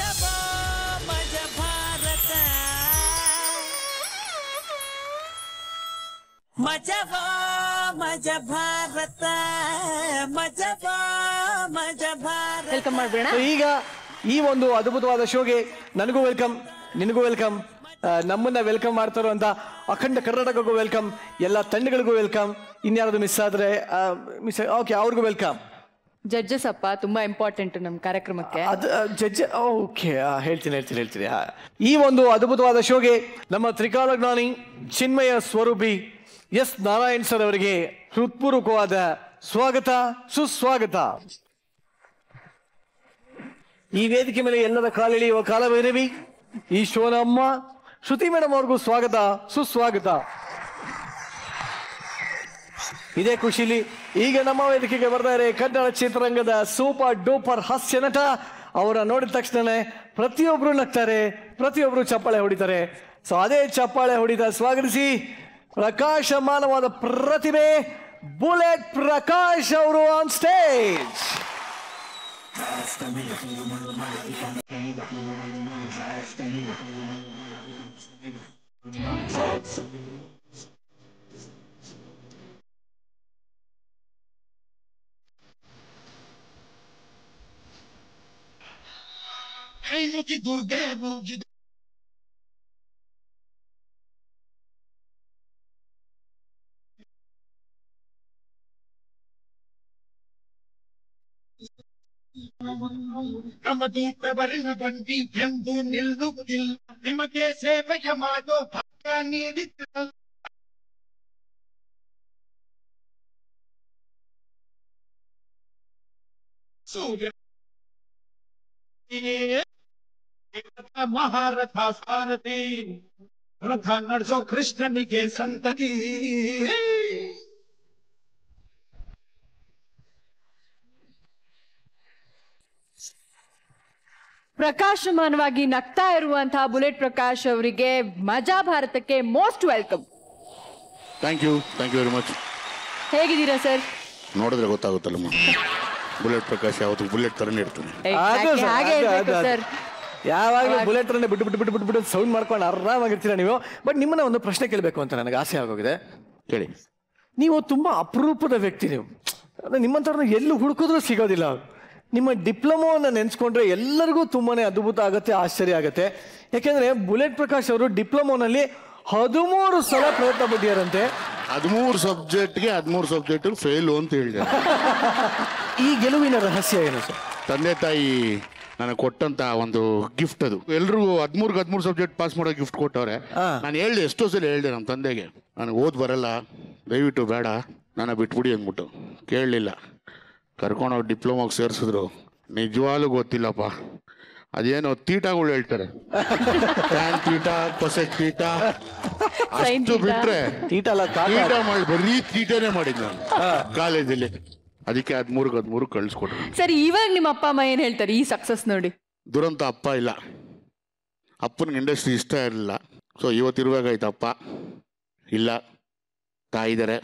ಮಜವಾ ಮಜ ಭಾರತ ಮಜವಾ ಮಜ ಭಾರತ ಮಜವಾ ಮಜ ಭಾರತ ವೆಲ್ಕಮ್ ಮಾಡೋಣ. ಈಗ ಈ ಒಂದು ಅದ್ಭುತವಾದ ಶೋಗೆ ನನಗೂ ವೆಲ್ಕಮ್, ನಿನಗೂ ವೆಲ್ಕಮ್, ನಮ್ಮನ್ನ ವೆಲ್ಕಮ್ ಮಾಡ್ತಾರೋ ಅಂತ ಅಖಂಡ ಕರ್ನಾಟಕಕ್ಕೂ ವೆಲ್ಕಮ್, ಎಲ್ಲ ತಂಡಗಳಿಗೂ ವೆಲ್ಕಮ್. ಇನ್ಯಾರದು ಮಿಸ್ ಆದ್ರೆ ಓಕೆ ಅವ್ರಿಗೂ ವೆಲ್ಕಮ್. ಜಡ್ಜಸ್ ಅಪ್ಪ ತುಂಬಾ ಇಂಪಾರ್ಟೆಂಟ್ ನಮ್ಮ ಕಾರ್ಯಕ್ರಮಕ್ಕೆ. ಜಡ್ಜ್ ಓಕೆ, ಹೇಳ್ತೀನಿ. ಈ ಒಂದು ಅದ್ಭುತವಾದ ಶೋಗೆ ನಮ್ಮ ತ್ರಿಕಾಲಜ್ಞಾನಿ ಚಿನ್ಮಯ ಸ್ವರೂಪಿ ಎಸ್ ನಾರಾಯಣ್ ಸರ್ ಅವರಿಗೆ ಹೃತ್ಪೂರ್ವಕವಾದ ಸ್ವಾಗತ, ಸುಸ್ವಾಗತ. ಈ ವೇದಿಕೆ ಮೇಲೆ ಎಲ್ಲರ ಕಾಲೆಳೆಯುವ ಕಾಲಭೈರವಿ ಈ ಶೋನ ಅಮ್ಮ ಶ್ರುತಿ ಮೇಡಮ್ ಅವ್ರಿಗೂ ಸ್ವಾಗತ, ಸುಸ್ವಾಗತ. ಇದೇ ಖುಷಿಲಿ ಈಗ ನಮ್ಮ ವೇದಿಕೆಗೆ ಬರ್ತಾರೆ ಕನ್ನಡ ಚಿತ್ರರಂಗದ ಸೂಪರ್ ಡೂಪರ್ ಹಾಸ್ಯ ನಟ. ಅವರ ನೋಡಿದ ತಕ್ಷಣ ಪ್ರತಿಯೊಬ್ರು ನಗ್ತಾರೆ, ಪ್ರತಿಯೊಬ್ರು ಚಪ್ಪಾಳೆ ಹೊಡಿತಾರೆ. ಸೊ ಅದೇ ಚಪ್ಪಾಳೆ ಹೊಡಿತ ಸ್ವಾಗತಿಸಿ ಪ್ರಕಾಶಮಾನವಾದ ಪ್ರತಿಭೆ ಬುಲೆಟ್ ಪ್ರಕಾಶ್ ಅವರು ಆನ್ ಸ್ಟೇಜ್. ನಮ್ಮ ದೂತವರಿನ ಬಂದಿ ಎಂದು ನಿಲ್ಲುವುದಿಲ್ಲ, ನಿಮಗೆ ಸೇವೆಯ ಮಾಡೋ ಭಾಗ್ಯ ನೀಡಿದ ಸೂರ್ಯ ಮಹಾರಥ ಸಾರಥಿ ರಥ ನಡೆಸೋ ಕೃಷ್ಣನಿಗೆ ಸಂತತಿ. ಪ್ರಕಾಶಮಾನವಾಗಿ ನಗ್ತಾ ಇರುವಂತಹ ಬುಲೆಟ್ ಪ್ರಕಾಶ್ ಅವರಿಗೆ ಮಜಾ ಭಾರತಕ್ಕೆ most welcome. Thank you very much. ಹೇಗಿದ್ದೀರಾ ಸರ್? ನೋಡಿದ್ರೆ ಗೊತ್ತಾಗುತ್ತಲ್ಲಮ್ಮ, ಬುಲೆಟ್ ಪ್ರಕಾಶ್ ಯಾವತ್ತು ಬುಲೆಟ್ ತರನೇ ಇರ್ತಾನೆ. ಹಾಗೆ ಇರ್ಬೇಕು ಸರ್. ಯಾವಾಗಲೂ ಬುಲೆಟ್ ರನ್ನೇ ಬಿಟ್ಟು ಸೌಂಡ್ ಮಾಡ್ಕೊಂಡು ಆರಾಮಾಗಿರ್ತೀರಾ ನೀವು. ಬಟ್ ನಿಮ್ಮನ್ನ ಒಂದು ಪ್ರಶ್ನೆ ಕೇಳಬೇಕು ಅಂತ ನನಗೆ ಆಸೆ ಆಗೋಗಿದೆ. ಹೇಳಿ. ನೀವು ತುಂಬಾ ಅಪರೂಪದ ವ್ಯಕ್ತಿ. ನೀವು ನಿಮ್ಮಂಥವ್ರನ್ನ ಎಲ್ಲೂ ಹುಡುಕಿದ್ರೂ ಸಿಗೋದಿಲ್ಲ. ನಿಮ್ಮ ಡಿಪ್ಲೊಮೋವನ್ನು ನೆನೆಸ್ಕೊಂಡ್ರೆ ಎಲ್ಲರಿಗೂ ತುಂಬಾನೇ ಅದ್ಭುತ ಆಗುತ್ತೆ, ಆಶ್ಚರ್ಯ ಆಗುತ್ತೆ. ಯಾಕೆಂದ್ರೆ ಬುಲೆಟ್ ಪ್ರಕಾಶ್ ಅವರು ಡಿಪ್ಲೊಮೋನಲ್ಲಿ 13 ಸಲ ಪ್ರಯತ್ನ ಪಟ್ಟಿಯಾರಂತೆ. 13 ಸಬ್ಜೆಕ್ಟ್ ಫೇಲು ಅಂತ ಹೇಳಿದೆ. ಈ ಗೆಲುವಿನ ರಹಸ್ಯ ಏನು ಸರ್? ತಂದೆ ತಾಯಿ ನನಗೆ ಕೊಟ್ಟಂತ ಒಂದು ಗಿಫ್ಟ್ ಅದು. ಎಲ್ರಿಗೂ 13 ಸಬ್ಜೆಕ್ಟ್ ಪಾಸ್ ಮಾಡೋ ಗಿಫ್ಟ್ ಕೊಟ್ಟವ್ರೆ. ನಾನು ಹೇಳ್ದೆ, ಎಷ್ಟೋ ಸಲ ಹೇಳ್ದೆ ನಮ್ಮ ತಂದೆಗೆ, ನನಗೆ ಓದ್ ಬರಲ್ಲ, ದಯವಿಟ್ಟು ಬೇಡ, ನಾನು ಬಿಟ್ಬಿಡಿ ಅಂದ್ಬಿಟ್ಟು. ಕೇಳಲಿಲ್ಲ. ಕರ್ಕೊಂಡೋಗಿ ಡಿಪ್ಲೊಮಾಗೆ ಸೇರಿಸಿದ್ರು. ನಿಜವಾಗ್ಲೂ ಗೊತ್ತಿಲ್ಲಪ್ಪ, ಅದೇನೋ ತೀಟಾಗಳು ಹೇಳ್ತಾರೆ, ಟ್ಯಾನ್ ತೀಟ, ಕೊಸೆಕ್ ತೀಟ, ಅಷ್ಟು ಬಿಟ್ರೆ ತೀಟ ಮಾಡಿ ಬರೀ ತೀಟನೇ ಮಾಡಿದ್ ನಾನು ಕಾಲೇಜಲ್ಲಿ. ಅದಕ್ಕೆ 13 ಕಳಿಸ್ಕೊಟ್ರು. ಸರಿ, ಇವಾಗ ನಿಮ್ಮ ಅಪ್ಪ ಅಮ್ಮ ಏನ್ ಹೇಳ್ತಾರೆ ಈ ಸಕ್ಸಸ್ ನೋಡಿ? ದುರಂತ ಅಪ್ಪ ಇಲ್ಲ, ಅಪ್ಪನಿಗೆ ಇಂಡಸ್ಟ್ರಿ ಇಷ್ಟ ಇರಲಿಲ್ಲ. ಸೊ ಇವತ್ತಿರುವಾಗೈತೆ ಅಪ್ಪ ಇಲ್ಲ, ತಾಯಿದ್ದಾರೆ.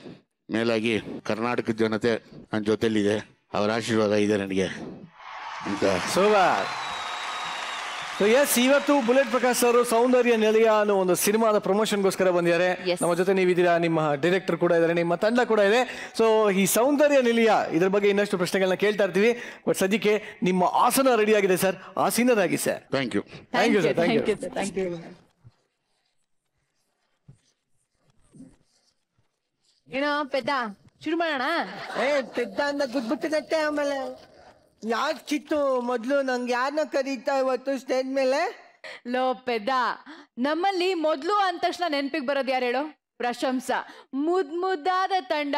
ಮೇಲಾಗಿ ಕರ್ನಾಟಕದ ಜನತೆ ನನ್ನ ಜೊತೆಲಿದೆ, ಅವರ ಆಶೀರ್ವಾದ ಇದೆ ನನಗೆ ಅಂತ. ಸೊ ಎಸ್, ಇವತ್ತು ಬುಲೆಟ್ ಪ್ರಕಾಶ್ ಅವರು ಸೌಂದರ್ಯ ನಿಲಯ ಅನ್ನೋ ಒಂದು ಸಿನಿಮಾದ ಪ್ರಮೋಷನ್ಗೋಸ್ಕರ ಬಂದಿದ್ದಾರೆ. ನಮ್ಮ ಜೊತೆ ನೀವಿದ್ದೀರಾ, ನಿಮ್ಮ ಡೈರೆಕ್ಟರ್ ಕೂಡ ಇದ್ದಾರೆ, ನಿಮ್ಮ ತಂಡ ಕೂಡ ಇದೆ. ಸೊ ಈ ಸೌಂದರ್ಯ ನಿಲಯ ಇದ್ರ ಬಗ್ಗೆ ಇನ್ನಷ್ಟು ಪ್ರಶ್ನೆಗಳನ್ನ ಕೇಳ್ತಾ ಇರ್ತೀವಿ. ಬಟ್ ಸದ್ಯಕ್ಕೆ ನಿಮ್ಮ ಆಸನ ರೆಡಿ ಆಗಿದೆ ಸರ್, ಆಸೀನರಾಗಿ sir. Thank you sir, thank you. ಏನೋ ಪೆದ್ದ ಶುರು ಮಾಡೋಣ? ಪೆದ್ದ ಅಂದ ಗುದ್ಬಿಟ್ಟಿದತ್ತೆ. ಆಮೇಲೆ ಯಾವ್ದು ಕಿತ್ತು ಮೊದ್ಲು ನಂಗೆ ಯಾರನ್ನ ಕರೀತಾ ಇವತ್ತು ಸ್ಟೇಜ್ ಮೇಲೆ? ಲೋ ಪೆದ್ದ, ನಮ್ಮಲ್ಲಿ ಮೊದ್ಲು ಅಂದ ತಕ್ಷಣ ನೆನ್ಪಿಗೆ ಬರೋದು ಯಾರು ಹೇಳು? ಪ್ರಶಂಸಾ. ಮುದ್ದಾದ ತಂಡ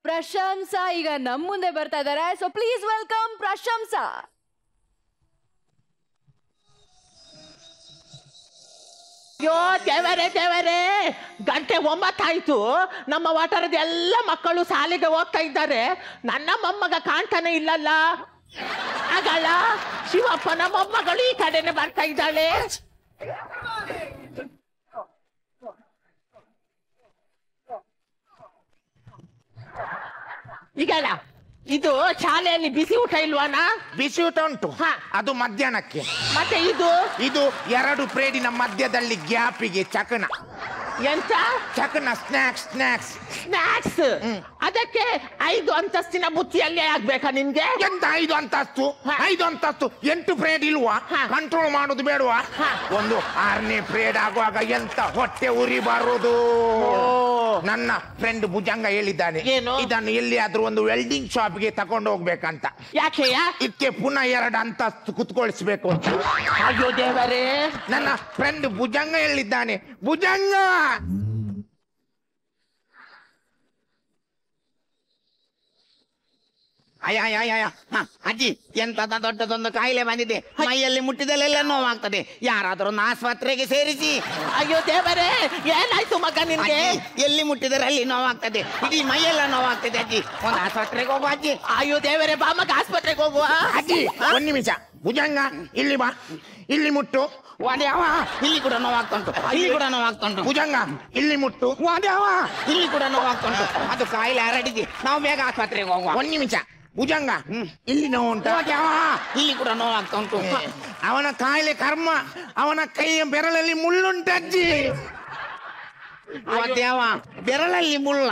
ಪ್ರಶಂಸಾ ಈಗ ನಮ್ಮ ಮುಂದೆ ಬರ್ತಾ ಇದಾರೆ. So please welcome Prashamsa. ಅಯ್ಯೋ ದೇವರೇ, ಗಂಟೆ 9 ಆಯ್ತು. ನಮ್ಮ ವಾಟರದ ಎಲ್ಲ ಮಕ್ಕಳು ಶಾಲೆಗೆ ಹೋಗ್ತಾ ಇದ್ದಾರೆ. ನನ್ನ ಮೊಮ್ಮಗ ಕಾಣ್ತಾನೆ ಇಲ್ಲಲ್ಲ. ಆಗಲ್ಲ, ಶಿವಪ್ಪನ ಮೊಮ್ಮಗಳು ಈ ಕಡೆನೆ ಬರ್ತಾ ಇದ್ದಾಳೆ. ಈಗಲ್ಲ ಇದು ಶಾಲೆಯಲ್ಲಿ ಬಿಸಿ ಊಟ ಇಲ್ವಾನಾ? ಬಿಸಿ ಊಟ ಉಂಟು, ಅದು ಮಧ್ಯಾಹ್ನಕ್ಕೆ. ಮತ್ತೆ ಇದು 2 ಪ್ಲೇಟಿನ ಮಧ್ಯದಲ್ಲಿ ಗ್ಯಾಪಿಗೆ ಚಕನ. ಎಂತ ಚಕನ? ಸ್ನಾಕ್ಸ್. ಅದಕ್ಕೆ 5 ಅಂತಸ್ತಿನ ಬುತ್ತಿಯಲ್ಲೇ ಆಗ್ಬೇಕಾ ನಿನ್ಗೆ? ಎಂತ 5 ಅಂತಸ್ತು? 5 ಅಂತಸ್ತು 8 ಪ್ಲೇಟ್ ಇಲ್ವಾ? ಕಂಟ್ರೋಲ್ ಮಾಡುದು ಬೇಡವಾ? ಒಂದು 6ನೇ ಪ್ಲೇಟ್ ಆಗುವಾಗ ಎಂತ ಹೊಟ್ಟೆ ಉರಿ ಬರುದು. ನನ್ನ ಫ್ರೆಂಡ್ ಭುಜಂಗ ಹೇಳಿದ್ದಾನೆ, ಏನು? ಇದನ್ನು ಎಲ್ಲಿಯಾದ್ರೂ ಒಂದು ವೆಲ್ಡಿಂಗ್ ಶಾಪ್ಗೆ ತಕೊಂಡು ಹೋಗ್ಬೇಕಂತ. ಯಾಕೆಯಾ? ಇದಕ್ಕೆ ಪುನಃ 2 ಅಂತಸ್ತು ಕುತ್ಕೊಳಿಸ್ಬೇಕು ಅಂತ. ಅಯ್ಯೋ ದೇವರೇ, ನನ್ನ ಫ್ರೆಂಡ್ ಭುಜಂಗ ಹೇಳಿದ್ದಾನೆ. ಭುಜಂಗ ಅಜ್ಜಿ, ಎಂತದ ದೊಡ್ಡದೊಂದು ಕಾಯಿಲೆ ಬಂದಿದೆ. ಮೈಯಲ್ಲಿ ಮುಟ್ಟಿದಲ್ಲೆಲ್ಲ ನೋವಾಗ್ತದೆ. ಯಾರಾದ್ರೂ ಆಸ್ಪತ್ರೆಗೆ ಸೇರಿಸಿ. ಅಯ್ಯೋ ದೇವರೇ, ಏನಾಯ್ತು ಮಗ ನಿನ್ಗೆ? ಎಲ್ಲಿ ಮುಟ್ಟಿದರೆ ಅಲ್ಲಿ ನೋವಾಗ್ತದೆ. ಇಡೀ ಮೈಯೆಲ್ಲ ನೋವಾಗ್ತದೆ ಅಜ್ಜಿ. ಒಂದು ಆಸ್ಪತ್ರೆಗೆ ಹೋಗುವ ಅಜ್ಜಿ. ಅಯ್ಯೋ ದೇವರೇ, ಬಾ ಮಗ ಆಸ್ಪತ್ರೆಗೆ ಹೋಗುವ. ಅಜ್ಜಿ 1 ನಿಮಿಷ. ಭುಜಂಗ ಇಲ್ಲಿ ಬಾ, ಇಲ್ಲಿ ಮುಟ್ಟು. ವಾದ್ಯಾವ, ಇಲ್ಲಿ ಕೂಡ ನೋವಾಗ್ತುಂಟು. ಇಲ್ಲಿ ಕೂಡ ನೋವಾಗ್ತುಂಟು. ಭುಜಂಗ ಇಲ್ಲಿ ಮುಟ್ಟು. ವಾದ್ಯಾವ, ಇಲ್ಲಿ ಕೂಡ ನೋವಾಗ್ತುಂಟು. ಅದು ಕಾಯಿಲೆ ಹರಡಿದೆ. ನಾವು ಬೇಗ ಆಸ್ಪತ್ರೆಗೆ ಹೋಗುವ. 1 ನಿಮಿಷ. ಭುಜಂಗ ಇಲ್ಲಿ ನೋವು ಉಂಟು. ಇಲ್ಲಿ ಕೂಡ ನೋವಾಗ್ತುಂಟು. ಅವನ ಕಾಯಿಲೆ ಕರ್ಮ. ಅವನ ಕೈಯ ಬೆರಳಲ್ಲಿ ಮುಳ್ಳುಂಟಜ್ಜಿ. ವಾದ್ಯಾವ, ಬೆರಳಲ್ಲಿ ಮುಳ್ಳ?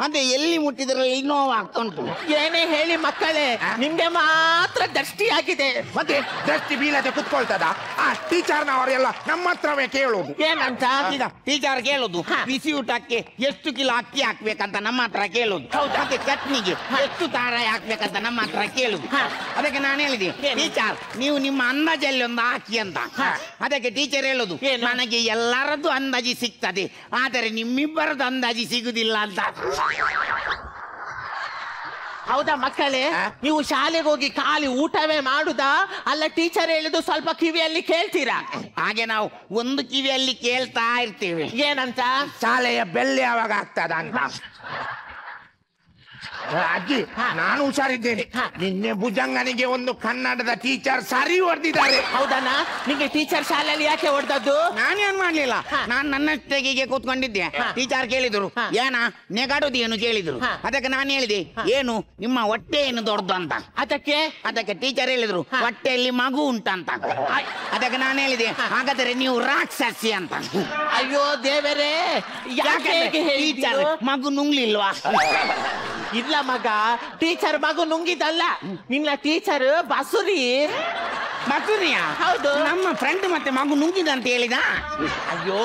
ಅದೇ ಎಲ್ಲಿ ಮುಟ್ಟಿದ್ರಲ್ಲಿ ನೋವಾಗ್ತುಂಟು. ಏನೇ ಹೇಳಿ ಮಕ್ಕಳೇ, ನಿಮ್ಗೆ ಮಾತ್ರ ದೃಷ್ಟಿ ಆಗಿದೆ. ಮತ್ತೆ ದೃಷ್ಟಿ ಬೀಳದೆ ಕುತ್ಕೊಳ್ತದ? ಆ ಟೀಚರ್ನವರೆಲ್ಲ ನಮ್ಮ ಹತ್ರವೇ ಕೇಳುದು. ಏನಂತ? ಈಗ ಟೀಚರ್ ಕೇಳುದು ಬಿಸಿ ಊಟಕ್ಕೆ ಎಷ್ಟು ಕಿಲೋ ಅಕ್ಕಿ ಹಾಕ್ಬೇಕಂತ ನಮ್ಮ ಹತ್ರ ಕೇಳುದು. ಮತ್ತೆ ಚಟ್ನಿಗೆ ಎಷ್ಟು ತಾರ ಹಾಕ್ಬೇಕಂತ ನಮ್ಮ ಹತ್ರ ಕೇಳುದು. ಅದಕ್ಕೆ ನಾನು ಹೇಳಿದೆ, ಟೀಚರ್ ನೀವು ನಿಮ್ಮ ಅಂದಾಜಲ್ಲಿ ಒಂದು ಹಾಕಿ ಅಂತ. ಅದಕ್ಕೆ ಟೀಚರ್ ಹೇಳುದು, ನನಗೆ ಎಲ್ಲರದ್ದು ಅಂದಾಜಿ ಸಿಗ್ತದೆ, ಆದರೆ ನಿಮ್ಮಿಬ್ಬರದ್ದು ಅಂದಾಜಿ ಸಿಗುದಿಲ್ಲ ಅಂತ. ಹೌದಾ ಮಕ್ಕಳೇ? ನೀವು ಶಾಲೆಗೆ ಹೋಗಿ ಖಾಲಿ ಊಟವೇ ಮಾಡುದಾ, ಅಲ್ಲ ಟೀಚರ್ ಹೇಳಿದ್ದು ಸ್ವಲ್ಪ ಕಿವಿಯಲ್ಲಿ ಕೇಳ್ತೀರಾ? ಹಾಗೆ ನಾವು ಒಂದು ಕಿವಿಯಲ್ಲಿ ಕೇಳ್ತಾ ಇರ್ತೇವೆ. ಏನಂತ? ಶಾಲೆಯ ಬೆಲ್ ಯಾವಾಗ ಆಗ್ತದ ಅಂತ. ಅಜ್ಜಿ ನಾನು ಹುಷಾರಿದ್ದೇನೆ. ನಿನ್ನೆ ಭುಜಂಗನಿಗೆ ಒಂದು ಕನ್ನಡದ ಟೀಚರ್ ಸರಿ ಹೊಡೆದಿದ್ದಾರೆ. ಹೌದಣ್ಣ? ನಿಂಗೆ ಟೀಚರ್ ಶಾಲೆಯಲ್ಲಿ ಯಾಕೆ ಹೊಡೆದದ್ದು? ನಾನೇನ್ ಮಾಡ್ಲಿಲ್ಲ, ನಾನ್ ನನ್ನಷ್ಟೆಗೆ ಕೂತ್ಕೊಂಡಿದ್ದೆ. ಟೀಚರ್ ಕೇಳಿದ್ರು, ಏನ ನೆಗಾಡೋದು ಏನು ಕೇಳಿದ್ರು. ಅದಕ್ಕೆ ನಾನು ಹೇಳಿದೆ, ಏನು ನಿಮ್ಮ ಹೊಟ್ಟೆ ಏನು ದೊಡ್ಡದು ಅಂತ. ಅದಕ್ಕೆ ಟೀಚರ್ ಹೇಳಿದ್ರು, ಹೊಟ್ಟೆಯಲ್ಲಿ ಮಗು ಉಂಟಂತ. ಅದಕ್ಕೆ ನಾನು ಹೇಳಿದೆ, ಹಾಗಾದ್ರೆ ನೀವು ರಾಕ್ಷಸಿ ಅಂತ. ಅಯ್ಯೋ ದೇವರೇ, ಯಾಕೆ ಟೀಚರ್ ಮಗು ನುಂಗ್ಲಿಲ್ವಾ? ಇಲ್ಲ ಮಗ, ಟೀಚರ್ ಮಗು ನುಂಗಿದಲ್ಲ, ನಿನ್ನ ಟೀಚರ್ ಬಸುರಿ. ಬಸುರಿಯಾ? ಹೌದು. ನಮ್ಮ ಫ್ರೆಂಡ್ ಮತ್ತೆ ಮಗು ನುಂಗಿದ ಅಂತ ಹೇಳಿದ. ಅಯ್ಯೋ,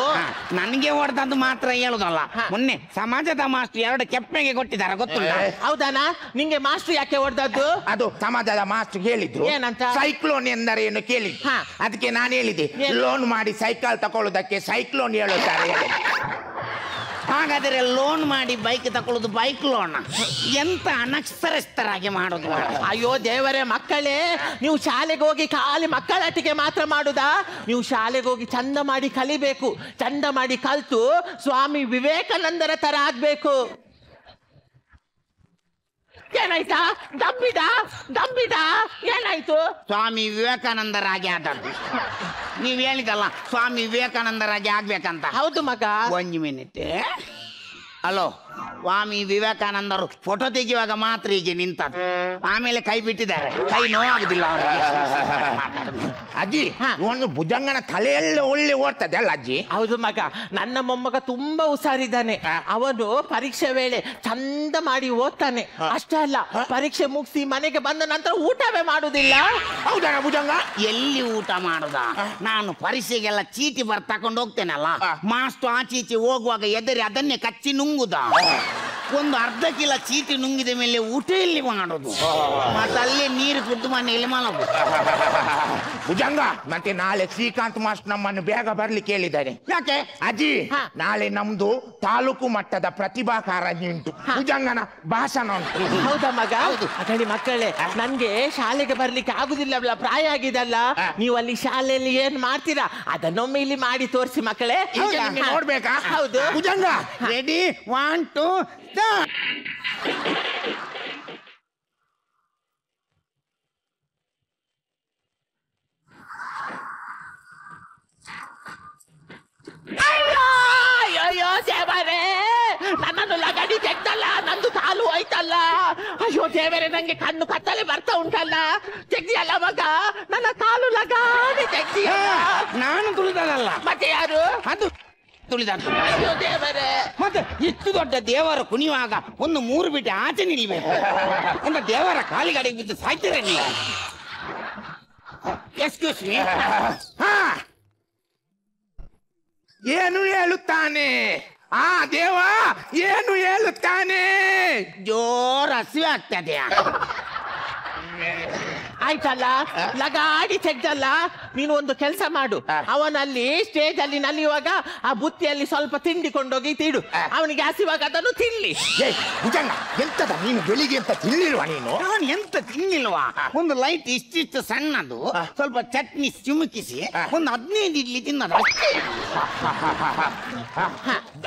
ನನಗೆ ಹೊಡೆದದ್ದು ಮಾತ್ರ ಹೇಳುದಲ್ಲ, ಮೊನ್ನೆ ಸಮಾಜದ ಮಾಸ್ಟರ್ 2 ಕೆಪ್ಪೆಗೆ ಕೊಟ್ಟಿದ್ದಾರೆ, ಗೊತ್ತುಂಟ? ಹೌದಾನ? ನಿಂಗೆ ಮಾಸ್ಟರ್ ಯಾಕೆ ಹೊಡೆದದ್ದು? ಅದು ಸಮಾಜದ ಮಾಸ್ಟರ್ ಹೇಳಿದ್ರು. ಏನಂತ? ಸೈಕ್ಲೋನ್ ಎಂದರೇನು ಕೇಳಿದ್ರು. ಅದಕ್ಕೆ ನಾನು ಹೇಳಿದೆ, ಲೋನ್ ಮಾಡಿ ಸೈಕಲ್ ತಕೊಳ್ಳುವುದಕ್ಕೆ ಸೈಕ್ಲೋನ್ ಹೇಳುತ್ತಾರೆ. ಹಾಗಾದರೆ ಲೋನ್ ಮಾಡಿ ಬೈಕ್ ತಕೊಳ್ಳೋದು ಬೈಕ್ ಲೋನ್? ಎಂತ ಅನಕ್ಷರಸ್ಥರಾಗಿ ಮಾಡೋದು. ಅಯ್ಯೋ ದೇವರೇ, ಮಕ್ಕಳೇ ನೀವು ಶಾಲೆಗೆ ಹೋಗಿ ಖಾಲಿ ಮಕ್ಕಳೊಟ್ಟಿಗೆ ಮಾತ್ರ ಮಾಡುದಾ? ನೀವು ಶಾಲೆಗೆ ಹೋಗಿ ಚಂದ ಮಾಡಿ ಕಲಿಬೇಕು. ಚಂದ ಮಾಡಿ ಕಲ್ತು ಸ್ವಾಮಿ ವಿವೇಕಾನಂದರ ತರ ಆಗ್ಬೇಕು. ಏನಾಯ್ತಾ? ದಬ್ಬಿದ ಏನಾಯ್ತು? ಸ್ವಾಮಿ ವಿವೇಕಾನಂದರಾಗಿ ಆದದ್ದು. ನೀವ್ ಹೇಳಿದಲ್ಲ ಸ್ವಾಮಿ ವಿವೇಕಾನಂದರಾಗಿ ಆಗ್ಬೇಕಂತ. ಹೌದು ಮಗ. 1 ಮಿನಿಟ್. ಹಲೋ, ಸ್ವಾಮಿ ವಿವೇಕಾನಂದರು ಫೋಟೋ ತೆಗೆಯುವಾಗ ಮಾತ್ರ ಹೀಗೆ ನಿಂತದ್ದು, ಆಮೇಲೆ ಕೈ ಬಿಟ್ಟಿದ್ದಾರೆ. ಕೈ ನೋವಾಗುದಿಲ್ಲ ಅವರಿಗೆ. ಅಜ್ಜಿ ಒಂದು ಭುಜಂಗನ ತಲೆಯಲ್ಲ ಒಳ್ಳೆ ಓಡ್ತದೆ ಅಲ್ಲ ಅಜ್ಜಿ? ಹೌದು ಮಗ, ನನ್ನ ಮೊಮ್ಮಗ ತುಂಬಾ ಹುಷಾರಿದ್ದಾನೆ. ಅವನು ಪರೀಕ್ಷೆ ವೇಳೆ ಚಂದ ಮಾಡಿ ಓದ್ತಾನೆ. ಅಷ್ಟೇ ಅಲ್ಲ, ಪರೀಕ್ಷೆ ಮುಗಿಸಿ ಮನೆಗೆ ಬಂದ ನಂತರ ಊಟವೇ ಮಾಡುದಿಲ್ಲ. ಹೌದಾ ಭುಜಂಗ? ಎಲ್ಲಿ ಊಟ ಮಾಡುದ? ನಾನು ಪರೀಕ್ಷೆಗೆಲ್ಲ ಚೀಟಿ ತಕೊಂಡು ಹೋಗ್ತೇನಲ್ಲ, ಮಾಸ್ಟರ್ ಆಚೀಚೆ ಹೋಗುವಾಗ ಎದುರಿ ಅದನ್ನೇ ಕಚ್ಚಿ ನುಂಗುದ. ಒಂದು ಅರ್ಧ ಕಿಲೋ ಚೀಟಿ ನುಂಗಿದ ಮೇಲೆ ಊಟ ಎಲ್ಲಿ ಮಾಡೋದು? ಮತ್ತೆ ಅಲ್ಲೇ ನೀರು ಕುದ್ದು ಮನೆಯಲ್ಲಿ ಮಲಗು. ಭುಜಂಗ, ಮತ್ತೆ ನಾಳೆ ಶ್ರೀಕಾಂತ್ ಮಾಸ್ಟರ್ ನಮ್ಮನ್ನು ಬೇಗ ಬರ್ಲಿಕ್ಕೆ ಹೇಳಿದ್ದಾರೆ. ಯಾಕೆ ಅಜ್ಜಿ? ನಾಳೆ ನಮ್ದು ತಾಲೂಕು ಮಟ್ಟದ ಪ್ರತಿಭಾ ಕಾರಂಜಿ ಉಂಟು. ಭುಜಂಗನ ಭಾಷಣ ಉಂಟು. ಹೌದಾ ಮಗ? ಅಗಡಿ ಮಕ್ಕಳೇ, ನನ್ಗೆ ಶಾಲೆಗೆ ಬರ್ಲಿಕ್ಕೆ ಆಗುದಿಲ್ಲ, ಪ್ರಾಯ ಆಗಿದಲ್ಲ. ನೀವು ಅಲ್ಲಿ ಶಾಲೆಯಲ್ಲಿ ಏನ್ ಮಾಡ್ತೀರಾ ಅದನ್ನೊಮ್ಮೆ ಇಲ್ಲಿ ಮಾಡಿ ತೋರಿಸಿ ಮಕ್ಕಳೇ. ನೋಡ್ಬೇಕಾ? ಹೌದು. Bhujanga ready, 1 2 start. ಅಯ್ಯೋ ದೇವರೇ, ನನ್ನನ್ನು ನಾನು ಲಗಾಡಿ ತೆಗ್ದಲ್ಲ, ನಂದು ಕಾಲು ಹೋಯ್ತಲ್ಲ. ಅಯ್ಯೋ ದೇವರೇ, ನಂಗೆ ಕಣ್ಣು ಕತ್ತಲೆ ಬರ್ತಾ ಉಂಟಲ್ಲ. ತೆಗ್ದಿಯಲ್ಲ ಮಗ, ನನ್ನ ಕಾಲು ಲಗಾಡಿ ತೆಗ್ದಿಯ. ನಾನು ತುಳಿದಲ್ಲ, ಮತ್ತೆ ಯಾರು? ಅದು ತುಳಿದ. ಅಯ್ಯೋ ದೇವರೇ, ಮತ್ತೆ ಇಷ್ಟು ದೊಡ್ಡ ದೇವರು ಕುಣಿಯುವಾಗ ಒಂದು 3 ಬಿಟ್ಟು ಆಚೆ ನಿಲ್ಬೇಕು ಅಂತ ದೇವರ ಕಾಲಿಗಡೆಗೆ ಬಿದ್ದು ಸಾಯ್ತೀರ ನೀವು. Excuse me. ಏನು ಹೇಳುತ್ತಾನೆ ಆ ದೇವ? ಏನು ಹೇಳುತ್ತಾನೆ? ಜೋರು ಹಸಿವೆ ಆಗ್ತದೆ. ಆಯ್ತಲ್ಲ, ಲಗಾಡಿ ತೆಗ್ದಲ್ಲ. ನೀನು ಒಂದು ಕೆಲಸ ಮಾಡು, ಅವನಲ್ಲಿ ಸ್ಟೇಜ್ ಅಲ್ಲಿ ನಲಿಯುವಾಗ ಆ ಬುತ್ತಿಯಲ್ಲಿ ಸ್ವಲ್ಪ ತಿಂಡಿ ಕೊಂಡೋಗಿ ತಿಡು. ಅವನಿಗೆ ಹಸಿವಾಗ ಅದನ್ನು ತಿನ್ಲಿ. ಭುಜಂಗ, ಎಂತದ ನೀನು ಬೆಳಿಗ್ಗೆ ಅಂತ ತಿನ್ನಿಲ್ವಾ ನೀನು? ನಾನು ಎಂತ ತಿನ್ನಿಲ್ವಾ? ಒಂದು ಲೈಟ್ ಇಷ್ಟಿಷ್ಟು ಸಣ್ಣದು, ಸ್ವಲ್ಪ ಚಟ್ನಿ ಚಿಮುಕಿಸಿ ಒಂದು 15 ಇಡ್ಲಿ ತಿನ್ನೋದು ಅಷ್ಟೇ.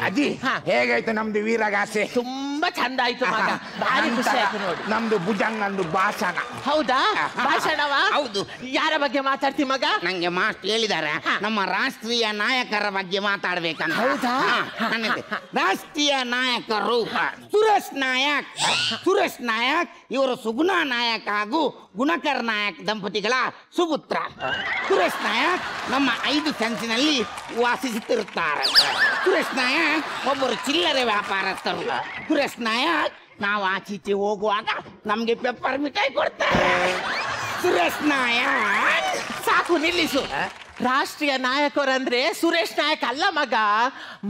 ಅಜ್ಜಿ, ಹೇಗಾಯ್ತು ನಮ್ದು ವೀರಗಾಸೆ? ತುಂಬಾ ಚಂದ ಆಯ್ತು ಮಗ, ಭಾರಿ ಖುಷಿ ಆಯ್ತು ನೋಡಿ. ನಮ್ದು ಭುಜಂಗಂದು ಭಾಷಣ. ಹೌದಾ? ಭಾಷಣವಾ? ಹೌದು. ಯಾರ ಬಗ್ಗೆ ಮಾತಾಡ್ತಿ ಮಗ? ನಂಗೆ ಮಾಸ್ಟರ್ ಹೇಳಿದ್ದಾರೆ, ನಮ್ಮ ರಾಷ್ಟ್ರೀಯ ನಾಯಕರ ಬಗ್ಗೆ ಮಾತಾಡ್ಬೇಕಂತ. ಹೌದಾ? ರಾಷ್ಟ್ರೀಯ ನಾಯಕರು ಸುರೇಶ್ ನಾಯಕ್. ಸುರೇಶ್ ನಾಯಕ್ ಇವರು ಸುಗುಣ ನಾಯಕ್ ಹಾಗೂ ಗುಣಕರ್ ನಾಯಕ್ ದಂಪತಿಗಳ ಸುಪುತ್ರ. ಸುರೇಶ್ ನಾಯಕ್ ನಮ್ಮ 5 ಸೆನ್ಸಿನಲ್ಲಿ ವಾಸಿಸುತ್ತಿರುತ್ತಾರೆ. ಸುರೇಶ್ ನಾಯಕ್ ಒಬ್ಬರು ಚಿಲ್ಲರೆ ವ್ಯಾಪಾರಸ್ಥರು. ಸುರೇಶ್ ನಾಯಕ್ ನಾವು ಆಚೀಚೆ ಹೋಗುವಾಗ ನಮ್ಗೆ ಪೆಪ್ಪರ್ ಮಿಠಾಯಿ ಕೊಡ್ತಾರೆ. ಸುರೇಶ್ ನಾಯಕ್. ಸಾಕು, ನಿಲ್ಲಿಸು. ರಾಷ್ಟ್ರೀಯ ನಾಯಕರಂದ್ರೆ ಸುರೇಶ್ ನಾಯಕ್ ಅಲ್ಲ ಮಗ,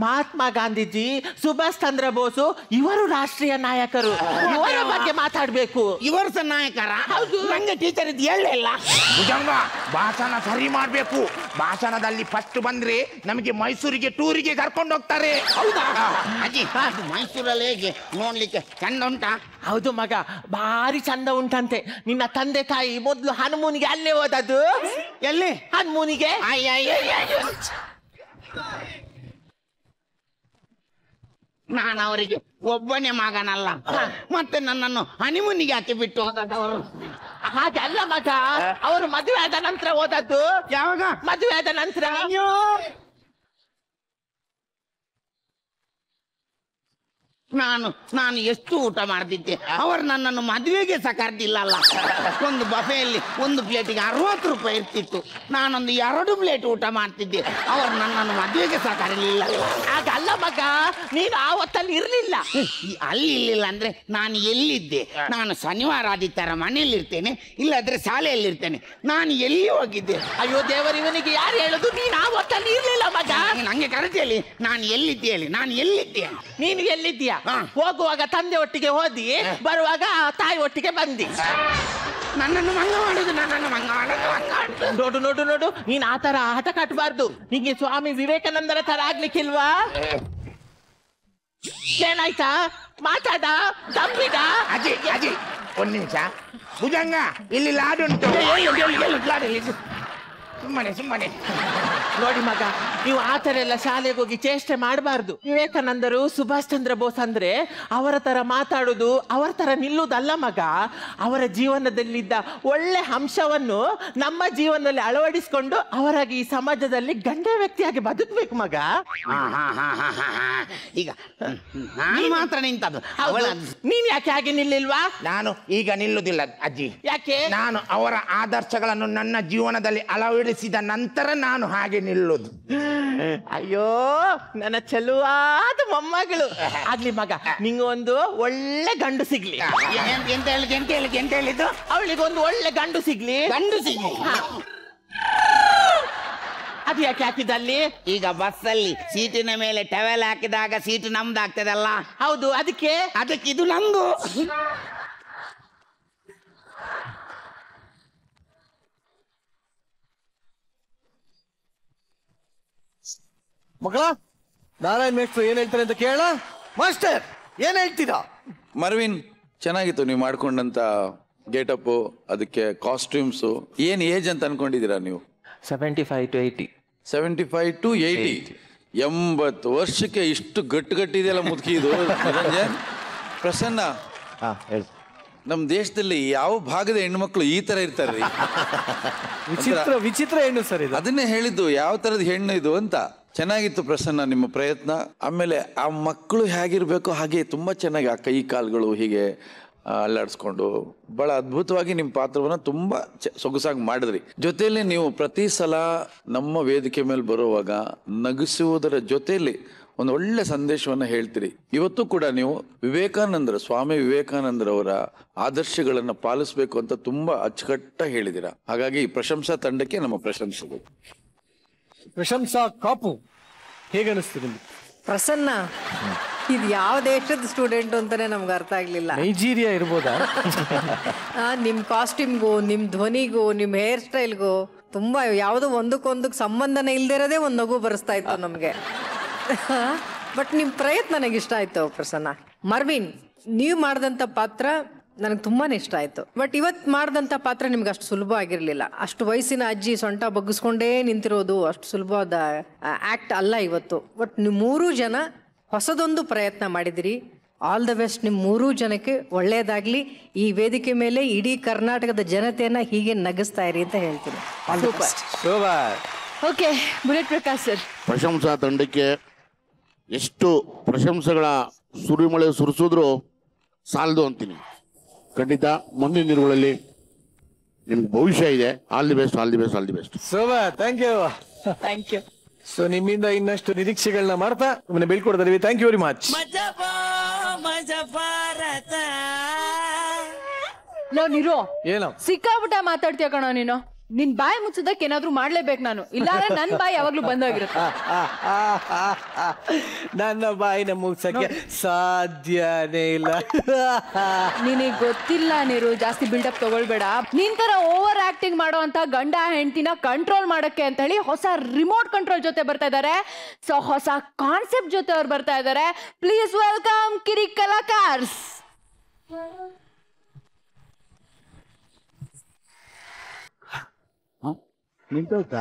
ಮಹಾತ್ಮ ಗಾಂಧೀಜಿ, ಸುಭಾಷ್ ಚಂದ್ರ ಬೋಸು ಇವರು ರಾಷ್ಟ್ರೀಯ ನಾಯಕರು. ಇವರ ಬಗ್ಗೆ ಮಾತಾಡ್ಬೇಕು. ಇವರು ಸಹ ನಾಯಕರ? ಹೌದು. ನಂಗೆ ಟೀಚರ್ ಇದು ಹೇಳಲಿಲ್ಲ. ಭುಜಂಗ, ಭಾಷಣ ಸರಿ ಮಾಡ್ಬೇಕು. ಭಾಷಣದಲ್ಲಿ ಫಸ್ಟ್ ಬಂದ್ರೆ ನಮಗೆ ಮೈಸೂರಿಗೆ ಟೂರಿಗೆ ಕರ್ಕೊಂಡು ಹೋಗ್ತಾರೆ. ಹೌದಾ ಅಜ್ಜಿ? ಮೈಸೂರಲ್ಲಿ ಹೇಗೆ ನೋಡ್ಲಿಕ್ಕೆ ಚಂದ ಉಂಟಾ? ಹೌದು ಮಗ, ಭಾರಿ ಚಂದ ಉಂಟಂತೆ. ನಿನ್ನ ತಂದೆ ತಾಯಿ ಮೊದ್ಲು ಹನುಮೂನಿಗೆ ಅಲ್ಲೇ ಹೋದದ್ದು. ಎಲ್ಲಿ? ಹನುಮೂನಿಗೆ. ನಾನು ಅವರಿಗೆ ಒಬ್ಬನೇ ಮಗನಲ್ಲ, ಮತ್ತೆ ನನ್ನನ್ನು ಹನಿಮೂನಿಗೆ ಹಾಕಿ ಬಿಟ್ಟು ಹೋದವರು. ಹಾಗೆ ಅಲ್ಲ ಮಗ, ಅವರು ಮದುವೆ ಆದ ನಂತರ ಹೋದದ್ದು. ಯಾವಾಗ? ಮದುವೆ ಆದ ನಂತರ. ನಾನು ಎಷ್ಟು ಊಟ ಮಾಡ್ತಿದ್ದೆ. ಅವರು ನನ್ನನ್ನು ಮದುವೆಗೆ ಸಹ ಕರೆದಿಲ್ಲಲ್ಲ. ಒಂದು ಬಫೆಯಲ್ಲಿ ಒಂದು ಪ್ಲೇಟಿಗೆ 60 ರೂಪಾಯಿ ಇರ್ತಿತ್ತು. ನಾನೊಂದು 2 ಪ್ಲೇಟ್ ಊಟ ಮಾಡ್ತಿದ್ದೆ. ಅವರು ನನ್ನನ್ನು ಮದುವೆಗೆ ಸಹ ಕರೀಲಿಲ್ಲ. ಹಾಗಲ್ಲ ಮಗ, ನೀನು ಆ ಹೊತ್ತಲ್ಲಿ ಇರ್ಲಿಲ್ಲ. ಅಲ್ಲಿ ಇರ್ಲಿಲ್ಲ ಅಂದ್ರೆ ನಾನು ಎಲ್ಲಿದ್ದೆ? ನಾನು ಶನಿವಾರ ಆದಿತ್ಯವಾರ ಮನೆಯಲ್ಲಿ ಇರ್ತೇನೆ, ಇಲ್ಲಾದ್ರೆ ಶಾಲೆಯಲ್ಲಿ ಇರ್ತೇನೆ. ನಾನು ಎಲ್ಲಿ ಹೋಗಿದ್ದೆ? ಅಯ್ಯೋ ದೇವರು, ಇವನಿಗೆ ಯಾರು ಹೇಳುದು ನೀನು ಆ ಹೊತ್ತಲ್ಲಿ ಇರ್ಲಿಲ್ಲ ಮಗ? ನಂಗೆ ಕರೆಕ್ಟ್ ಹೇಳಿ, ನಾನು ಎಲ್ಲಿದ್ದೆ ಹೇಳಿ. ನಾನು ಎಲ್ಲಿದ್ದೆ? ನೀನು ಎಲ್ಲಿದ್ದೀಯಾ? ಹೋಗುವಾಗ ತಂದೆ ಒಟ್ಟಿಗೆ ಹೋದಿ, ಬರುವಾಗ ತಾಯಿ ಒಟ್ಟಿಗೆ ಬಂದಿ. ನನ್ನನ್ನು ಮಂಗ ಮಾಡುದು, ನನ್ನನ್ನು ಮಂಗ ಮಾಡುದು. ನೋಡು ನೋಡು ನೋಡು, ನೀನ್ ಆ ತರ ಆಟ ಕಟ್ಟಬಾರ್ದು. ನಿಂಗೆ ಸ್ವಾಮಿ ವಿವೇಕಾನಂದರ ತರ ಆಗ್ಲಿಕ್ಕಿಲ್ವಾ? ಏನಾಯ್ತಾ? ಮಾತಾಡ, ತಪ್ಪಿದ. ಅಜಯ್ ಅಜಯ್, ಒಂದ್ ನಿಮಿಷ. ಭುಜಂಗ, ಇಲ್ಲಿ ಲಾಡುಂಟು. ಸುಮ್ಮನೆ ನೋಡಿ ಮಗ, ನೀವು ಆ ತರ ಎಲ್ಲ ಶಾಲೆಗೆ ಹೋಗಿ ಚೇಷ್ಟೆ ಮಾಡಬಾರ್ದು. ವಿವೇಕಾನಂದರು, ಸುಭಾಷ್ ಚಂದ್ರ ಬೋಸ್ ಅಂದ್ರೆ ಅವರ ತರ ಮಾತಾಡುದು, ಅವರ ತರ ನಿಲ್ಲುವುದಲ್ಲ ಮಗ. ಅವರ ಜೀವನದಲ್ಲಿದ್ದ ಒಳ್ಳೆ ಅಂಶವನ್ನು ನಮ್ಮ ಜೀವನದಲ್ಲಿ ಅಳವಡಿಸಿಕೊಂಡು ಅವರಾಗಿ ಈ ಸಮಾಜದಲ್ಲಿ ಗಂಡ ವ್ಯಕ್ತಿಯಾಗಿ ಬದುಕಬೇಕು ಮಗ. ಈಗ ನಾನು ಮಾತ್ರ ನಿಂತದ್ದು. ನೀನ್ ಯಾಕೆ ಹಾಗೆ ನಿಲ್ಲಿಲ್ವಾ? ನಾನು ಈಗ ನಿಲ್ಲುವುದಿಲ್ಲ ಅಜ್ಜಿ. ಯಾಕೆ? ನಾನು ಅವರ ಆದರ್ಶಗಳನ್ನು ನನ್ನ ಜೀವನದಲ್ಲಿ ಅಳವಡಿಸಿದ ನಂತರ ನಾನು ಹಾಗೆ ನಿಲ್ಲುವುದು. ಅಯ್ಯೋ ನನ್ನ ಚೆಲುವಾದ ಮೊಮ್ಮಗಳು ಆಗ್ಲಿ ಮಗ. ನಿಂಗೊಂದು ಒಳ್ಳೆ ಗಂಡು ಸಿಗ್ಲಿ. ಎಂತ ಹೇಳಿದ್ದು? ಅವಳಿಗೊಂದು ಒಳ್ಳೆ ಗಂಡು ಸಿಗ್ಲಿ. ಗಂಡು ಸಿಗ್ಲಿ? ಅದು ಯಾಕೆ ಹಾಕಿದಲ್ಲಿ? ಈಗ ಬಸ್ಸಲ್ಲಿ ಸೀಟಿನ ಮೇಲೆ ಟವೆಲ್ ಹಾಕಿದಾಗ ಸೀಟು ನಮ್ದಾಗ್ತದಲ್ಲ? ಹೌದು, ಅದಕ್ಕೆ ಇದು ನಂದು. ಮಕ್ಕಳ, ನಾರಾಯಣ್ ಮೇಷ್ಟ್ರು ಏನ್ ಹೇಳ್ತಾರೆ ಅಂತ ಕೇಳ. ಮಾಸ್ಟರ್ ಏನ್ ಹೇಳ್ತೀರಾ? ಮರ್ವಿನ್, ಚೆನ್ನಾಗಿತ್ತು ನೀವು ಮಾಡ್ಕೊಂಡಂತ ಗೆಟಪ್, ಅದಕ್ಕೆ ಕಾಸ್ಟ್ಯೂಮ್ಸು. ಏನ್ ಏಜ್ ಅಂತ ಅನ್ಕೊಂಡಿದ್ದೀರಾ ನೀವು? 75 to 80. 75 to 80. 80 ವರ್ಷಕ್ಕೆ ಇಷ್ಟು ಗಟ್ಟಿದೆಯಲ್ಲ ಮುದುಕಿ ಇದು. ನಿರಂಜನ್, ಪ್ರಸನ್ನ, ನಮ್ಮ ದೇಶದಲ್ಲಿ ಯಾವ ಭಾಗದ ಹೆಣ್ಮಕ್ಳು ಈ ತರ ಇರ್ತಾರ್ರಿ? ವಿಚಿತ್ರ ಹೆಣ್ಣು ಸರ್ ಇದು. ಅದನ್ನೇ ಹೇಳಿದ್ದು, ಯಾವ ತರದ ಹೆಣ್ಣು ಇದು ಅಂತ. ಚೆನ್ನಾಗಿತ್ತು ಪ್ರಸನ್ನ ನಿಮ್ಮ ಪ್ರಯತ್ನ. ಆಮೇಲೆ ಆ ಮಕ್ಕಳು ಹೇಗಿರ್ಬೇಕು ಹಾಗೆ ತುಂಬಾ ಚೆನ್ನಾಗಿ ಆ ಕೈ ಕಾಲುಗಳು ಹೀಗೆ ಅಲ್ಲಾಡಿಸ್ಕೊಂಡು ಬಹಳ ಅದ್ಭುತವಾಗಿ ನಿಮ್ಮ ಪಾತ್ರವನ್ನ ತುಂಬಾ ಸೊಗಸಾಗಿ ಮಾಡಿದ್ರಿ. ಜೊತೆಯಲ್ಲಿ ನೀವು ಪ್ರತಿ ಸಲ ನಮ್ಮ ವೇದಿಕೆ ಮೇಲೆ ಬರುವಾಗ ನಗಿಸುವುದರ ಜೊತೆಯಲ್ಲಿ ಒಂದು ಒಳ್ಳೆ ಸಂದೇಶವನ್ನ ಹೇಳ್ತೀರಿ. ಇವತ್ತು ಕೂಡ ನೀವು ಸ್ವಾಮಿ ವಿವೇಕಾನಂದರವರ ಆದರ್ಶಗಳನ್ನ ಪಾಲಿಸಬೇಕು ಅಂತ ತುಂಬಾ ಅಚ್ಚುಕಟ್ಟಾಗಿ ಹೇಳಿದ್ದೀರಾ. ಹಾಗಾಗಿ ಪ್ರಶಂಸಾ ತಂಡಕ್ಕೆ ನಮ್ಮ ಪ್ರಶಂಸೆಗಳು. ಪ್ರಶಂಸಾ ಕಾಪು ಹೇಗನಿಸ್ತು ನಿಮ್ಗೆ? ಪ್ರಸನ್ನ, ಇದು ಯಾವ ದೇಶದ ಸ್ಟೂಡೆಂಟ್ ಅಂತಾನೆ ನಮ್ಗೆ ಅರ್ಥ ಆಗ್ಲಿಲ್ಲ. ನೈಜೀರಿಯಾ ಇರ್ಬೋದಾ? ನಿಮ್ ಕಾಸ್ಟ್ಯೂಮ್ಗೂ, ನಿಮ್ ಧ್ವನಿಗೂ, ನಿಮ್ ಹೇರ್ ಸ್ಟೈಲ್ಗೂ ತುಂಬಾ ಯಾವುದೋ ಒಂದಕ್ಕೊಂದಕ್ಕೆ ಸಂಬಂಧನೇ ಇಲ್ದಿರೋದೇ ಒಂದು ನಗು ಬರೆಸ್ತಾ ಇತ್ತು ನಮ್ಗೆ. ಬಟ್ ನಿಮ್ ಪ್ರಯತ್ನ ನನಗೆ ಇಷ್ಟ ಆಯ್ತು ಪ್ರಸನ್ನ. ಮರ್ವಿನ್, ನೀವು ಮಾಡಿದಂಥ ಪಾತ್ರ ನನಗೆ ತುಂಬಾ ಇಷ್ಟ ಆಯಿತು. ಬಟ್ ಇವತ್ತು ಮಾಡಿದಂಥ ಪಾತ್ರ ನಿಮ್ಗೆ ಅಷ್ಟು ಸುಲಭ ಆಗಿರಲಿಲ್ಲ. ಅಷ್ಟು ವಯಸ್ಸಿನ ಅಜ್ಜಿ ಸೊಂಟ ಬಗ್ಗಿಸ್ಕೊಂಡೇ ನಿಂತಿರೋದು ಅಷ್ಟು ಸುಲಭವಾದ ಆ್ಯಕ್ಟ್ ಅಲ್ಲ ಇವತ್ತು. ಬಟ್ ನೀವು 3 ಜನ ಹೊಸದೊಂದು ಪ್ರಯತ್ನ ಮಾಡಿದಿರಿ. ಆಲ್ ದ ಬೆಸ್ಟ್ ನಿಮ್ಮ 3 ಜನಕ್ಕೆ, ಒಳ್ಳೆಯದಾಗಲಿ. ಈ ವೇದಿಕೆ ಮೇಲೆ ಇಡೀ ಕರ್ನಾಟಕದ ಜನತೆಯನ್ನು ಹೀಗೆ ನಗಿಸ್ತಾ ಇರಿ ಅಂತ ಹೇಳ್ತೀನಿ. Okay, bullet Prakash sir. Prashamsa ತಂಡಕ್ಕೆ ಎಷ್ಟು ಪ್ರಶಂಸೆಗಳ ಸುರಿಮಳೆ ಸುರಿಸಿದ್ರು ಸಾಲದು ಅಂತೀನಿ. ಖಂಡಿತ ಮುಂದಿನ ದಿನಗಳಲ್ಲಿ ನಿಮ್ಗೆ ಭವಿಷ್ಯ ಇದೆ. All the best, all the best, all the best. Thank you. Thank you. So ನಿಮ್ಮಿಂದ ಇನ್ನಷ್ಟು ನಿರೀಕ್ಷೆಗಳನ್ನ ಮಾಡ್ತಾ ನಿಮ್ಮನ್ನ ಬೀಳ್ಕೊಡ್ತೀವಿ. Thank you very much. Majaa Bharatha. ನೀರು ಏನೋ ಸಿಕ್ಕಾಬಿಟ್ಟ ಮಾತಾಡ್ತೀಯ ಕಣೋ ನೀನು. ನಿನ್ ಬಾಯಿ ಮುಚ್ಚದಕ್ಕೆ ಏನಾದ್ರು ಮಾಡ್ಲೇಬೇಕು ನಾನು, ಇಲ್ಲಾಂದ್ರೆ ನನ್ ಬಾಯಿ ಯಾವಾಗ್ಲೂ ಬಂದೋಗಿರುತ್ತೆ. ನನ್ನ ಬಾಯಿನ ಮುಗ್ಸಕ್ಕೆ ಸಾಧ್ಯನೇ ಇಲ್ಲ. ನಿನಗೆ ಗೊತ್ತಿಲ್ಲ ನೀರು, ಜಾಸ್ತಿ ಬಿಲ್ಡಪ್ ತಗೊಳ್ಬೇಡ. ನಿನ್ ತರ ಓವರ್ ಆಕ್ಟಿಂಗ್ ಮಾಡೋ ಅಂತ ಗಂಡ ಹೆಂಡತಿನ ಕಂಟ್ರೋಲ್ ಮಾಡಕ್ಕೆ ಅಂತ ಹೇಳಿ ಹೊಸ ರಿಮೋಟ್ ಕಂಟ್ರೋಲ್ ಜೊತೆ ಬರ್ತಾ ಇದಾರೆ. ಸೊ ಹೊಸ ಕಾನ್ಸೆಪ್ಟ್ ಜೊತೆ ಅವ್ರು ಬರ್ತಾ ಇದಾರೆ. ಪ್ಲೀಸ್ ವೆಲ್ಕಮ್ ಕಿರಿಕ್ ಕಲಾಕಾರ್ಸ್. ನಿಂತೋಯ್ತಾ?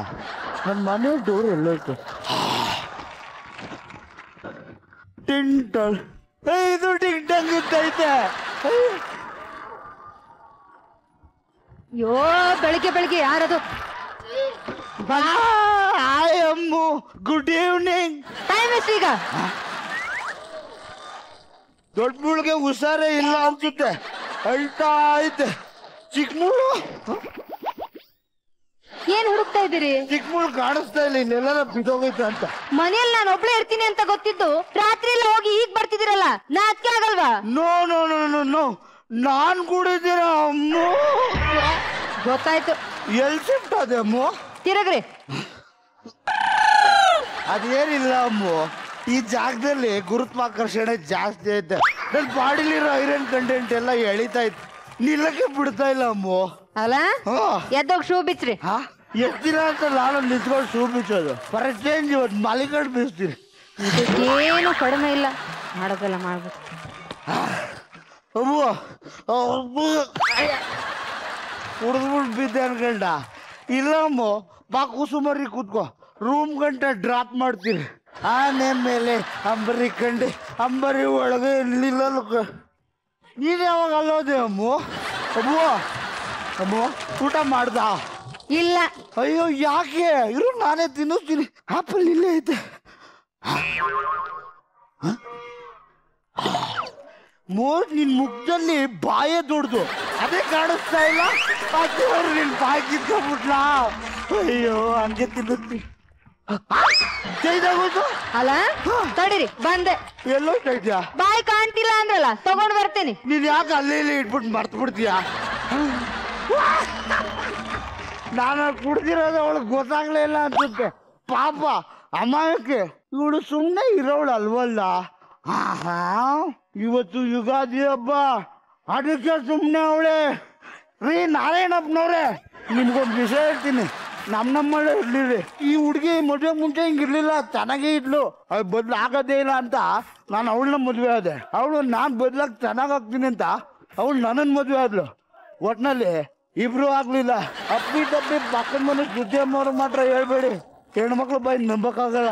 ನನ್ನ ಮನೆ ಡೋರ್ ಎಲ್ಲೋಯ್ತು? ಟಿಂಟಲ್ ಇದು ಟಿಂಟಂಗ್ ಇತ್ತೈತೆ. ಯೋ ಬೆಳಿಗ್ಗೆ ಬೆಳಿಗ್ಗೆ ಯಾರದು? ಹಾಯ್ ಅಮ್ಮು, ಗುಡ್ ಈವ್ನಿಂಗ್. ಟೈಮ್ ಎಷ್ಟು ಈಗ? ದೊಡ್ಡ ಮುಳ್ಗೆ ಹುಷಾರೇ ಇಲ್ಲ ಅನ್ಸುತ್ತೆ, ಅಳ್ತಾ ಐತೆ. ಚಿಕ್ಕ ಮುಳ್ಳು ಏನ್ ಹುಡುಕ್ತಾ ಇದ್ದೀರಿ? ಚಿಕ್ಕ ಮುಳ್ಳು ಕಾಣಿಸ್ತಾ ಇಲ್ಲ, ಇನ್ನೆಲ್ಲ ಬಿದ್ದೋಗೈತೆ ಅಂತ. ಮನೆಯಲ್ಲಿ ನಾನು ಒಬ್ಳೆ ಇರ್ತೀನಿ ಅಂತ ಗೊತ್ತಿದ್ದು ರಾತ್ರಿ ಎಲ್ಲ ಹೋಗಿ ಈಗ ಬರ್ತಿದ್ದೀರಲ್ಲ, ನಾಚಿಕೆ ಆಗಲ್ವಾ? No no no no no, ನಾನ್ ಕೂಡ ಇದ್ದೀರ ಅಮ್ಮ. ಗೊತ್ತಾಯ್ತು. ಎಲ್ ಶಿಫ್ಟ್ ಅದೇ ಅಮ್ಮ? ತಿರಗ್ರಿ. ಅದೇನಿಲ್ಲ ಅಮ್ಮ, ಈ ಜಾಗದಲ್ಲಿ ಗುರುತ್ವಾಕರ್ಷಣೆ ಜಾಸ್ತಿ ಐತೆ. ನನ್ನ ಬಾಡಿಲಿರೋ ಐರನ್ ಕಂಟೆಂಟ್ ಎಲ್ಲ ಎಳಿತಾ ಇತ್ತು, ನಿಲ್ಲಕ್ಕೆ ಬಿಡ್ತಾ ಇಲ್ಲ ಅಮ್ಮ. ಅಲ್ಲ ಎದ್ದೋಗ್ ಶೂ ಬಿಚ್ಚ್ರಿ. ಎಷ್ಟು ದಿನ ಅಂತ ನಾನು ನಿಂತ್ಕೊಂಡು ಶೂ ಬಿಚ್ಚೋದು? ಫಾರ್ ಚೇಂಜ್ ಇವತ್ತು ಮಲಿಕಂಡು ಬೀಸ್ತೀನಿ. ಏನು ಕಡಿಮೆ ಇಲ್ಲ, ಮಾಡೋದೆಲ್ಲ ಮಾಡ್ಬೇಕು. ಕುಡಿದ್ಬಿಟ್ಟು ಬಿದ್ದೆ ಅನ್ಕಂಡ. ಇಲ್ಲ ಅಮ್ಮ, ಬಾ ಕುಸುಮರಿ ಕೂತ್ಕೋ, ರೂಮ್ ಗಂಟ ಡ್ರಾಪ್ ಮಾಡ್ತೀನಿ. ಆನೆ ಮೇಲೆ ಅಂಬರಿ ಕಂಡು ಅಂಬರಿ ಒಳಗೆ ನಿಲ್ಲಲು. ನೀನು ಯಾವಾಗ ಅಲ್ಲೋದೆ ಅಮ್ಮ? ಅಮ್ಮ ಅಮ್ಮ ಊಟ ಮಾಡ್ದ? ಇಲ್ಲ. ಅಯ್ಯೋ ಯಾಕೆ? ಇರು ನಾನೇ ತಿನ್ನಿಸ್ತೀನಿ. ಆಪಲ್ ಇಲ್ಲೇ ಐತೆ. ನಿನ್ ಮುಖದಲ್ಲಿ ಬಾಯೇ ದೊಡ್ದು, ಅದೇ ಕಾಣಿಸ್ತಾ ಇಲ್ಲ. ಅದೇವ್ರು ನಿನ್ ಬಾಯಿ ಕಿತ್ಕೊಂಡ್ಬಿಟ್ಲಾ? ಅಯ್ಯೋ ಹಂಗೆ ತಿನ್ನಿಸ್ತೀನಿ. ಚೈದಾಗೋದು ಅಲ್ಲ, ತಡೀರಿ ಬಂದೆ. ಎಲ್ಲೋಯ್ತಾ? ಬಾಯಿ ಕಾಣ್ತಿಲ್ಲ ಅಂದ್ರಲ್ಲ, ತಗೊಂಡ್ ಬರ್ತೀನಿ. ನೀನ್ ಯಾಕೆ ಅಲ್ಲೇ ಇಲ್ಲಿ ಇಟ್ಬಿಟ್ಟು ಮರ್ತು ಬಿಡ್ತೀಯ? ನಾನು ಕುಡ್ದಿರೋದು ಅವಳಿಗೆ ಗೊತ್ತಾಗ್ಲೇ ಇಲ್ಲ ಅನ್ಸುತ್ತೆ. ಪಾಪ ಅಮಾಯಕ್ಕೆ ಇವಳು ಸುಮ್ಮನೆ ಇರೋಳು ಅಲ್ವಲ್ಲ. ಇವತ್ತು ಯುಗಾದಿ ಹಬ್ಬ, ಅದಕ್ಕೆ ಸುಮ್ಮನೆ ಅವಳೆ. ರೀ ನಾರಾಯಣಪ್ಪನವ್ರೆ, ನಿಮ್ಗೊಂದು ವಿಷಯ ಹೇಳ್ತೀನಿ. ನಮ್ಮಲ್ಲೇ ಇರ್ಲಿರಿ. ಈ ಹುಡುಗಿ ಮದುವೆ ಮುಂಚೆ ಹಿಂಗಿರ್ಲಿಲ್ಲ, ಚೆನ್ನಾಗೇ ಇದ್ಲು. ಅದು ಬದಲಾಗೋದೇ ಇಲ್ಲ ಅಂತ ನಾನು ಅವಳನ್ನ ಮದುವೆ ಆದೆ. ಅವಳು ನಾನು ಬದಲಾಗಿ ಚೆನ್ನಾಗಾಗ್ತೀನಿ ಅಂತ ಅವಳು ನನ್ನನ್ನು ಮದುವೆ ಆದ್ಲು. ಒಟ್ನಲ್ಲಿ ಇಬ್ರು ಆಗ್ಲಿಲ್ಲ. ಅಪ್ಪಿ ತಪ್ಪಿ ಪಕ್ಕದ ಮನೆ ಸುದ್ದಿ ಅಮ್ಮವ್ರಿಗೆ ಮಾತ್ರ ಹೇಳ್ಬೇಡಿ, ಹೆಣ್ಮಕ್ಳು ಬಾಯಿ ನಂಬಕ್ಕಾಗಲ್ಲ.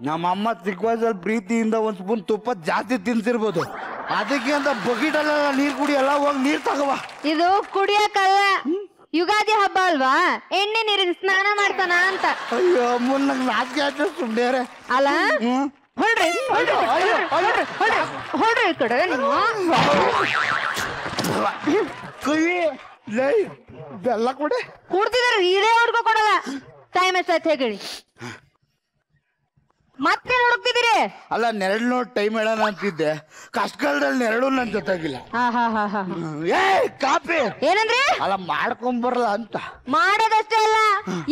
ನಮ್ಮಮ್ಮ ಚಿಕ್ಕ ವಯಸ್ಸಲ್ಲಿ ಪ್ರೀತಿಯಿಂದ ಒಂದ್ ಸ್ಪೂನ್ ತುಪ್ಪ ಜಾಸ್ತಿ ತಿನ್ಸಿರ್ಬೋದು, ಅದಕ್ಕೆ ಅಂತ ಬಕೆಟ್ ಅಲ್ಲ ನೀರ್ ಕುಡಿ ಎಲ್ಲ ಹೋಗಿ ನೀರ್ ತಗವ. ಇದು ಕುಡಿಯಕ್ಕಲ್ಲ, ಯುಗಾದಿ ಹಬ್ಬ ಅಲ್ವಾ, ಎಣ್ಣೆ ನೀರಿನ ಸ್ನಾನ ಮಾಡ್ತಾನ ಅಂತ. ಅಯ್ಯೋ ಅಮ್ಮನ್ ನಂಗೆ ನಾಚಿಕೆ ಆಯ್ತು ಸುಮ್ಮನೆ ಅಲ್ಲ ಹೊಡ್ರಿ ಹೊಡ್ರಿ ಈ ಕಡೆ ನೀವು. ಕೈ ಲೈ ಬೆಲ್ಲ ಕೊಡೆ ಕುಡ್ತಿದಾರೆ, ಹಿರಿಯವ್ರಿಗೂ ಕೊಡಲ್ಲ. ಟೈಮ್ ಎಷ್ಟಾಯ್ತು ಹೇಳಿ, ಮತ್ತೆ ಹುಡುಕ್ತಿದ್ದೀರಿ? ಅಲ್ಲ ನೆರಳು ನೋಡಿ ಟೈಮ್ ಹೇಳೋಣ ಅಂತಿದ್ದೆ, ಕಷ್ಟಕಾಲದಲ್ಲಿ ನೆರಳು ನನ್ ಜೊತೆಗಿಲ್ಲ. ಏ ಕಾಪಿ ಏನಂದ್ರಿ? ಅಲ್ಲ ಮಾಡ್ಕೊಂಬರಲ್ಲ ಅಂತ. ಮಾಡೋದಷ್ಟೇ ಅಲ್ಲ,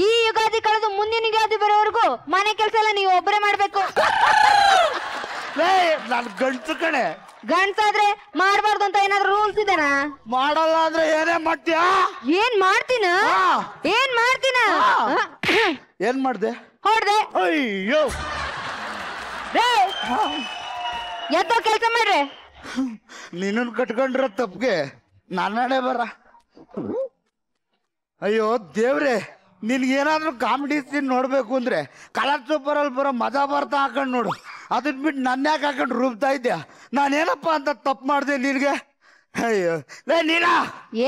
ಈ ಯುಗಾದಿ ಕಳೆದು ಮುಂದಿನ ಯುಗಾದಿ ಬರೋವರೆಗೂ ಮನೆ ಕೆಲಸ ಎಲ್ಲ ನೀವು ಒಬ್ಬರೇ ಮಾಡ್ಬೇಕು. ನಾನು ಗಂಟು ಕಣೆ. ಗಂಡ್ಸಾದ್ರೆ ಮಾಡ್ಬಾರ್ದು ಅಂತ ಏನಾದ್ರು ರೂಲ್ಸ್ ಇದೆನಾ? ಮಾಡಲ್ಲ ಅಂದ್ರೆ ಏನೇ ಮಾಡ್ತೀಯಾ? ಏನ್ ಮಾಡ್ತೀನ? ಏನ್ ಮಾಡ್ತೀನ? ಏನ್ ಮಾಡ್ದೆ? ಹೊಡ್ದೆ. ಅಯ್ಯೋ ಎದ್ದೋ ಕೆಲಸ ಮಾಡ್ರಿ. ನೀನು ಕಟ್ಕೊಂಡ್ರ ತಪ್ಪಿಗೆ ನಾನೇ ಬರ. ಅಯ್ಯೋ ದೇವ್ರೆ, ನಿನ್ಗೇನಾದ್ರೂ ಕಾಮಿಡಿ ಸೀನ್ ನೋಡ್ಬೇಕು ಅಂದ್ರೆ ಕಲರ್ ಸೂಪರ್ ಅಲ್ಲಿ ಬರೋ ಮಜಾ ಬರ್ತಾ ಹಾಕೊಂಡ್ ನೋಡು. ಅದನ್ ಬಿಟ್ಟು ನನ್ನ ಯಾಕೆ ಹಾಕೊಂಡು ರೂಬ್ತಾ ಇದ್ಯಾ? ನಾನೇನಪ್ಪ ಅಂತ ತಪ್ಪು ಮಾಡ್ದೆ ನಿನ್ಗೆ? ಅಯ್ಯೋ ಲೇ ನೀನಾ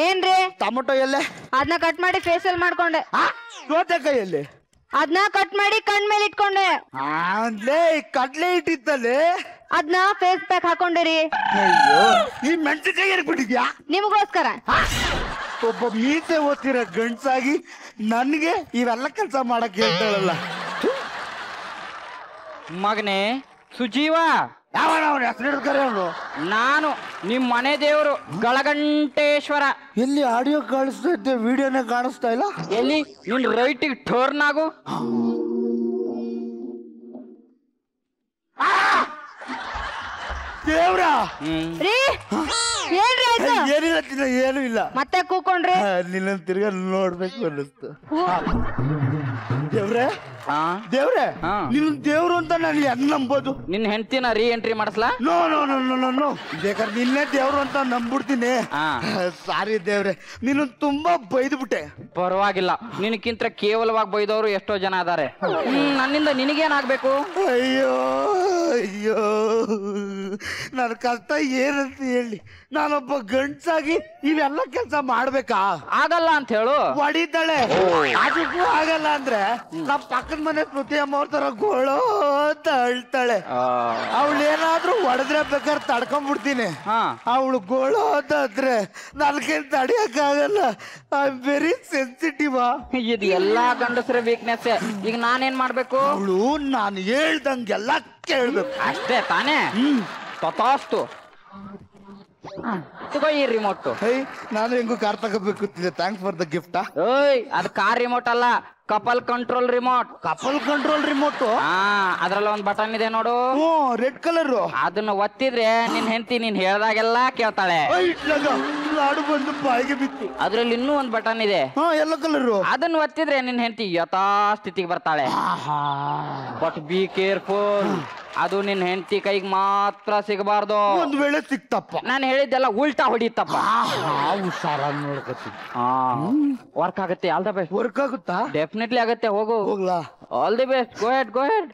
ಏನ್ರಿ? ಟೊಮೊಟೊ ಎಲ್ಲೇ? ಅದನ್ನ ಕಟ್ ಮಾಡಿ ಫೇಶಿಯಲ್ ಮಾಡ್ಕೊಂಡೆ. ಸೌತೆಕಾಯಲ್ಲಿ? ಅದನ್ನ ಕಟ್ ಮಾಡಿ ಕಣ್ ಮೇಲೆ ಇಟ್ಕೊಂಡೆ. ಲೇ ಕಡ್ಲೆ ಇಟ್ಟಿತ್ತಲ್ಲೇ, ಅದನ್ನ ಫೇಸ್ ಪ್ಯಾಕ್ ಹಾಕೊಂಡಿರಿ. ಅಯ್ಯೋ ಈ ಮೆಣಸಿನಕಾಯಿ ಏರ್ಬಿಟ್ಟಿದ್ಯಾ? ನಿಮಗೋಸ್ಕರ. ಒಬ್ಬ ಮೀಸೆ ಓದ್ತಿರ ಗಂಡ್ಸಾಗಿ ನನ್ಗೆ ಇವೆಲ್ಲ ಕೆಲಸ ಮಾಡಕ್ ಹೇಳ್ತಾಳಲ್ಲ. ಮಗನೇ ಸುಜೀವ, ಯಾವನ ಹೆಸರು ಹಿಡ್ಕರೆ ಅವನು? ನಾನು ನಿಮ್ ಮನೆ ದೇವರು ಗಳಗಂಟೇಶ್ವರ. ಎಲ್ಲಿ ಆಡಿಯೋ ಕಾಣಿಸ್ತಾ ಇದ್ದೆ, ವಿಡಿಯೋನೇ ಕಾಣಿಸ್ತಾ ಇಲ್ಲ. ಎಲ್ಲಿ? ನಿನ್ ರೈಟಿಗೆ ಟರ್ನ್ ಆಗು. ದೇವ್ರ ಏನ್ರಿ ಆಯ್ತು? ಏನಿಲ್ಲ ಚಿನ್ನ, ಏನು ಇಲ್ಲ. ಮತ್ತೆ ಕೂಕೊಂಡ್ರಿ? ನಿನ್ನ ತಿರ್ಗಾ ನೋಡ್ಬೇಕು ಅನ್ನಿಸ್ತು. ದೇವ್ರೆ ದೇವ್ರೆ, ನಿನ್ನ ದೇವ್ರು ಅಂತ ನಾನು ಹೆಂಗ್ ನಂಬೋದು? ನಿನ್ ಹೆಂಡತಿನ ರೀ ಎಂಟ್ರಿ ಮಾಡಿಸ್ಲಾ? No no no no no, ಬೇಕಾದ್ರೆ ನಿನ್ನೆ ದೇವ್ರು ಅಂತ ನಂಬಿಡ್ತೀನಿ. ಸಾರಿ ದೇವ್ರೆ, ನೀನು ತುಂಬಾ ಬೈದ್ಬಿಟ್ಟೆ. ಪರವಾಗಿಲ್ಲ, ನಿನಕ್ಕಿಂತ ಕೇವಲವಾಗಿ ಬೈದವರು ಎಷ್ಟೋ ಜನ ಅದಾರೆ. ನನ್ನಿಂದ ನಿನಗೇನಾಗ್ಬೇಕು? ಅಯ್ಯೋ ಅಯ್ಯೋ, ನನ್ನ ಕಷ್ಟ ಏನಂತ ಹೇಳಿ? ನಾನೊಬ್ಬ ಗಂಡ್ಸಾಗಿ ಇವೆಲ್ಲ ಕೆಲಸ ಮಾಡ್ಬೇಕಾ? ಆಗಲ್ಲ ಅಂತ ಹೇಳು. ಹೊಡಿತಾಳೆ. ಅದಕ್ಕೂ ಆಗಲ್ಲ ಅಂದ್ರೆ ನಮ್ಮ ಪಕ್ಕದ ಮನೆ ಸ್ಮೃತಿ ಅಮ್ಮ ಅವ್ರ ತರ ಗೋಳೋ ಅಂತ ಅಳ್ತಾಳೆ. ಅವಳೇನಾದ್ರೂ ಹೊಡೆದ್ರೆ ಬೇಕಾದ್ರೆ ತಡ್ಕೊಂಡ್ಬಿಡ್ತೀನಿ. ಅವಳು ಗೋಳೋ ಅಂತ ಅಂದ್ರೆ ನನ್ಗೇನ್ ತಡಿಯಕ್ ಆಗಲ್ಲ. I am very sensitive. ಇದು ಎಲ್ಲಾ ಗಂಡಸರ ವೀಕ್ನೆಸ್. ಈಗ ನಾನೇನ್ ಮಾಡ್ಬೇಕು? ಅವಳು ನಾನು ಹೇಳ್ದಂಗೆಲ್ಲ ಕೇಳ್ಬೇಕು ಅಷ್ಟೇ ತಾನೇ? ತಥಾಸ್ತು. ತಗೋ ಈ ರಿಮೋಟ್. ನಾನು ಹೆಂಗು ಕಾರ್ ತಗೋಬೇಕು. Thanks for the gift. ಓಯ್, ಅದು ಕಾರ್ ರಿಮೋಟ್ ಅಲ್ಲ, couple control remote. Couple control remote? ಅದ್ರಲ್ಲಿ ಒಂದ್ ಬಟನ್ ಇದೆ ನೋಡು, ರೆಡ್ ಕಲರ್. ಅದನ್ನ ಒತ್ತಿದ್ರೆ ನಿನ್ ಹೆಂಡತಿ ನೀನ್ ಹೇಳ್ದಾಗೆಲ್ಲ ಕೇಳ್ತಾಳೆ. ಬಂದು ಬಾಯಿಗೆ ಬಿತ್ತು. ಅದ್ರಲ್ಲಿ ಇನ್ನೂ ಒಂದ್ ಬಟನ್ ಇದೆ, ಯೆಲ್ಲೋ ಕಲರ್. ಅದನ್ನ ಒತ್ತಿದ್ರೆ ನಿನ್ ಹೆಂಡತಿ ಯಥಾ ಸ್ಥಿತಿಗೆ ಬರ್ತಾಳೆ. ಬಟ್ ಬಿ ಕೇರ್ಫುಲ್, ಅದು ನಿನ್ ಹೆಂಡತಿ ಕೈಗೆ ಮಾತ್ರ ಸಿಗಬಾರ್ದು. ಒಂದ್ ವೇಳೆ ಸಿಕ್ತಪ್ಪ, ನಾನು ಹೇಳಿದ್ದೆಲ್ಲ ಉಲ್ಟಾ ಹೊಡಿತಪ್ಪ. ಹುಷಾರಾಗಿ ನೋಡ್ಕೊತೀನಿ. ವರ್ಕ್ ಆಗುತ್ತೆ. All the best. ವರ್ಕ್ ಆಗುತ್ತಾ? ಡೆಫಿನೆಟ್ಲಿ ಆಗುತ್ತೆ. ಹೋಗು. ಹೋಗ್ಲಾ? All the best. Go ahead, go ahead.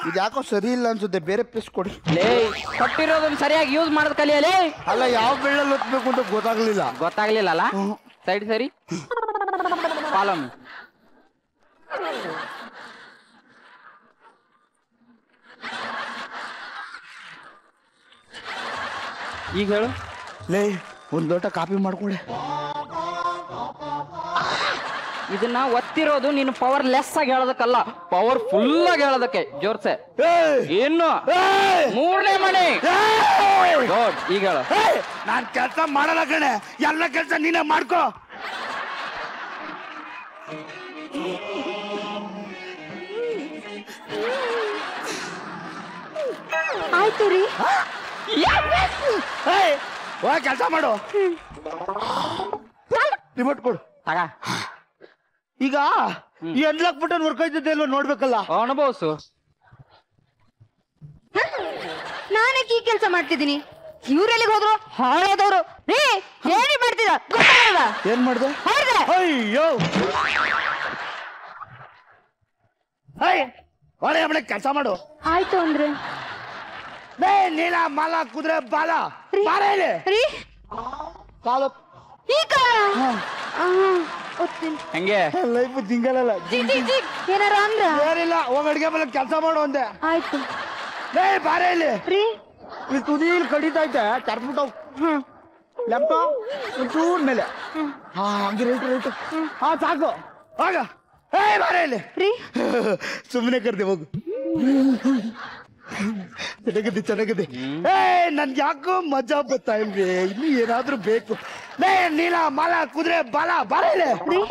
ಇದ್ಯಾಕೋ ಸರಿ ಇಲ್ಲ ಅನ್ಸುತ್ತೆ, ಬೇರೆ ಪೀಸ್ ಕೊಡಿ. ಕೊಟ್ಟಿರೋದನ್ನ ಸರಿಯಾಗಿ ಯೂಸ್ ಮಾಡೋದ್ ಕಲಿಯಲೇ. ಅಲ್ಲ, ಯಾವ ಬೆಳ್ಳಲ್ಲಿ ಒತ್ತಬೇಕು ಅಂತ ಗೊತ್ತಾಗ್ಲಿಲ್ಲ. ಗೊತ್ತಾಗ್ಲಿಲ್ಲ ಅಲ್ಲ? ಸೈಡ್ ಸರಿ. Follow me. ಈಗ ಹೇಳು. ಲೇ, ಒಂದ್ ಲೋಟ ಕಾಫಿ ಮಾಡ್ಕೊಳ್ಳಿ. ಇದನ್ನ ಒತ್ತಿರೋದು ನೀನು ಪವರ್ ಲೆಸ್ ಆಗಿ ಹೇಳೋದಕ್ಕಲ್ಲ, ಪವರ್ ಫುಲ್ ಆಗಿ ಹೇಳೋದಕ್ಕೆ. ಜೋರ್ಸೆ. ಇನ್ನು ಮೂರನೇ ಮನೆ. ಈಗ ಹೇಳು. ನಾನ್ ಕೆಲಸ ಮಾಡಲ್ಲ ಕಣೆ, ಎಲ್ಲ ಕೆಲಸ ನೀನೇ ಮಾಡ್ಕೋ. ಆಯ್ತು ರೀ. ಕೆಲಸ ಮಾಡು. ರಿಮೋಟ್ ಕೊಡು. ತಗ. ಈಗ ಈ ಅನ್ಲಾಕ್ ಬಟನ್ ವರ್ಕ್ ಆಯ್ತದೆ ಇಲ್ವೋ ನೋಡ್ಬೇಕಲ್ಲ. ಅನುಭವಿಸು. ನಾನೇ ಈ ಕೆಲಸ ಮಾಡ್ತಿದ್ದೀನಿ. ಇವ್ರೆಲ್ಲಿಗೆ ಹೋದ್ರು? ಹಾಳಾದವ್ರು. ರೀ ಏನೇ ಮಾಡ್ತೀರಾ ಗೊತ್ತಾಗಲ್ವಾ? ಏನ್ ಮಾಡ್ದೆ? ಹೊರಗೆ ಅಯ್ಯೋ ಹೊರಗೆ ಅವಳೆ ಕೆಲಸ ಮಾಡು. ಆಯ್ತು ಅಂದ್ರೆ ಬೇ ನೀಲ ಮಾಲ ಕುದುರೆ ಬಾಲ ಬಾರ ಇಲ್ಲಿ. ರೀ ಕಾಲು ಈ ಕಾಲ ಹೆಂಗೆ ಲೈಫ್ ಜಿಂಗಲಲ್ಲ. ಏನಾರ ಅಂದ್ರ ಏನಿಲ್ಲ, ಹೋಗ್ ಅಡ್ಗೆ ಮೇಲೆ ಕೆಲಸ ಮಾಡು ಅಂದೆ. ಆಯ್ತು ಬೇ ಬಾರ ಇಲ್ಲಿ. ರೀ ಇಲ್ಲಿ ತುದಿಲ್ ಕಡಿತೈತೆ ಕರ್ಬಿಟ್ಟು ಲೆಪ್ಪ ಒಂಚೂರ್ ಮೇಲೆ. ಹಾ ಹಂಗೆ ರೈಟ್ ಹಾ ಸಾಕು ಆಗ. ಬಾರ ಇಲ್ಲಿ. ಸುಮ್ಮನೆ ಕರ್ದೆ ಹೋಗು. ಚೆನ್ನಾಗಿದೆ. ನನ್ಗೆ ಯಾಕೋ ಮಜಾ ಬರ್ತಾ ಇಲ್ರಿ, ಇನ್ನು ಏನಾದ್ರೂ ಬೇಕು. ನೀಲ ಮಾಲ ಕುದುರೆ ಬಾಲ ಬಾರ ಇಲ್ಲಿ.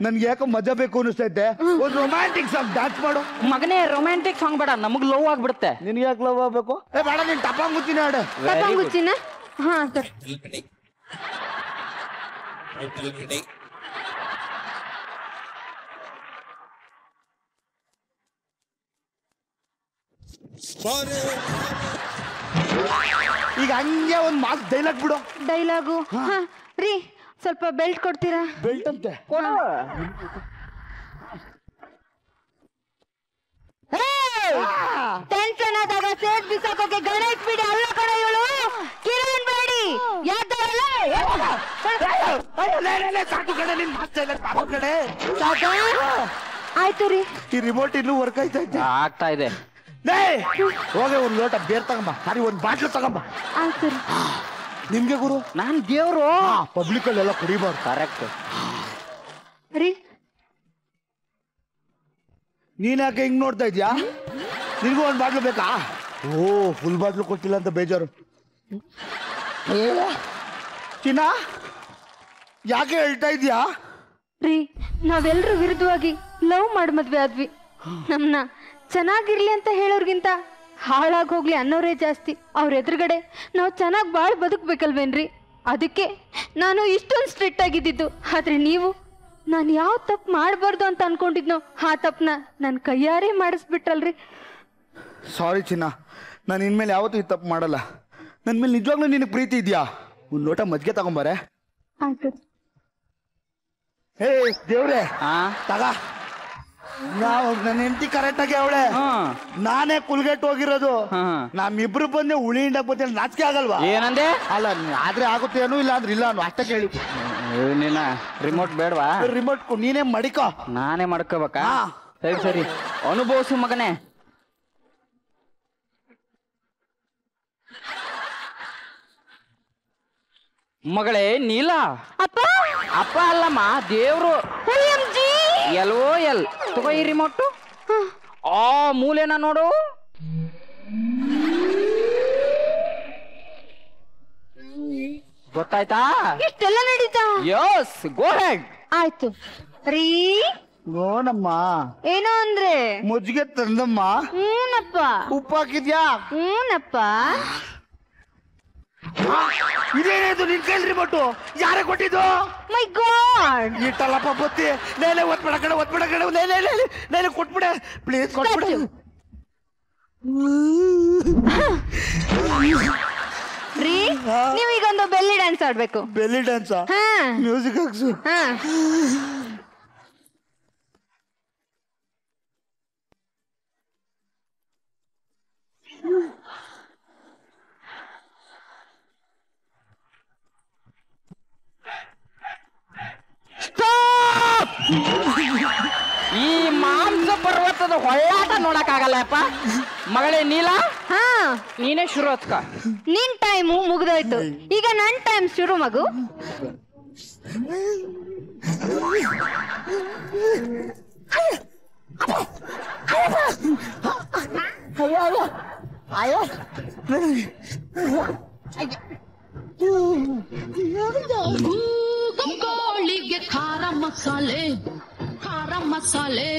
ನನ್ಗೆ ಯಾಕೋ ಮಜಾ ಬೇಕು ಅನಿಸ್ತೈತೆ. ಒಂದು ರೊಮ್ಯಾಂಟಿಕ್ ಸಾಂಗ್ ಡ್ಯಾನ್ಸ್ ಮಾಡು. ಮಗನೇ ರೊಮ್ಯಾಂಟಿಕ್ ಸಾಂಗ್ ಬೇಡ, ನಮಗ್ ಲವ್ ಆಗ್ಬಿಡುತ್ತೆ. ನಿನ್ಗೆ ಯಾಕೆ ಲವ್ ಆಗ್ಬೇಕು? ಬೇಡ, ನೀನ್ ಟಪಾಂಗುಚ್ಚಿನ ಹಾಡು. ಟಪಾಂಗುಚ್ಚಿನ ಹಾ ಸರ್. ಈಗ ಹಂಗೆ ಒಂದ್ ಮಾತು ಡೈಲಾಗ್ ಬಿಡು. ಡೈಲಾಗು ರೀ ಸ್ವಲ್ಪ ಬೆಲ್ಟ್ ಕೊಡ್ತೀರಾ? ಬೆಲ್ಟ್ ಅಂತೆ ಟೆನ್ಷನ್ ಆದಾಗ ಸೇಟ್ ಬಿಸಾಕೋಕೆ ಗಣೇಶ್ ಬಿಡಿ ಅಲ್ಲ ಕಣ ಇವಳು. ಕಿರಣ್ ಬೇಡಿ ಸಾಕು ಕಡೆ ನಿನ್ ಸಾಕು ಕಡೆ. ಆಯ್ತು ರೀ. ಈ ರಿಮೋಟ್ ಇನ್ನೂ ವರ್ಕ್ ಆಯ್ತೈತೆ. ಆಗ್ತಾ ಇದೆ. ಹೋಗಿ ಒಂದ್ ಲೋಟ ಬೇರ್ ತಗೊಂಬ, ಸಾರಿ ಒಂದ್ ಬಾಟ್ಲು ತಗೊಂಬ. ಆಯ್ತು ರೀ. ನಿಮ್ಗೆ ಗುರು ನಾನ್ ದೇವ್ರು. ಪಬ್ಲಿಕ್ ಅಲ್ಲೆಲ್ಲ ಕುಡಿಬಾರ್ದು. ಕರೆಕ್ಟ್ ರೀ. ನೀನ್ ಯಾಕೆ ಹಿಂಗ್ ನೋಡ್ತಾ ಇದ್ಯಾ? ನಿನ್ಗೂ ಒಂದ್ ಬಾಟ್ಲು ಬೇಕಾ? ಓ ಫುಲ್ ಬಾಟ್ಲು ಕೊಟ್ಟಿಲ್ಲ ಅಂತ ಬೇಜಾರು. ಚಿನ್ನ ಯಾಕೆ ಹೇಳ್ತಾ ಇದ್ಯಾ? ರೀ ನಾವೆಲ್ರೂ ವಿರುದ್ಧವಾಗಿ ಲವ್ ಮಾಡಿ ಮದ್ವೆ ಆದ್ವಿ. ನಮ್ನ ಚೆನ್ನಾಗಿರ್ಲಿ ಅಂತ ಹೇಳೋರ್ಗಿಂತ ಹಾಳಾಗಿ ಹೋಗ್ಲಿ ಅನ್ನೋರೇ ಜಾಸ್ತಿ. ಅವ್ರ ಎದುರುಗಡೆ ನಾವು ಚೆನ್ನಾಗಿ ಬಾಳ್ ಬದುಕ್ಬೇಕಲ್ವೇನ್ರಿ? ಅದಕ್ಕೆ ನಾನು ಇಷ್ಟೊಂದು ಸ್ಟ್ರಿಕ್ಟ್ ಆಗಿದ್ದಿದ್ದು. ಆದ್ರೆ ನೀವು ನಾನು ಯಾವ ತಪ್ಪು ಮಾಡಬಾರ್ದು ಅಂತ ಅನ್ಕೊಂಡಿದ್ನೋ ಆ ತಪ್ಪನ್ನ ನನ್ನ ಕೈಯಾರೆ ಮಾಡಿಸ್ಬಿಟ್ರಲ್ರಿ. ಸಾರಿ ಚಿನ್ನ, ನಾನು ಇನ್ಮೇಲೆ ಯಾವತ್ತೂ ಈ ತಪ್ಪು ಮಾಡಲ್ಲ. ನನ್ನ ಮೇಲೆ ನಿಜವಾಗ್ಲೂ ನಿನಗೆ ಪ್ರೀತಿ ಇದೆಯಾ? ಒಂದು ಲೋಟ ಮಜ್ಜಿಗೆ ತಗೊಂಬಾರೆ. ಹೇ ದೇವ್ರೆ ತಗ. ನಾವು ನನ್ನ ಹೆಂಡತಿ ಕರೆಕ್ಟ್ ಆಗಿ ಅವಳೆ, ನಾನೇ ಕುಲ್ಗೆಟ್ ಹೋಗಿರೋದು. ನಮ್ಮಿಬ್ರು ಬಂದೆ ಉಳಿ ಹಿಂಡಕ್ ಬಂದ ನಾಚಿಕೆ ಆಗಲ್ವಾ? ಏನಂದೆ? ಅಲ್ಲ ಆದ್ರೆ ಆಗುತ್ತೆ ಏನೂ ಇಲ್ಲ ಅಂದ್ರೆ ಇಲ್ಲ ಅಷ್ಟು ಕೇಳಿ. ನಿನ್ನ ರಿಮೋಟ್ ಬೇಡವಾ? ರಿಮೋಟ್ ನೀನೇ ಮಡಿಕೋ. ನಾನೇ ಮಾಡ್ಕೋಬೇಕಾ? ಸರಿ ಸರಿ ಅನುಭವಿಸು ಮಗನೇ. ಮಗಳೇ ನೀಲ. ಅಪ್ಪ ಅಪ್ಪ ಅಲ್ಲಮ್ಮ ದೇವ್ರು. ಎಲ್ವೋ ಎಲ್ ತಗೋ ಈ ರಿಮೋಟು. ಆ ಮೂಲೆನ ನೋಡು. ಗೊತ್ತಾಯ್ತಾ? ಇಷ್ಟೆಲ್ಲ ನಡೀತಾ? ಯಸ್ ಗೋ ಹೆಡ್. ಆಯ್ತು ರೀ. ನೋಡಮ್ಮ ಏನೋ ಅಂದ್ರೆ ಮಜ್ಜಿಗೆ ತಂದಮ್ಮ. ಹೂನಪ್ಪ. ಉಪ್ಪು ಹಾಕಿದ್ಯಾ? ಹೂನಪ್ಪ. ಇದೇನೇದು ನಿನ್ ಕೈಲಿ ರಿಮೋಟು? ಯಾರೇ ಕೊಟ್ಟಿದ್ದು? ಮೈ ಗಾಡ್ ಇಟ್ಟಲ್ಲಪ್ಪ ಬತ್ತಿ. ನೇಲೆ ಒತ್ಬಿಡ ಕಡೆ ಒತ್ಬಿಡ ಕಡೆ. ನೇಲೆ ಕೊಟ್ಬಿಡೆ ಪ್ಲೀಸ್ ಕೊಟ್ಬಿಡ. ರೀ ನೀವೀಗೊಂದು ಬೆಲ್ಲಿ ಡ್ಯಾನ್ಸ್ ಆಡ್ಬೇಕು. Belly dance? ಮ್ಯೂಸಿಕ್ ಹಾಕ್ಸು. ಈ ಮಾಂಸ ಪರ್ವತದ ಹೊಳ್ಳಾಟ ನೋಡಕ್ ಆಗಲ್ಲಪ್ಪ. ಮಗಳೇ ನೀಲ ನೀನೇ ಶುರು ಹತ್ಕ. ನಿನ್ ಟೈಮು ಮುಗ್ದೋಯ್ತು, ಈಗ ನನ್ ಟೈಮ್ ಶುರು ಮಗು. ಕೋಳಿಗೆ ಖಾರ ಮಸಾಲೆ, ಖಾರ ಮಸಾಲೆ.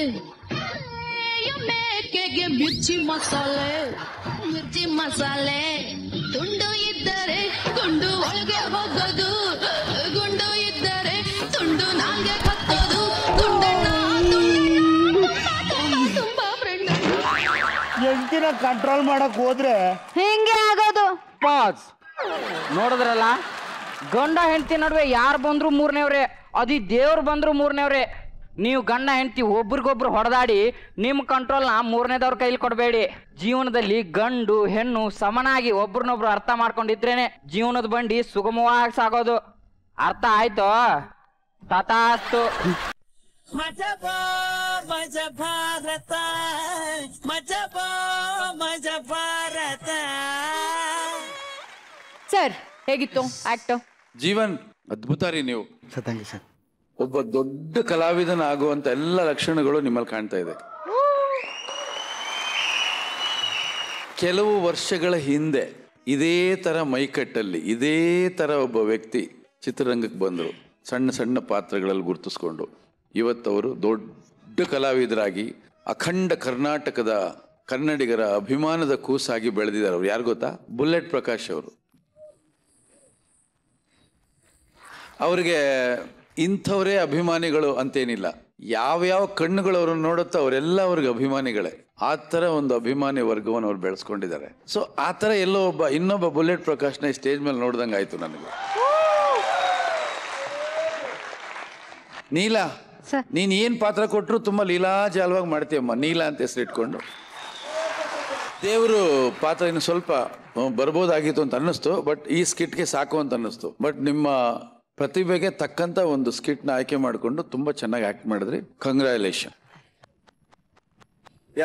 ಮೇಕೆಗೆ ಮಿರ್ಚಿ ಮಸಾಲೆ, ಮಿರ್ಚಿ ಮಸಾಲೆ. ತುಂಡು ಇದ್ದರೆ ಗುಂಡು ಒಳಗೆ ಹೋಗೋದು, ಗುಂಡು ಇದ್ದರೆ ತುಂಡು ನಾಲ್ಗೆ ಕತ್ತೋದು. ಗುಂಡಣ್ಣ ತುಂಬಾ ಫ್ರೆಂಡ್. ಎಂಟಿನ ಕಂಟ್ರೋಲ್ ಮಾಡಕ್ ಹೋದ್ರೆ ಹೆಂಗೆ ಆಗೋದು? ಪಾಸ್. ನೋಡಿದ್ರಲ್ಲ ಗಂಡ ಹೆಂಡತಿ ನಡುವೆ ಯಾರು ಬಂದ್ರು ಮೂರನೇವ್ರೆ, ಅದು ದೇವ್ರು ಬಂದ್ರು ಮೂರನೇವ್ರೆ. ನೀವು ಗಂಡ ಹೆಂಡತಿ ಒಬ್ರಿಗೊಬ್ರು ಹೊಡೆದಾಡಿ ನಿಮ್ಮ ಕಂಟ್ರೋಲ್ನ ಮೂರನೇದವ್ರ ಕೈಲಿ ಕೊಡಬೇಡಿ. ಜೀವನದಲ್ಲಿ ಗಂಡು ಹೆಣ್ಣು ಸಮನಾಗಿ ಒಬ್ರನ್ನೊಬ್ರು ಅರ್ಥ ಮಾಡ್ಕೊಂಡಿದ್ರೇನೆ ಜೀವನದ ಬಂಡಿ ಸುಗಮವಾಗಿ ಸಾಗೋದು. ಅರ್ಥ ಆಯ್ತು? ತಥಾಸ್ತು. ಮಜಾ ಭಾರತ, ಮಜಾ ಭಾರತ. ಸರ್ ಹೇಗಿತ್ತು ಆಕ್ಟ್? ಜೀವನ್ ಅದ್ಭುತ ರೀ ನೀವು. Thank you sir. ಒಬ್ಬ ದೊಡ್ಡ ಕಲಾವಿದನಾಗುವಂತ ಎಲ್ಲ ಲಕ್ಷಣಗಳು ನಿಮ್ಮಲ್ಲಿ ಕಾಣ್ತಾ ಇದೆ. ಕೆಲವು ವರ್ಷಗಳ ಹಿಂದೆ ಇದೇ ತರ ಮೈಕಟ್ಟಲ್ಲಿ ಇದೇ ತರ ಒಬ್ಬ ವ್ಯಕ್ತಿ ಚಿತ್ರರಂಗಕ್ಕೆ ಬಂದರು. ಸಣ್ಣ ಸಣ್ಣ ಪಾತ್ರಗಳಲ್ಲಿ ಗುರುತಿಸ್ಕೊಂಡು ಇವತ್ತವರು ದೊಡ್ಡ ಕಲಾವಿದರಾಗಿ ಅಖಂಡ ಕರ್ನಾಟಕದ ಕನ್ನಡಿಗರ ಅಭಿಮಾನದ ಕೂಸಾಗಿ ಬೆಳೆದಿದ್ದಾರೆ. ಅವ್ರು ಯಾರು ಗೊತ್ತಾ? ಬುಲೆಟ್ ಪ್ರಕಾಶ್ ಅವರು. ಅವ್ರಿಗೆ ಇಂಥವರೇ ಅಭಿಮಾನಿಗಳು ಅಂತೇನಿಲ್ಲ. ಯಾವ್ಯಾವ ಕಣ್ಣುಗಳು ಅವ್ರನ್ನ ನೋಡುತ್ತೋ ಅವರೆಲ್ಲ ಅವ್ರಿಗೆ ಅಭಿಮಾನಿಗಳೇ. ಆ ಥರ ಒಂದು ಅಭಿಮಾನಿ ವರ್ಗವನ್ನು ಅವ್ರು ಬೆಳೆಸ್ಕೊಂಡಿದ್ದಾರೆ. ಸೊ ಆ ಥರ ಎಲ್ಲೋ ಇನ್ನೊಬ್ಬ ಬುಲೆಟ್ ಪ್ರಕಾಶ್ನ ಸ್ಟೇಜ್ ಮೇಲೆ ನೋಡ್ದಂಗೆ ಆಯ್ತು ನನಗೆ. ನೀಲಾ, ನೀನ್ ಏನ್ ಪಾತ್ರ ಕೊಟ್ಟರು ತುಂಬಾ ಲೀಲಾಜಾಲವಾಗಿ ಮಾಡ್ತೀಯಮ್ಮ. ನೀಲಾ ಅಂತ ಹೆಸರಿಟ್ಕೊಂಡು ದೇವರು ಪಾತ್ರ ಇನ್ನು ಸ್ವಲ್ಪ ಬರ್ಬೋದಾಗಿತ್ತು ಅಂತ ಅನ್ನಿಸ್ತು. ಬಟ್ ಈ ಸ್ಕಿಟ್ಗೆ ಸಾಕು ಅಂತ ಅನ್ನಿಸ್ತು. ಬಟ್ ನಿಮ್ಮ ಪ್ರತಿಭೆಗೆ ತಕ್ಕಂತ ಒಂದು ಸ್ಕಿಟ್ನ ಆಯ್ಕೆ ಮಾಡಿಕೊಂಡು ತುಂಬಾ ಚೆನ್ನಾಗಿ ಆಕ್ಟ್ ಮಾಡಿದ್ರಿ. ಕಂಗ್ರ್ಯಾಚುಲೇಷನ್.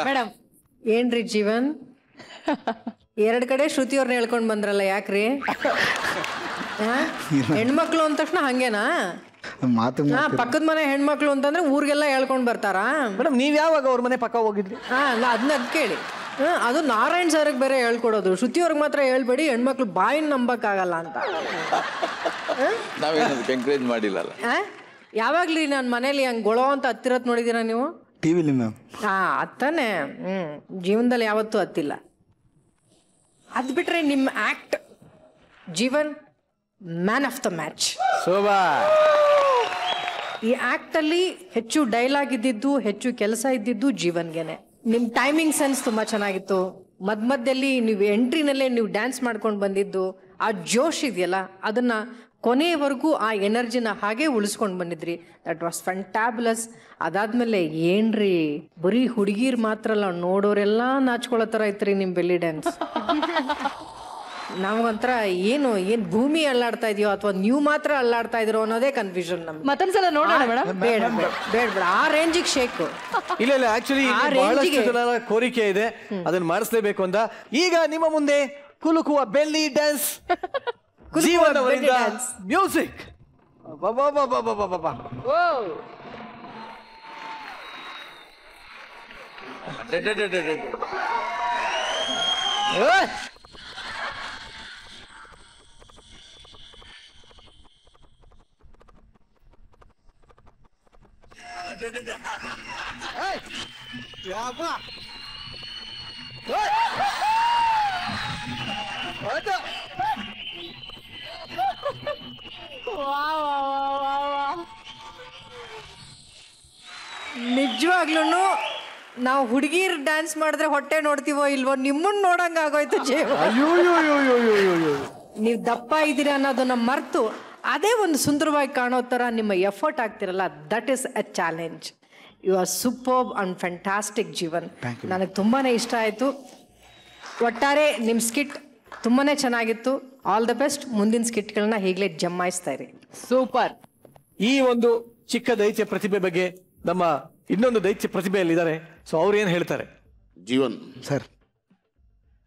ಮೇಡಮ್ ಏನ್ರಿ ಜೀವನ್, ಎರಡ್ ಕಡೆ ಶ್ರುತಿ ಅವ್ರನ್ನ ಹೇಳ್ಕೊಂಡ್ ಬಂದ್ರಲ್ಲ, ಯಾಕ್ರಿ? ಹೆಣ್ಮಕ್ಳು ಅಂದ ತಕ್ಷಣ ಹಂಗೇನಾ? ಪಕ್ಕದ ಮನೆ ಹೆಣ್ಮಕ್ಳು ಅಂತಂದ್ರೆ ಊರಿಗೆಲ್ಲ ಹೇಳ್ಕೊಂಡ್ ಬರ್ತಾರಾ? ಮೇಡಮ್ ನೀವ್ ಯಾವಾಗ ಅವ್ರ ಮನೆ ಪಕ್ಕ ಹೋಗಿದ್ರಿ? ಅದನ್ನ ಕೇಳಿ. ಅದು ನಾರಾಯಣ್ ಸರ್ಗೆ ಬೇರೆ ಹೇಳ್ಕೊಡೋದು, ಶ್ರುತಿ ಅವ್ರಿಗೆ ಮಾತ್ರ ಹೇಳ್ಬೇಡಿ, ಹೆಣ್ಮಕ್ಳು ಬಾಯಿನ ನಂಬಕ್ಕಾಗಲ್ಲ ಅಂತ. ನಾವೇನದಕ್ಕೆ ಎಂಕರೇಜ್ ಮಾಡಿಲ್ಲಲ್ಲ. ಯಾವಾಗ್ಲಿ ನಾನು ಮನೇಲಿ ಹಂಗ್ ಗೊಳೋ ಅಂತ ಹತ್ತಿರತ್ ನೋಡಿದೀರಾ ನೀವು? ಟಿವಿಲಿ ಮ್ಯಾಮ್. ಹತ್ತಾನೆ. ಜೀವನದಲ್ಲಿ ಯಾವತ್ತೂ ಹತ್ತಿಲ್ಲ. ಅದ್ ಬಿಟ್ರೆ ನಿಮ್ಮ act Jeevan man of the match. ಈ ಆಕ್ಟ್ ಅಲ್ಲಿ ಹೆಚ್ಚು ಡೈಲಾಗ್ ಇದ್ದಿದ್ದು, ಹೆಚ್ಚು ಕೆಲಸ ಇದ್ದಿದ್ದು ಜೀವನ್ಗೆನೆ. ನಿಮ್ ಟೈಮಿಂಗ್ ಸೆನ್ಸ್ ತುಂಬಾ ಚೆನ್ನಾಗಿತ್ತು. ಮಧ್ಯದಲ್ಲಿ ನೀವು ಎಂಟ್ರಿನಲ್ಲೇ ನೀವು ಡ್ಯಾನ್ಸ್ ಮಾಡ್ಕೊಂಡು ಬಂದಿದ್ದು, ಆ ಜೋಶ್ ಇದೆಯಲ್ಲ, ಅದನ್ನ ಕೊನೆಯವರೆಗೂ ಆ ಎನರ್ಜಿನ ಹಾಗೆ ಉಳಿಸ್ಕೊಂಡು ಬಂದಿದ್ರಿ. That was fantabulous. ಅದಾದ್ಮೇಲೆ ಏನ್ರಿ ಬರೀ ಹುಡುಗಿರ್ ಮಾತ್ರ ಅಲ್ಲ, ನೋಡೋರೆಲ್ಲ ನಾಚ್ಕೊಳ್ಳೋ ಥರ ಇತ್ರಿ ನಿಮ್ ಬೆಲ್ಲಿ ಡ್ಯಾನ್ಸ್. ನಮ್ಗೊಂಥರ ಏನು ಭೂಮಿ ಅಲ್ಲಾಡ್ತಾ ಇದೆಯೋ ಅಥವಾ ನೀವು ಮಾತ್ರ ಅಲ್ಲಾಡ್ತಾ ಇದ್ರೋ ಅನ್ನೋದೇ ಕನ್ಫ್ಯೂಷನ್ ನಮ್ಗೆ. ಮತ್ತೊಂದ್ಸಲ ನೋಡೋಣ ಮೇಡಮ್. ಬೇಡ ಆ ರೇಂಜಿಗೆ ಶೇಕ್. ಇಲ್ಲ ಆಕ್ಚುಲಿ ಬಹಳಷ್ಟು ಜನರ ಕೋರಿಕೆ ಇದೆ, ಅದನ್ನ ಮಾಡಿಸ್ಲೇಬೇಕು ಅಂತ. ಈಗ ನಿಮ್ಮ ಮುಂದೆ ಕುಲುಕುವ ಬೆಲ್ಲಿ ಡ್ಯಾನ್ಸ್, ಜೀವನ್ ಅವರಿಂದ ಮ್ಯೂಸಿಕ್. ನಿಜವಾಗ್ಲೂ ನಾವು ಹುಡುಗಿರ್ ಡ್ಯಾನ್ಸ್ ಮಾಡಿದ್ರೆ ಹೊಟ್ಟೆ ನೋಡ್ತೀವೋ ಇಲ್ವೋ, ನಿಮ್ಮನ್ನ ನೋಡಂಗ ಆಗೋಯ್ತು ಜೀವ. ನೀವು ದಪ್ಪ ಇದ್ದೀರಾ ಅನ್ನೋದನ್ನ ಮರ್ತು ಅದೇ ಒಂದು ಸುಂದರವಾಗಿ ಕಾಣೋ ಥರ ನಿಮ್ಮ ಎಫರ್ಟ್ ಆಗ್ತಿರಲ್ಲ, that is a challenge. You are superb and fantastic Jeevan. ನನಗೆ ತುಂಬಾ ಇಷ್ಟ ಆಯಿತು. ಒಟ್ಟಾರೆ ನಿಮ್ಮ ಸ್ಕಿಟ್ ತುಂಬಾ ಚೆನ್ನಾಗಿತ್ತು. All the best. ಮುಂದಿನ ಸ್ಕಿಟ್ಗಳನ್ನ ಹೀಗಲೇ ಜಮಾಯಿಸ್ತಾ ಇರಿ. ಸೂಪರ್. ಈ ಒಂದು ಚಿಕ್ಕ ದೈತ್ಯ ಪ್ರತಿಭೆ ಬಗ್ಗೆ ನಮ್ಮ ಇನ್ನೊಂದು ದೈತ್ಯ ಪ್ರತಿಭೆಯಲ್ಲಿದ್ದಾರೆ. ಸೊ ಅವ್ರು ಏನ್ ಹೇಳ್ತಾರೆ? Jeevan sir,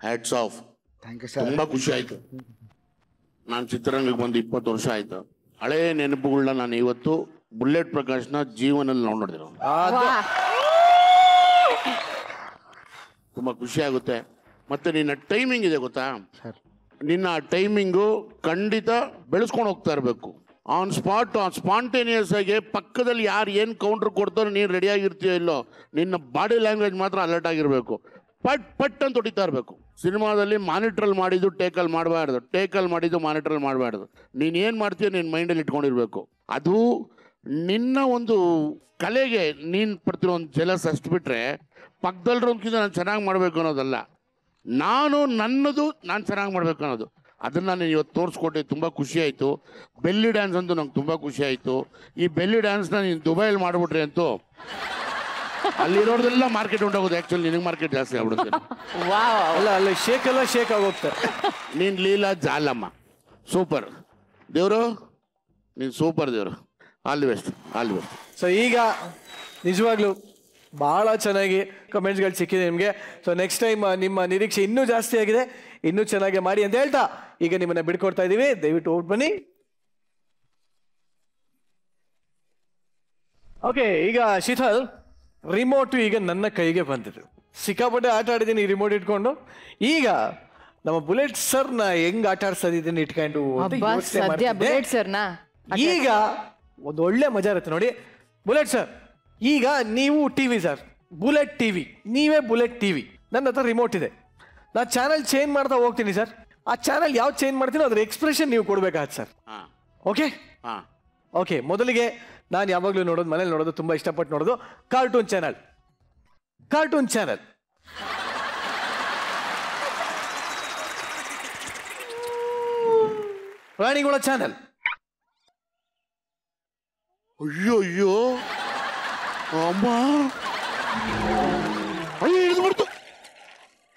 hats off. Thank you sir. ತುಂಬಾ ಖುಷಿ ಆಯ್ತು. ನಾನು ಚಿತ್ರರಂಗಕ್ಕೆ ಬಂದು 20 ವರ್ಷ ಆಯ್ತು. ಹಳೆ ನೆನಪುಗಳನ್ನ ನಾನು ಇವತ್ತು ಬುಲೆಟ್ ಪ್ರಕಾಶ್ನ ಜೀವನಲ್ಲಿ ನೋಡಿದ್ರು. ತುಂಬಾ ಖುಷಿ ಆಗುತ್ತೆ. ಮತ್ತೆ ನಿನ್ನ ಟೈಮಿಂಗ್ ಇದೆ ಗೊತ್ತಾ? ನಿನ್ನ ಟೈಮಿಂಗು ಖಂಡಿತ ಬೆಳೆಸ್ಕೊಂಡು ಹೋಗ್ತಾ ಇರಬೇಕು. ಆನ್ ಸ್ಪಾಂಟೇನಿಯಸ್ ಆಗಿ ಪಕ್ಕದಲ್ಲಿ ಯಾರು ಏನು ಕೌಂಟರ್ ಕೊಡ್ತಾರೋ ನೀನು ರೆಡಿ ಆಗಿರ್ತೀಯೋ ಇಲ್ಲೋ, ನಿನ್ನ ಬಾಡಿ ಲ್ಯಾಂಗ್ವೇಜ್ ಮಾತ್ರ ಅಲರ್ಟ್ ಆಗಿರಬೇಕು. ಪಟ್ ಅಂತ ಹೊಡಿತಾ ಇರಬೇಕು. ಸಿನಿಮಾದಲ್ಲಿ ಮಾನಿಟ್ರಲ್ಲಿ ಮಾಡಿದ್ದು ಟೇಕಲ್ಲಿ ಮಾಡಬಾರ್ದು, ಟೇಕಲ್ಲಿ ಮಾಡಿದ್ದು ಮಾನಿಟ್ರಲ್ಲಿ ಮಾಡಬಾರ್ದು. ನೀನು ಏನು ಮಾಡ್ತೀಯೋ ನಿನ್ನ ಮೈಂಡಲ್ಲಿ ಇಟ್ಕೊಂಡಿರ್ಬೇಕು. ಅದು ನಿನ್ನ ಒಂದು ಕಲೆಗೆ ನೀನು ಪಡ್ತಿರೋ ಒಂದು ಜಲಸ್ ಅಷ್ಟು ಬಿಟ್ಟರೆ ಪಕ್ಕದಲ್ಲಿರೋದ್ಕಿಂತ ನಾನು ಚೆನ್ನಾಗಿ ಮಾಡಬೇಕು ಅನ್ನೋದಲ್ಲ, ನನ್ನದು ನಾನು ಚೆನ್ನಾಗಿ ಮಾಡಬೇಕು ಅನ್ನೋದು. ಅದನ್ನು ನಾನು ಇವತ್ತು ತೋರಿಸ್ಕೊಟ್ಟೆ, ತುಂಬ ಖುಷಿ ಆಯಿತು. ಬೆಲ್ಲಿ ಡ್ಯಾನ್ಸ್ ಅಂತೂ ನಂಗೆ ತುಂಬ ಖುಷಿ ಆಯಿತು. ಈ ಬೆಲ್ಲಿ ಡ್ಯಾನ್ಸ್ನ ನೀನು ದುಬೈಯಲ್ಲಿ ಮಾಡಿಬಿಟ್ರಿ ಅಂತೂ ಅಲ್ಲಿರೋದೆಲ್ಲ ಮಾರ್ಕೆಟ್ ಉಂಟಾಗೋದು. ಆ್ಯಕ್ಚುಲಿ ನಿನಗೆ ಮಾರ್ಕೆಟ್ ಜಾಸ್ತಿ ಆಗ್ಬಿಡುತ್ತೆ. ಅಲ್ಲ ಅಲ್ಲಿ ಶೇಕ್ ಎಲ್ಲ ಶೇಕ್ ಆಗೋಗ್ತಾರೆ. ನೀನು ಲೀಲಾ ಜಾಲಮ್ಮ ಸೂಪರ್ ದೇವರು, ನೀನು ಸೂಪರ್ ದೇವರು. All the best, all the best. So ಈಗ ನಿಜವಾಗ್ಲೂ ಭಾಳ ಚೆನ್ನಾಗಿ ಕಮೆಂಟ್ಸ್ಗಳು ಸಿಕ್ಕಿದೆ ನಿಮಗೆ. ಸೊ ನೆಕ್ಸ್ಟ್ ಟೈಮ್ ನಿಮ್ಮ ನಿರೀಕ್ಷೆ ಇನ್ನೂ ಜಾಸ್ತಿ ಆಗಿದೆ, ಇನ್ನೂ ಚೆನ್ನಾಗಿ ಮಾಡಿ ಅಂತ ಹೇಳ್ತಾ ಈಗ ನಿಮ್ಮನ್ನ ಬಿಡ್ಕೊಡ್ತಾ ಇದ್ದೀವಿ. ದಯವಿಟ್ಟು ಹೋಗಿ ಬನ್ನಿ. ಓಕೆ, ಈಗ ಶೀತಲ್ ರಿಮೋಟ್ ಈಗ ನನ್ನ ಕೈಗೆ ಬಂದಿದೆ. ಸಿಕ್ಕಾಪಟ್ಟೆ ಆಟ ಆಡಿದ್ದೀನಿ ಈ ರಿಮೋಟ್ ಇಟ್ಕೊಂಡು. ಈಗ ನಮ್ಮ ಬುಲೆಟ್ ಸರ್ನ ಹೆಂಗ್ ಆಟ ಆಡ್ಸ್ತಾ ಇದ್ದೀನಿ ಇಟ್ಕೊಂಡು ಈಗ ಒಂದು ಒಳ್ಳೆ ಮಜಾ ಇರುತ್ತೆ ನೋಡಿ. ಬುಲೆಟ್ ಸರ್, ಈಗ ನೀವು ಟಿವಿ ಸರ್, ಬುಲೆಟ್ ಟಿವಿ, ನೀವೇ ಬುಲೆಟ್ ಟಿವಿ. ನನ್ನ ಹತ್ರ ರಿಮೋಟ್ ಇದೆ, ನಾನು ಚಾನಲ್ ಚೇಂಜ್ ಮಾಡ್ತಾ ಹೋಗ್ತೀನಿ ಸರ್. ಆ ಚಾನಲ್ ಯಾವ್ದು ಚೇಂಜ್ ಮಾಡ್ತೀನೋ ಅದ್ರ ಎಕ್ಸ್ಪ್ರೆಷನ್ ನೀವು ಕೊಡ್ಬೇಕಾಗತ್ತೆ ಸರ್. Okay okay. ಮೊದಲಿಗೆ ನಾನು ಯಾವಾಗಲೂ ನೋಡೋದು, ಮನೇಲಿ ನೋಡೋದು, ತುಂಬ ಇಷ್ಟಪಟ್ಟು ನೋಡೋದು ಕಾರ್ಟೂನ್ ಚಾನಲ್. ಕಾರ್ಟೂನ್ ಚಾನಲ್ ಪ್ರಾಣಿಗಳ ಚಾನಲ್. ಅಯ್ಯೋ ಅಯ್ಯೋ ಅಮ್ಮ, ಅಯ್ಯೋ ಹಿಡಿದು ಬಿಡ್ತು,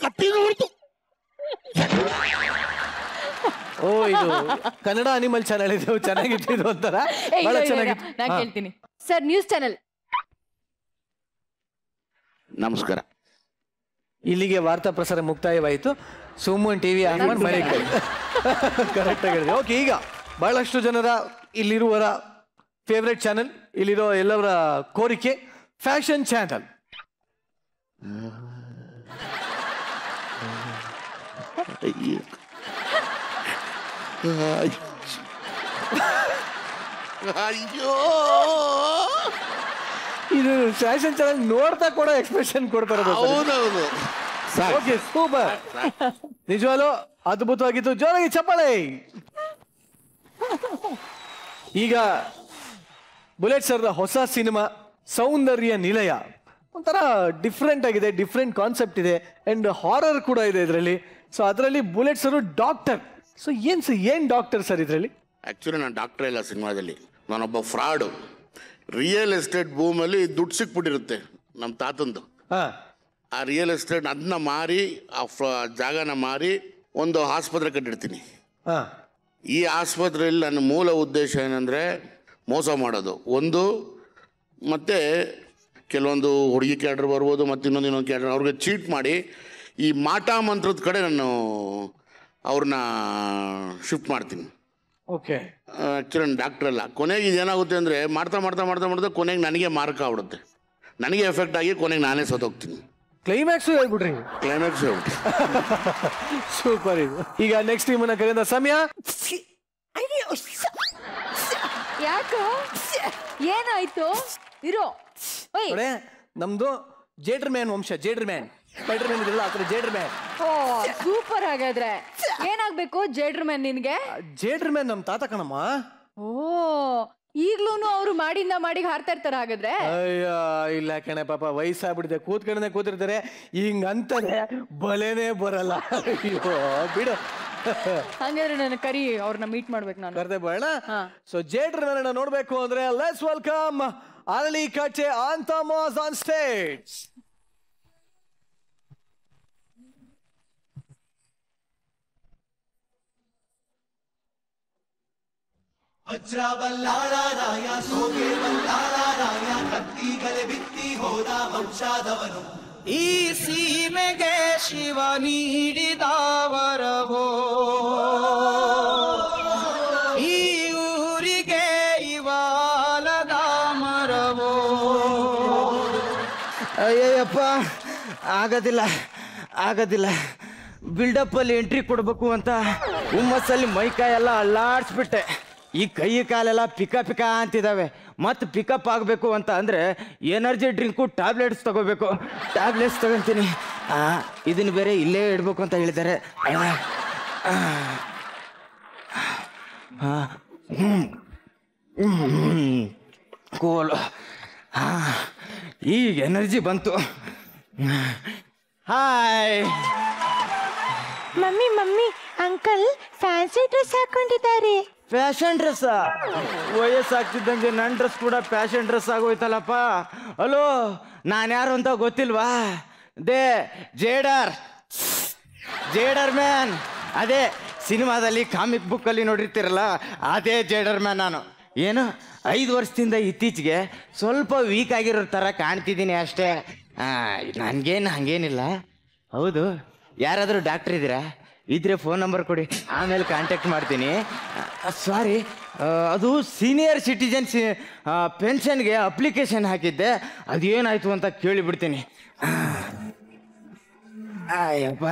ಕತ್ತಿನ ಬಿಡ್ತು. ಓ, ಇದು ಕನ್ನಡ ಅನಿಮಲ್ ಚಾನಲ್ ಇದು, ಚೆನ್ನಾಗಿತ್ತು ಒಂಥರ, ಬಹಳ ಚೆನ್ನಾಗಿತ್ತು. ನಾನು ಕೇಳ್ತೀನಿ ಸರ್. News channel. ನಮಸ್ಕಾರ. ಇಲ್ಲಿಗೆ ವಾರ್ತಾ ಪ್ರಸಾರ ಮುಕ್ತಾಯವಾಯಿತು. ಸುಮ್ಮನ್ ಟಿವಿ ಆನ್ ಮಾಡಿ ಮನೆ ಕರೆಕ್ಟ್ ಆಗಿ. ಓಕೆ, ಈಗ ಬಹಳಷ್ಟು ಜನರ ಇಲ್ಲಿರುವರ ಫೇವ್ರೆಟ್ ಚಾನಲ್, ಇಲ್ಲಿರೋ ಎಲ್ಲವರ ಕೋರಿಕೆ ಫ್ಯಾಷನ್ ಚಾನಲ್. ಅಯ್ಯೋ, ಇದು ಫ್ಯಾಷನ್ ಚಾನಲ್ ನೋಡ್ತಾ ಕೂಡ ಎಕ್ಸ್ಪ್ರೆಷನ್ ಕೊಡ್ತಾರೆ. ಹೌದೌದು. Okay, super. ನಿಜವಾಗ್ಲೂ ಅದ್ಭುತವಾಗಿತ್ತು. ಜೋರಾಗಿ ಚಪ್ಪಾಳೆ. ಈಗ ಬುಲೆಟ್ ಸರ್ದ ಹೊಸ ಸಿನಿಮಾ ಸೌಂದರ್ಯ ನಿಲಯ ಒಂಥರ ಡಿಫ್ರೆಂಟ್ ಆಗಿದೆ, ಡಿಫ್ರೆಂಟ್ ಕಾನ್ಸೆಪ್ಟ್ ಇದೆ ಅಂಡ್ ಹಾರರ್ ಕೂಡ ಇದೆ ಇದರಲ್ಲಿ. ಸೊ ಅದರಲ್ಲಿ ಬುಲೆಟ್ ಸರ್ ಡಾಕ್ಟರ್. ಸೊ ಏನ್ ಡಾಕ್ಟರ್ ಸರ್ ಇದರಲ್ಲಿ? ಆ್ಯಕ್ಚುಲಿ ನಾನು ಡಾಕ್ಟರ್ ಇಲ್ಲ ಸಿನಿಮಾದಲ್ಲಿ, ನಾನೊಬ್ಬ ಫ್ರಾಡು. ರಿಯಲ್ ಎಸ್ಟೇಟ್ ಭೂಮಲ್ಲಿ ದುಡ್ಡು ಸಿಕ್ಬಿಟ್ಟಿರುತ್ತೆ ನಮ್ಮ ತಾತಂದು. ಆ ರಿಯಲ್ ಎಸ್ಟೇಟ್ ಅದನ್ನ ಮಾರಿ, ಆ ಜಾಗನ ಮಾರಿ ಒಂದು ಆಸ್ಪತ್ರೆ ಕಟ್ಟಿರ್ತೀನಿ. ಈ ಆಸ್ಪತ್ರೆಯಲ್ಲಿ ನನ್ನ ಮೂಲ ಉದ್ದೇಶ ಏನಂದರೆ ಮೋಸ ಮಾಡೋದು ಒಂದು, ಮತ್ತು ಕೆಲವೊಂದು ಹುಡುಗಿ ಕ್ಯಾಡ್ರ್ ಬರ್ಬೋದು, ಮತ್ತು ಇನ್ನೊಂದು ಕ್ಯಾಡ್ರ್ ಅವ್ರಿಗೆ ಚೀಟ್ ಮಾಡಿ ಈ ಮಾಟ ಮಂತ್ರದ ಕಡೆ ನಾನು ಅವ್ರನ್ನ ಶಿಫ್ಟ್ ಮಾಡ್ತೀನಿ. ಓಕೆ. ಆ್ಯಕ್ಚುಲಿ ನಾನು ಡಾಕ್ಟ್ರ್ ಅಲ್ಲ. ಕೊನೆಗೆ ಇದೇನಾಗುತ್ತೆ ಅಂದರೆ ಮಾಡ್ತಾ ಮಾಡ್ತಾ ಮಾಡ್ತಾ ಮಾಡ್ತಾ ಕೊನೆಗೆ ನನಗೆ ಮಾರ್ಕ್ ಆಗ್ಬಿಡುತ್ತೆ, ನನಗೆ ಎಫೆಕ್ಟ್ ಆಗಿ ಕೊನೆಗೆ ನಾನೇ ಸತ್ತೋಗ್ತೀನಿ. ಕ್ಲೈಮ್ಯಾಕ್ಸ್ ಹೇಳ್ಬಿಟ್ರಿ. ಕ್ಲೈಮ್ಯಾಕ್ಸ್ ಹೇಳ್ಬಿಟ್ರಿ. ಸೂಪರ್. ಇದು ಈಗ ನೆಕ್ಸ್ಟ್ ಟೀಮನ್ನ ಕರೆದ ಸಮಯ. ಯಾಕೋ ಏನಾಯ್ತು? ಇರೋ ನಮ್ದು ಜೇಡ್ರ್ ಮ್ಯಾನ್ ವಂಶ. ಜೇಡ್ರ್ ಮ್ಯಾನ್, ಸ್ಪೈಡರ್ ಮ್ಯಾನ್ ಇದೆಲ್ಲ ಆತರ ಜೇಡ್ರ್ ಮ್ಯಾನ್. ಓ ಸೂಪರ್. ಹಾಗಾದ್ರೆ ಏನಾಗ್ಬೇಕು ಜೇಡ್ರ್ ಮ್ಯಾನ್ ನಿನ್ಗೆ? ಜೇಡ್ರ್ ಮ್ಯಾನ್ ನಮ್ ತಾತ ಕಣಮ್ಮ. ಓ, ಈಗ್ಲೂನು ಅವ್ರು ಮಾಡಿಂದ ಮಾಡಿ ಹಾರ್ತಾ ಇರ್ತಾರ ಹಾಗಾದ್ರೆ? ಅಯ್ಯ ಇಲ್ಲ ಕಣೆ, ಪಾಪ ವಯಸ್ಸಾಗ್ಬಿಟ್ಟಿದೆ, ಕೂತಿರ್ತಾರೆ, ಹಿಂಗಂತಾನೆ ಬಲೆನೇ ಬರಲ್ಲ. ಅಯ್ಯೋ ಬಿಡು. ಹಂಗಾದ್ರೆ ನನ್ನ ಕರಿ ಅವ್ರನ್ನ ಮೀಟ್ ಮಾಡ್ಬೇಕು ನಾನು. ಕರ್ದೆ ಬೇಡ. ಸೊ ಜೇಡ್ರ್ ಮ್ಯಾನ್ ನೋಡ್ಬೇಕು ಅಂದ್ರೆ let's welcome Aralikatte ಆಂಥಮೋಸ್ on stage. ವಜ್ರ ಬಲ್ಲಾಳರಾಯ ಸೋಗೆ ಬಲ್ಲಾಳರಾಯ ಕತ್ತಿಗಲೆ ಬಿತ್ತಿ ಹೋದ ವಂಶದವನು. ಈ ಸೀಮೆಗೆ ಶಿವ ನೀಡಿದವರವೋ, ಈ ಊರಿಗೆ ಇವಾಲದ ಮರವೋ. ಅಯ್ಯಪ್ಪ, ಆಗೋದಿಲ್ಲ. ಬಿಲ್ಡಪ್ಪಲ್ಲಿ ಎಂಟ್ರಿ ಕೊಡಬೇಕು ಅಂತ ಹುಮ್ಮಸ್ಸಲ್ಲಿ ಮೈಕಾಯಿ ಎಲ್ಲ ಅಲ್ಲಾಡ್ಸ್ಬಿಟ್ಟೆ. ಈ ಕೈ ಕಾಲೆಲ್ಲ ಪಿಕ ಅಂತಿದ್ದಾವೆ. ಮತ್ತು ಪಿಕಪ್ ಆಗಬೇಕು ಅಂತ ಅಂದರೆ ಎನರ್ಜಿ ಡ್ರಿಂಕು ಟ್ಯಾಬ್ಲೆಟ್ಸ್ ತಗೋಬೇಕು. ಟ್ಯಾಬ್ಲೆಟ್ಸ್ ತಗೊತೀನಿ. ಇದನ್ನು ಬೇರೆ ಇಲ್ಲೇ ಇಡಬೇಕು ಅಂತ ಹೇಳಿದ್ದಾರೆ. ಕೋಲು. ಈಗ ಎನರ್ಜಿ ಬಂತು. Hi mummy uncle fancy dress ಹಾಕೊಂಡಿದ್ದಾರೆ. ಫ್ಯಾಷನ್ ಡ್ರೆಸ್ ವಯಸ್ಸಾಗ್ತಿದ್ದಂಗೆ ನನ್ನ ಡ್ರೆಸ್ ಕೂಡ ಫ್ಯಾಷನ್ ಡ್ರೆಸ್ ಆಗೋಯ್ತಲ್ಲಪ್ಪ. ಹಲೋ, ನಾನು ಯಾರು ಅಂತ ಗೊತ್ತಿಲ್ವಾ? ಜೇಡರ್ ಮ್ಯಾನ್. ಅದೇ ಸಿನಿಮಾದಲ್ಲಿ ಕಾಮಿಕ್ ಬುಕ್ಕಲ್ಲಿ ನೋಡಿರ್ತೀರಲ್ಲ, ಅದೇ ಜೇಡರ್ ಮ್ಯಾನ್ ನಾನು. ಏನು 5 ವರ್ಷದಿಂದ ಇತ್ತೀಚೆಗೆ ಸ್ವಲ್ಪ ವೀಕ್ ಆಗಿರೋ ಥರ ಕಾಣ್ತಿದ್ದೀನಿ ಅಷ್ಟೇ. ನನಗೇನು ಹಂಗೇನಿಲ್ಲ. ಹೌದು, ಯಾರಾದರೂ ಡಾಕ್ಟ್ರ್ ಇದ್ದೀರಾ? ಇದ್ರೆ ಫೋನ್ ನಂಬರ್ ಕೊಡಿ, ಆಮೇಲೆ ಕಾಂಟ್ಯಾಕ್ಟ್ ಮಾಡ್ತೀನಿ. ಸಾರಿ, ಅದು ಸೀನಿಯರ್ ಸಿಟಿಜನ್ಸ್ ಪೆನ್ಷನ್ಗೆ ಅಪ್ಲಿಕೇಶನ್ ಹಾಕಿದ್ದೆ, ಅದೇನಾಯ್ತು ಅಂತ ಕೇಳಿಬಿಡ್ತೀನಿ. ಅಯ್ಯಪ್ಪ.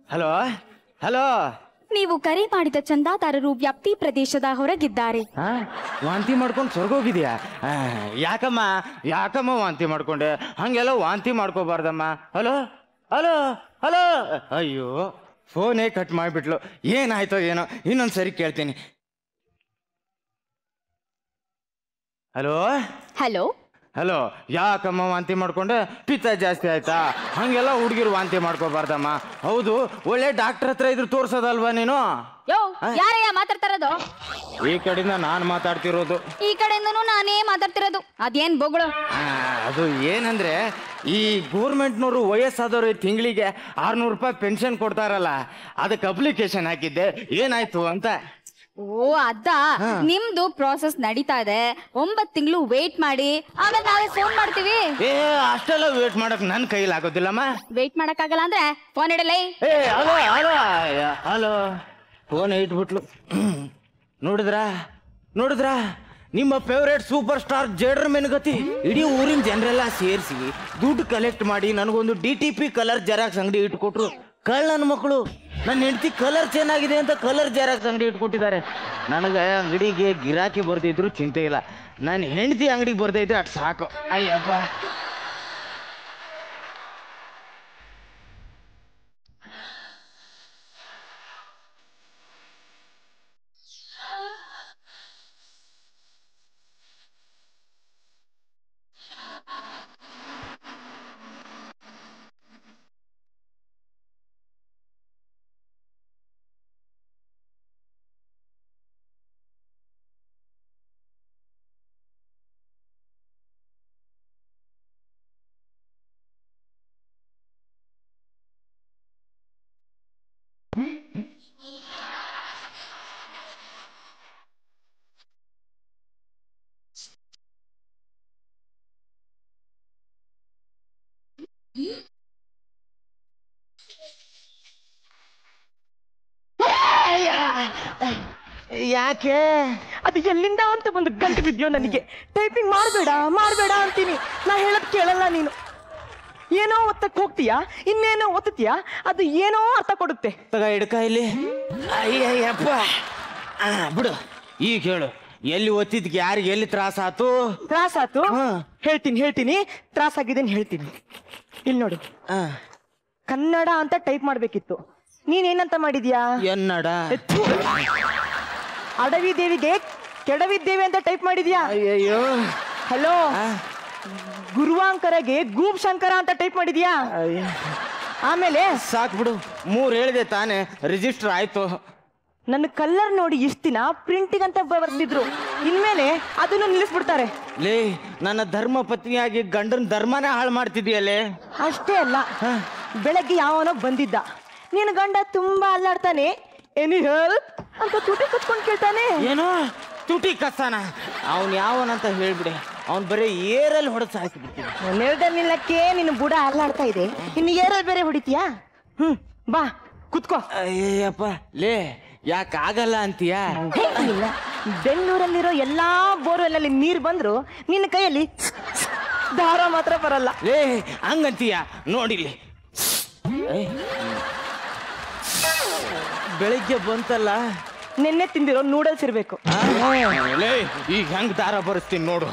ಹಲೋ ಹಲೋ, ನೀವು ಕರೆ ಮಾಡಿದ ಚಂದಾದಾರರು ವ್ಯಾಪ್ತಿ ಪ್ರದೇಶದ ಹೊರಗಿದ್ದಾರೆ. ವಾಂತಿ ಮಾಡ್ಕೊಂಡು ಸ್ವರ್ಗೋಗಿದ್ಯಾ? ಯಾಕಮ್ಮ ವಾಂತಿ ಮಾಡ್ಕೊಂಡೆ? ಹಂಗೆಲ್ಲ ವಾಂತಿ ಮಾಡ್ಕೋಬಾರ್ದಮ್ಮ. Hello hello hello. ಅಯ್ಯೋ, ಫೋನೇ ಕಟ್ ಮಾಡಿಬಿಟ್ಲು. ಏನಾಯ್ತೋ ಏನೋ, ಇನ್ನೊಂದ್ಸರಿ ಕೇಳ್ತೀನಿ. Hello hello hello. ಯಾಕಮ್ಮ ವಾಂತಿ ಮಾಡ್ಕೊಂಡೆ? ಪಿತ್ತ ಜಾಸ್ತಿ ಆಯ್ತಾ? ಹಂಗೆಲ್ಲ ಹುಡುಗಿರು ವಾಂತಿ ಮಾಡ್ಕೋಬಾರ್ದಮ್ಮ. ಹೌದು, ಒಳ್ಳೆ ಡಾಕ್ಟರ್ ಹತ್ರ ಇದ್ರು ತೋರ್ಸೋದಲ್ವಾ ನೀನು? ಯಾರಯ್ಯ ಮಾತಾಡ್ತಿರೋದು? ಈ ಕಡೆಯಿಂದ ನಾನು ಮಾತಾಡ್ತಿರೋದು. ಈ ಕಡೆಯಿಂದನೂ ನಾನೇ ಮಾತಾಡ್ತಿರೋದು. ಅದೇನ್ ಬೊಗಳು? ಅದು ಏನಂದ್ರೆ, ಈ ಗೋರ್ಮೆಂಟ್ನವರು ವಯಸ್ಸಾದವ್ರು ತಿಂಗಳಿಗೆ 600 ರೂಪಾಯಿ ಪೆನ್ಷನ್ ಕೊಡ್ತಾರಲ್ಲ, ಅದಕ್ಕೆ ಅಪ್ಲಿಕೇಶನ್ ಹಾಕಿದ್ದೆ. ಏನಾಯ್ತು ಅಂತ. ಓ, ಅದ ನಿಮ್ದು ಪ್ರಾಸೆಸ್ ನಡೀತಾ ಇದೆ. 9 ತಿಂಗಳು ವೇಟ್ ಮಾಡಿ, ಆಮೇಲೆ ನಾವೇ ಫೋನ್ ಮಾಡ್ತೀವಿ. ಅಷ್ಟೆಲ್ಲ ವೇಟ್ ಮಾಡಕ್ ನನ್ ಕೈಲಿ ಆಗೋದಿಲ್ಲಮ್ಮ. ವೇಟ್ ಮಾಡಕ್ಕಾಗಲ್ಲ ಅಂದ್ರೆ ಫೋನ್ ಇಡಲೇ. Hello hello. ಫೋನ್ ಇಟ್ಬಿಟ್ಲು. ನೋಡಿದ್ರಾ ನಿಮ್ಮ ಫೇವ್ರೇಟ್ ಸೂಪರ್ ಸ್ಟಾರ್ ಜೇಡರ್ ಮ್ಯಾನ್ ಗತಿ. ಇಡೀ ಊರಿನ ಜನರೆಲ್ಲ ಸೇರಿಸಿ ದುಡ್ಡು ಕಲೆಕ್ಟ್ ಮಾಡಿ ನನಗೊಂದು DTP ಕಲರ್ ಜೆರಾಕ್ಸ್ ಅಂಗಡಿ ಇಟ್ಕೊಟ್ರು. ನನ್ನ ಮಕ್ಕಳು ನನ್ನ ಹೆಂಡತಿ ಕಲರ್ ಚೆನ್ನಾಗಿದೆ ಅಂತ ಕಲರ್ ಜೆರಾಕ್ಸ್ ಅಂಗಡಿ ಇಟ್ಕೊಟ್ಟಿದ್ದಾರೆ. ನನಗೆ ಅಂಗಡಿಗೆ ಗಿರಾಕಿ ಬರ್ದಿದ್ರು ಚಿಂತೆ ಇಲ್ಲ, ನನ್ನ ಹೆಂಡತಿ ಅಂಗಡಿಗೆ ಬರ್ದೈತೆ ಅಷ್ಟು ಸಾಕು. ಅಯ್ಯಪ್ಪ. ಯಾಕೆ? ಅದು ಎಲ್ಲಿಂದ ಅಂತ ಒಂದು ಗಂಟು ಬಿದ್ಯೋ ನನಗೆ. ಟೈಪಿಂಗ್ ಮಾಡಬೇಡ ಅಂತೀನಿ, ನಾ ಹೇಳದ್ ಕೇಳಲ್ಲ ನೀನು. ಏನೋ ಒತ್ತಕ್ಕೆ ಹೋಗ್ತೀಯಾ, ಇನ್ನೇನೋ ಒತ್ತೀಯಾ, ಅದು ಏನೋ ಅರ್ಥ ಕೊಡುತ್ತೆ. ತಗ ಹಿಡ್ಕ ಇಲ್ಲಿ. ಅಯ್ಯಪ್ಪ, ಬಿಡು. ಈಗ ಹೇಳು, ಎಲ್ಲಿ ಒತ್ತಿದ್ಕೆ ಯಾರಿಗೆ ಎಲ್ಲಿ ತ್ರಾಸಾತು? ಹೇಳ್ತೀನಿ, ತ್ರಾಸಾಗಿದ್ದೇನೆ ಹೇಳ್ತೀನಿ. ಇಲ್ಲಿ ನೋಡು, ಕನ್ನಡ ಅಂತ ಟೈಪ್ ಮಾಡ್ಬೇಕಿತ್ತು, ನೀನೇನಂತ ಮಾಡಿದ್ಯಾ? ಎನ್ನಡ. ಅಡವಿ ದೇವಿಗೆ ಕೆಡವಿದ್ದೇವೆ ಅಂತ ಟೈಪ್ ಮಾಡಿದ್ಯಾ? ಅಯ್ಯಯ್ಯೋ. ಹಲೋ, ಗುರುವಾಂಕರಗೆ ಗೂಬ್ ಶಂಕರ ಅಂತ ಟೈಪ್ ಮಾಡಿದ್ಯಾ? ಆಮೇಲೆ ಸಾಕ್ ಬಿಡು, 3 ಹೇಳಿದೆ ತಾನೇ, ರಿಜಿಸ್ಟರ್ ಆಯ್ತು. ನನ್ನ ಕಲ್ಲರ್ ನೋಡಿ ಇಷ್ಟ ದಿನ ಪ್ರಿಂಟಿಂಗ್ ಅಂತ ಬರ್ತಿದ್ರು, ಇನ್ಮೇಲೆ ಅದನ್ನು ನಿಲ್ಲಿಸ್ಬಿಡ್ತಾರೆ. ಲೇ, ನನ್ನ ಧರ್ಮ ಪತ್ನಿಯಾಗಿ ಗಂಡನ ಧರ್ಮನೇ ಹಾಳು ಮಾಡ್ತಿದ್ಯಲ್ಲೇ. ಅಷ್ಟೇ ಅಲ್ಲ, ಬೆಳಗ್ಗೆ ಯಾವನೋ ಬಂದಿದ್ದ, ನಿನ್ನ ಗಂಡ ತುಂಬಾ ಅಲ್ಲಾಡ್ತಾನೆ, ಎನಿ ಹೆಲ್ಪ್ ಅಂತ ತುಟಿ ಕಚ್ಕೊಂಡು ಕೇಳ್ತಾನೆ. ಏನೋ ತುಟಿ ಕಸ್ತಾನ? ಅವನ್ ಯಾವನಂತ ಹೇಳ್ಬಿಡೆ, ಅವ್ನ್ ಬರೀ ಏರಲ್ಲಿ ಹೊಡೆದು ಸಾಯ್ತಿಬಿಡ್ತೀನಿ. ನೆಲದಲ್ಲಿ ನಿಲ್ಲಕ್ಕೆ ನಿನ್ನ ಬುಡ ಅಲ್ಲಾಡ್ತಾ ಇದೆ, ಇನ್ನು ಏರಲ್ಲಿ ಬೇರೆ ಹೊಡಿತೀಯಾ? ಬಾ ಕುತ್ಕೋ. ಅಯ್ಯಪ್ಪ, ಲೇ ಯಾಕಾಗಲ್ಲ ಅಂತೀಯಾ? ಬೆಂಗಳೂರಲ್ಲಿರೋ ಎಲ್ಲಾ ಬೋರ್ವೆಲ್ನಲ್ಲಿ ನೀರು ಬಂದ್ರು ನಿನ್ನ ಕೈಯಲ್ಲಿ ದಾರ ಮಾತ್ರ ಬರಲ್ಲ. ಲೇ ಹಂಗಂತೀಯ? ನೋಡಿಲಿ, ಬೆಳಿಗ್ಗೆ ಬಂತಲ್ಲ, ನಿನ್ನೆ ತಿಂದಿರೋ ನೂಡಲ್ಸ್ ಇರ್ಬೇಕು. ಈಗ ಹೆಂಗ್ ದಾರ ಬರಿಸ್ತೀನಿ ನೋಡು.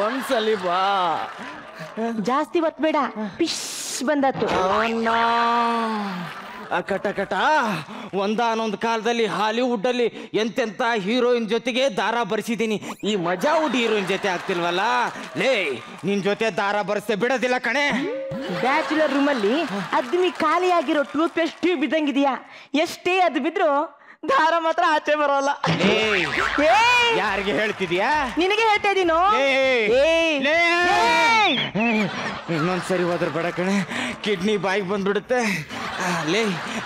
ಒಂದ್ಸಲಿ ಬಾ, ಜಾಸ್ತಿ ಒತ್ಬೇಡ, ಪಿಶ್ ಬಂದತ್ತು. ಕಟ ಒಂದಾನೊಂದು ಕಾಲದಲ್ಲಿ ಹಾಲಿವುಡ್ ಅಲ್ಲಿ ಎಂತೆಂತ ಹೀರೋಯಿನ್ ಜೊತೆಗೆ ದಾರ ಬರ್ಸಿದ್ದೀನಿ. ಈ ಮಜಾವುಡ್ ಹೀರೋಯಿನ್ ಜೊತೆ ಆಗ್ತಿಲ್ವಲ್ಲ. ಲೇ ನಿನ್ ಜೊತೆ ದಾರ ಬರ್ಸೆ ಬಿಡೋದಿಲ್ಲ ಕಣೆ. ಬ್ಯಾಚುಲರ್ ರೂಮ್ ಅಲ್ಲಿ ಅದ್ಮಿ ಖಾಲಿಯಾಗಿರೋ ಟೂತ್ ಪೇಸ್ಟ್ ಟ್ಯೂಬ್ ಇದ್ದಂಗಿದೆಯಾ? ಎಷ್ಟೇ ಅದು ಬಿದ್ರು ದಾರ ಮಾತ್ರ ಆಚೆ ಬರೋಲ್ಲ. ಯಾರಿಗೆ ಹೇಳ್ತಿದ್ಯಾ? ನಿನಗೆ ಹೇಳ್ತಾ ಇದೀನೋ. ಇನ್ನೊಂದ್ಸರಿ ಹೋದ್ರ ಬೇಡ ಕಣೆ, ಕಿಡ್ನಿ ಬಾಯಿಗೆ ಬಂದ್ಬಿಡುತ್ತೆ. ಲೇ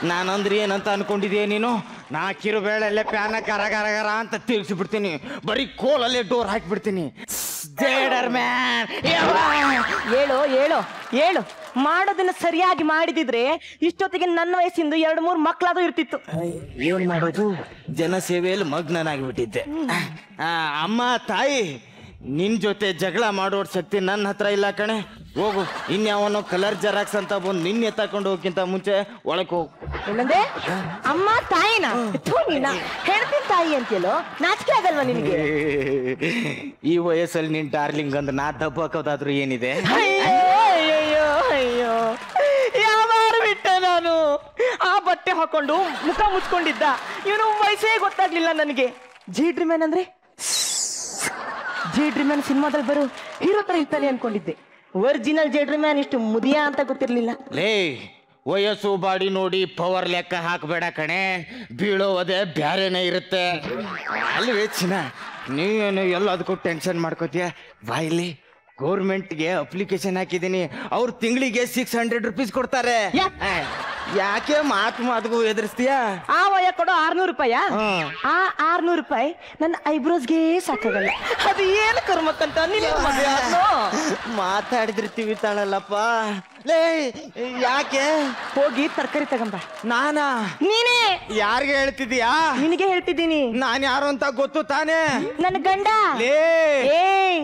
ನಾನಂದ್ರೆ ಏನಂತ ಅನ್ಕೊಂಡಿದ್ಯಾ ನೀನು? ನಾ ಕಿರುಬೇಳೆಲ್ಲೇ ಪ್ಯಾನ ಕರ ಕರ ಕರ ಅಂತ ತಿರ್ಗಿಸ್ಬಿಡ್ತೀನಿ, ಬರೀ ಕೋಲಲ್ಲೇ ಡೋರ್ ಹಾಕ್ಬಿಡ್ತೀನಿ. ಹೇಳು ಮಾಡೋದನ್ನ ಸರಿಯಾಗಿ ಮಾಡಿದಿದ್ರೆ ಇಷ್ಟೊತ್ತಿಗೆ ನನ್ನ ವಯಸ್ಸಿಂದ 2-3 ಮಕ್ಕಳಾದ್ರೂ ಇರ್ತಿತ್ತು. ಏನ್ ಮಾಡೋದು, ಜನಸೇವೆಯಲ್ಲಿ ಮಗ್ನನಾಗ್ಬಿಟ್ಟಿದ್ದೆ. ಅಮ್ಮ ತಾಯಿ, ನಿನ್ ಜೊತೆ ಜಗಳ ಮಾಡೋರ್ ಶಕ್ತಿ ನನ್ನ ಹತ್ರ ಇಲ್ಲ ಕಣೆ. ಹೋಗು, ಇನ್ಯಾವನೋ ಕಲರ್ ಜೆರಾಕ್ಸ್ ಅಂತ ಬಂದು ನಿನ್ನೆ ತಕೊಂಡು ಹೋಗಿಂತ ಮುಂಚೆ ಒಳಕ್ ಹೋಗು. ಏನಂದೆ? ಅಮ್ಮ ತಾಯಿನ ಹೇಳ್ತೀನಿ ತಾಯಿ ಅಂತೀಯಲ್ಲೋ, ನಾಚಿಕೆ ಆಗಲ್ವಾ ನಿನಗೆ? ಈ ವಯಸ್ಸಲ್ಲಿ ನಿನ್ ಡಾರ್ಲಿಂಗ್ ಅಂದ್ರೆ ನಾ ದಬ್ಬಾಕೋದಾದ್ರೂ ಏನಿದೆ? ಅಯ್ಯೋ ಯಾವಾರು ಬಿಟ್ಟೆ ನಾನು. ಆ ಬಟ್ಟೆ ಹಾಕೊಂಡು ಮುಖ ಮುಚ್ಕೊಂಡಿದ್ದ, ಇವನು ವಯಸ್ಸೇ ಗೊತ್ತಾಗ್ಲಿಲ್ಲ ನನಗೆ. ಜೀಡ್ರಿಮ್ಯಾನ್ ಅಂದ್ರೆ ಜೇಡ್ರಿಮ್ಯಾನ್ ಸಿನಿಮಾದಲ್ಲಿ ಬರೋ ಹೀರೋ ತರ ಇರ್ತಾನೆ ಅನ್ಕೊಂಡಿದ್ದೆ. ಒರಿಜಿನಲ್ ಜೇಡ್ರಿಮ್ಯಾನ್ ಇಷ್ಟು ಮುದಿಯ ಅಂತ ಗೊತ್ತಿರ್ಲಿಲ್ಲ. ಲೇ ವಯಸ್ಸು ಬಾಡಿ ನೋಡಿ ಪವರ್ ಲೆಕ್ಕ ಹಾಕಬೇಡ ಕಣೆ, ಬೀಳೋದೇ ಬ್ಯಾರೇನೇ ಇರುತ್ತೆ ಅಲ್ವೇ ಚಿನ್ನ. ನೀವೇನು ಎಲ್ಲದಕ್ಕೂ ಟೆನ್ಷನ್ ಮಾಡ್ಕೋತೀಯ? ಬಾಯಿಲಿ ಗೌರ್ಮೆಂಟ್ಗೆ ಅಪ್ಲಿಕೇಶನ್ ಹಾಕಿದ್ದೀನಿ, ಅವ್ರು ತಿಂಗಳಿಗೆ 600 ರೂಪೀಸ್ ಕೊಡ್ತಾರೆ. ಯಾಕೆ ಮಾತಿಗೂ ಎದುರಿಸ್ತೀಯ? ಆ ವಯ ಕೊಡೋ 600 ರೂಪಾಯಿ. ಆ 600 ರೂಪಾಯಿ ನನ್ನ ಐಬ್ರೋಸ್ಗೆ ಸಾಕಾಗಲ್ಲ. ಅದು ಏನು ಕರ್ಮಕ್ಕಂತ ಮಾತಾಡಿದಿರ್ತೀವಿ ತಾಳಲ್ಲಪ್ಪ. ಲೇ ಯಾಕೆ? ಹೋಗಿ ತರಕಾರಿ ತಗೊಂಬ. ನಾನಾ? ನೀನೇ. ಯಾರಿಗೆ ಹೇಳ್ತಿದೀಯಾ? ನಿನಗೆ ಹೇಳ್ತಿದ್ದೀನಿ. ನಾನ್ ಯಾರು ಅಂತ ಗೊತ್ತು ತಾನೇ? ನನ್ನ ಗಂಡ. ಲೇ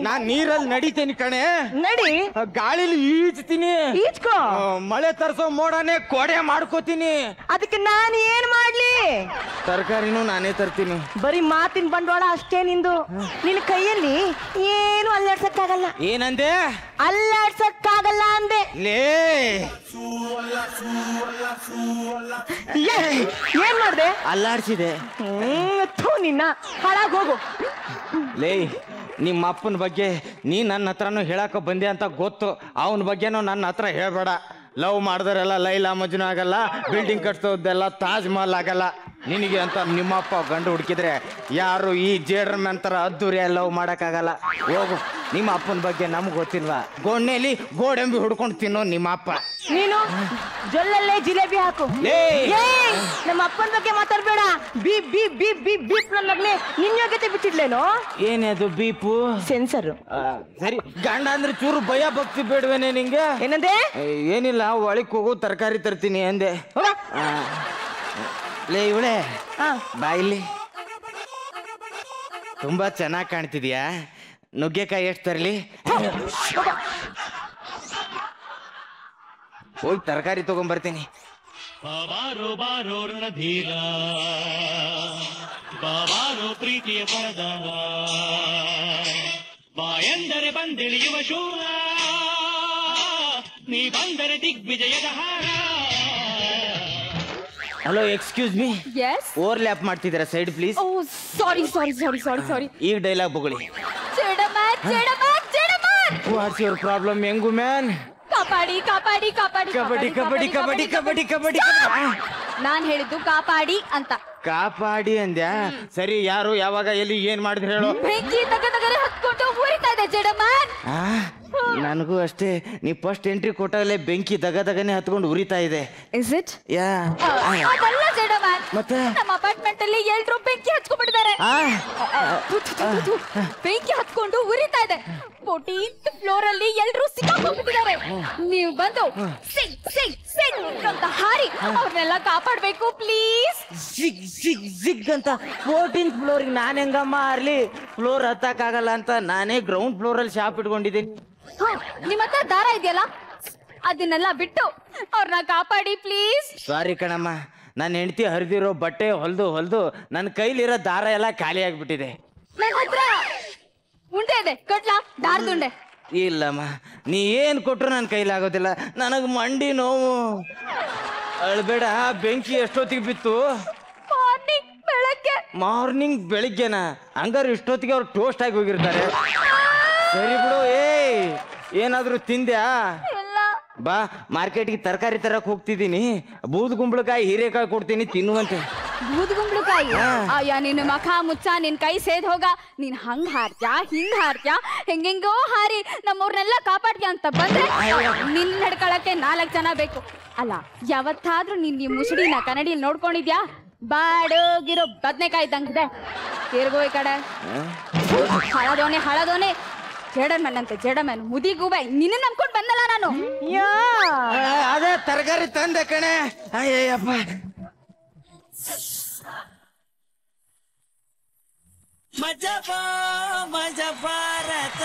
ನಾನ್ ನೀರಲ್ಲಿ ನಡಿತೇನೆ ಕಣೆ. ನಡಿ. ಗಾಳಿಲಿ ಈಜ್ತೀನಿ. ಈಜ್ಕೋ. ಮಳೆ ತರ್ಸೋ ಮೋಡನೆ ಕೊಡೆ ಮಾಡ್ಕೋತೀನಿ. ಅದಕ್ಕೆ ನಾನು ಏನ್ ಮಾಡ್ಲಿ? ತರಕಾರಿನೂ ನಾನೇ ತರ್ತೀನಿ. ಬರೀ ಮಾತಿನ ಬಂಡವಾಳ ಅಷ್ಟೇ ನಿಂದು. ನಿನ್ನ ಕೈಯಲ್ಲಿ ಏನು ಅಲ್ಲಾಡ್ಸಕ್ಕಾಗಲ್ಲ. ಏನಂದೆ? ಅಲ್ಲಾಡ್ಸಕ್ಕಾಗಲ್ಲ ಅಂದೆ. ಲೇ ಏನ್ ಮಾಡ್ದೆ? ಅಲ್ಲಾಡ್ಸಿದೆ. ನಿನ್ನ ಹಾಳಾಗ್ ಹೋಗು. ಲೇ ನಿಮ್ಮ ಅಪ್ಪನ ಬಗ್ಗೆ ನೀ ನನ್ನ ಹತ್ರನೂ ಹೇಳಕ ಬಂದೆ ಅಂತ ಗೊತ್ತು, ಅವನ ಬಗ್ಗೆನೂ ನನ್ನ ಹತ್ರ ಹೇಳ್ಬೇಡ. ಲವ್ ಮಾಡಿದ್ರೆಲ್ಲ ಲೈಲಾ ಮಜ್ನು ಆಗಲ್ಲ, ಬಿಲ್ಡಿಂಗ್ ಕಟ್ಸೋದೆಲ್ಲ ತಾಜ್ ಮಹಲ್ ಆಗಲ್ಲ. ನಿನಗೆ ಅಂತ ನಿಮ್ಮಪ್ಪ ಗಂಡು ಹುಡುಕಿದ್ರೆ ಯಾರು ಈ ಜೇಡ್ರಮ್ಯಾನ್ ತರ ಅದ್ದೂರಿಯ ಲವ್ ಮಾಡಕ್ಕಾಗಲ್ಲ. ಹೋಗು, ನಿಮ್ಮ ಅಪ್ಪನ ಬಗ್ಗೆ ನಮ್ಗೆ ಗೊತ್ತಿಲ್ವಾ? ಗೋಣೆಲಿ ಗೋಡೆಂಬಿ ಹುಡ್ಕೊಂಡು ತಿನ್ನೋ ನಿಮ್ಮ ಅಪ್ಪ. ನೀನು ಜೊಲ್ಲಲ್ಲೇ ಜಿಲೇಬಿ ಹಾಕು. ನಮ್ಮ ಅಪ್ಪನ ಬಗ್ಗೆ ಮಾತಾಡ್ಬೇಡ. Beep beep beep beep beep ನನ್ನ ಮಗನೇ, ನಿನ್ ಯೋಗ್ಯತೆ ಬಿಟ್ಟಿಡ್ಲೇನೋ? ಏನೇದು ಬೀಪು? ಸೆನ್ಸರ್. ಸರಿ, ಗಂಡ ಅಂದ್ರೆ ಚೂರು ಭಯ ಭಕ್ತಿ ಬೇಡವೇನೆ ನಿಂಗೆ? ಏನಂದೆ? ಏನಿಲ್ಲ, ಒಳಕ್ ಹೋಗು ತರಕಾರಿ ತರ್ತೀನಿ ಅಂದೆ. ಲೇ ಇವಳೆ ಬಾಯಿಲಿ ತುಂಬಾ ಚೆನ್ನಾಗಿ ಕಾಣ್ತಿದ್ಯಾ. ನುಗ್ಗೆಕಾಯಿ ಎಷ್ಟು ತರಲಿ? ಹೋಗಿ ತರಕಾರಿ ತಗೊಂಡ್ಬರ್ತೀನಿ. ಬಾಬಾರೋ ಬಾರೋ ರಣಧೀರ, ಬಾಬಾರೋ ಪ್ರೀತಿಯ ಪರದಾರ, ಬಾ ಎಂದರೆ ಬಂದಿಳಿಯುವ ಶೂರ, ನೀ ಬಂದರೆ ದಿಗ್ವಿಜಯದ ಹಾರ. Hello, excuse me. Yes. Overlap ಮಾಡ್ತಿದ್ದೀರಾ? Side please. Oh sorry. ಈಗ ಡೈಲಾಗ್ ಬಗೊಳ್ಳಿ. What's your problem young man? ಕಾಪಾಡಿ. ನಾನ್ ಹೇಳಿದ್ದು ಕಾಪಾಡಿ ಅಂತ. ಕಾಪಾಡಿ ಅಂದ್ಯಾ? ಸರಿ, ಯಾರು ಯಾವಾಗ ಎಲ್ಲಿ ಏನ್ ಮಾಡಿದ್ರೆ ಹೇಳು. ಬೆಂಕಿ ತಗದಗರೆ ಹತ್ಕೊಂಡು ಉರಿತಾ ಇದೆ ಜಡಮನ್. ನನಗೂ ಅಷ್ಟೇ. ನೀ ಫಸ್ಟ್ ಎಂಟ್ರಿ ಕೊಟ್ಟಾಗಲೇ ಬೆಂಕಿ ದಗದಗನೆ ಹತ್ಕೊಂಡು ಉರಿತಾ ಇದೆ. Is it? ಯಾ. ಅದಲ್ಲ ಜಡಮನ್, ಮತ್ತೆ ನಮ್ಮ ಅಪಾರ್ಟ್ಮೆಂಟ್ ಅಲ್ಲಿ ಎಲ್ರು ಬೆಂಕಿ ಹಚ್ಕೊಂಡ್ಬಿಟ್ಟಿದ್ದಾರೆ. ಬೆಂಕಿ ಹತ್ಕೊಂಡು ಉರಿತಾ ಇದೆ. 14th ಫ್ಲೋರ್ ಅಲ್ಲಿ ಎಲ್ರು ಸಿಕ್ಕಾಕೊಂಡ್ಬಿಟ್ಟಿದ್ದಾರೆ. ನೀವು ಬಂದು ಸಿಗ್ ಅಂತ ಹಾರಿ ಅವ್ರನ್ನೆಲ್ಲ ಕಾಪಾಡ್ಬೇಕು ಪ್ಲೀಸ್. ಸಿಗ್ ಅಂತ 14th ಫ್ಲೋರ್ಗೆ ನಾನು ಹೆಂಗಮ್ಮ ಅರ್ಲಿ? ಫ್ಲೋರ್ ಹತ್ತಕ್ಕಾಗಲ್ಲ ಅಂತ ನಾನೇ ಗ್ರೌಂಡ್ ಫ್ಲೋರ್ ಅಲ್ಲಿ ಶಾಪ್ ಇಟ್ಕೊಂಡಿದ್ದೀನಿ. ನಿಮ್ಮ ಹತ್ರ ದಾರ ಇದೆಯಲ್ಲ, ಅದನ್ನೆಲ್ಲ ಬಿಟ್ಟು ಅವ್ರನ್ನ ಕಾಪಾಡಿ ಪ್ಲೀಸ್. ಸಾರಿ ಕಣಮ್ಮ, ನನ್ನ ಹೆಂಡತಿ ಹರಿದಿರೋ ಬಟ್ಟೆ ಹೊಲ್ದು ನನ್ನ ಕೈಲಿರೋ ದಾರ ಎಲ್ಲ ಖಾಲಿ ಆಗ್ಬಿಟ್ಟಿದೆ. ನನ್ನ ಹತ್ರ ಉಂಡೆ ಇದೆ, ಕಟ್ಲಾ ದಾರದುಂಡೆ? ಇಲ್ಲಮ್ಮ, ನೀ ಏನ್ ಕೊಟ್ರು ನನ್ನ ಕೈಲಾಗೋದಿಲ್ಲ. ನನಗೆ ಮಂಡಿ ನೋವು. ಅಳ್ಬೇಡ, ಬೆಂಕಿ ಎಷ್ಟೊತ್ತಿಗೆ ಬಿತ್ತು? ಮಾರ್ನಿಂಗ್ ಬೆಳಿಗ್ಗೆನಾ? ಹಂಗಾರೆ ಇಷ್ಟೊತ್ತಿಗೆ ಅವ್ರು ಟೋಸ್ಟ್ ಆಗಿ ಹೋಗಿರ್ತಾರೆ. ಸರಿ ಬಿಡು. ಏನಾದ್ರೂ ತಿಂದ್ಯಾ? ಬಾ, ಮಾರ್ಕೆಟ್ಗೆ ತರಕಾರಿ ತರಕ್ ಹೋಗ್ತಿದ್ದೀನಿ. ಬೂದ್ ಕುಂಬಳಕಾಯಿ ಹೀರೆಕಾಯಿ ಕೊಡ್ತೀನಿ, ತಿನ್ನುವಂತೆ. ಬೂದ್ ಕುಂಬಳಕಾಯಿ? ಅಯ್ಯ, ನಿನ್ನ ಮಖ ಮುಚ್ಚ, ನಿನ್ ಕೈ ಸೇದ್ ಹೋಗ. ನೀನ್ ಹಂಗ್ ಹಾರ್ತ್ಯಾ, ಹಿಂಗ್ ಹಾರ್ತ್ಯಾ, ಹೆಂಗೆಂಗೋ ಹಾರಿ ನಮ್ಮವ್ರನ್ನೆಲ್ಲ ಕಾಪಾಡ್ತ್ಯಾ ಅಂತ ಬಂದ್ರೆ ನಿನ್ ನಡ್ಕೊಳಕ್ಕೆ 4 ಜನ ಬೇಕು. ಅಲ್ಲ, ಯಾವತ್ತಾದ್ರೂ ನೀನ್ ಈ ಮುಸುಡಿನ ಕನ್ನಡಿಯಲ್ಲಿ ನೋಡ್ಕೊಂಡಿದ್ಯಾ? ಬಾಡೋಗಿರೋ ಬದ್ನೆಕಾಯಿ ಇದ್ದಂಗಿದೆ. ತಿರ್ಗೋ ಈ ಕಡೆ. ಹಳದೋನೆ ಜೇಡರ್ಮನ್ ಅಂತ ಜೇಡರ್ಮನ್ ಮುದಿಗೂಬೆ. ನಿನ್ನ ನಂಬ್ಕೊಂಡ್ ಬಂದಲ್ಲ ನಾನು. ಅದೇ ತರಕಾರಿ ತಂದೆ ಕಣೆ. ಅಯ್ಯಪ್ಪ, ಮಜ ಭಾರತ.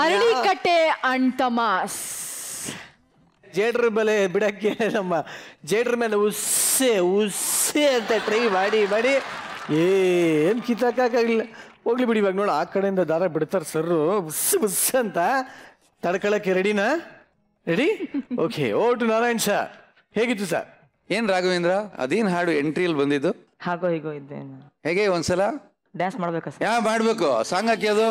ಅರಳಿಕಟ್ಟೆ ಅಣ್ತಮಾಸ್. ಜೇಡ್ರ ಮೇಲೆ ಬಿಡಕ್ಕೆ ನಮ್ಮ ಜೇಡ್ರ ಮೇಲೆ ಉಸ್ಸೆ ಅಂತ ಟ್ರೈ ಮಾಡಿ ಏನ್ ಕಿತ್ತಾಕಾಗಿಲ್ಲ. ಹೋಗ್ಲಿ ಬಿಡಿ. ಇವಾಗ ನೋಡು, ಆ ಕಡೆಯಿಂದ ದಾರ ಬಿಡ್ತಾರೆ ಸರ್ರು, ಬುಸ್ ಅಂತ. ತಡ್ಕೊಳಕ್ಕೆ ರೆಡಿನಾ? Ready? Okay. To Narayan sir, ಹೇಗಿತ್ತು ಸರ್? ಏನ್ ರಾಘವೇಂದ್ರ, ಅದೇನ್ ಹಾಡು ಎಂಟ್ರಿಯಲ್ಲಿ ಬಂದಿದ್ದು? ಹಾಗೋ ಹೀಗೋ ಇದ್ದೇನೆ. ಹೇಗೆ ಒಂದ್ಸಲ ಡ್ಯಾನ್ಸ್ ಮಾಡ್ಬೇಕಾ? ಮಾಡ್ಬೇಕು. ಸಾಂಗ್ ಹಾಕಿ ಅದು.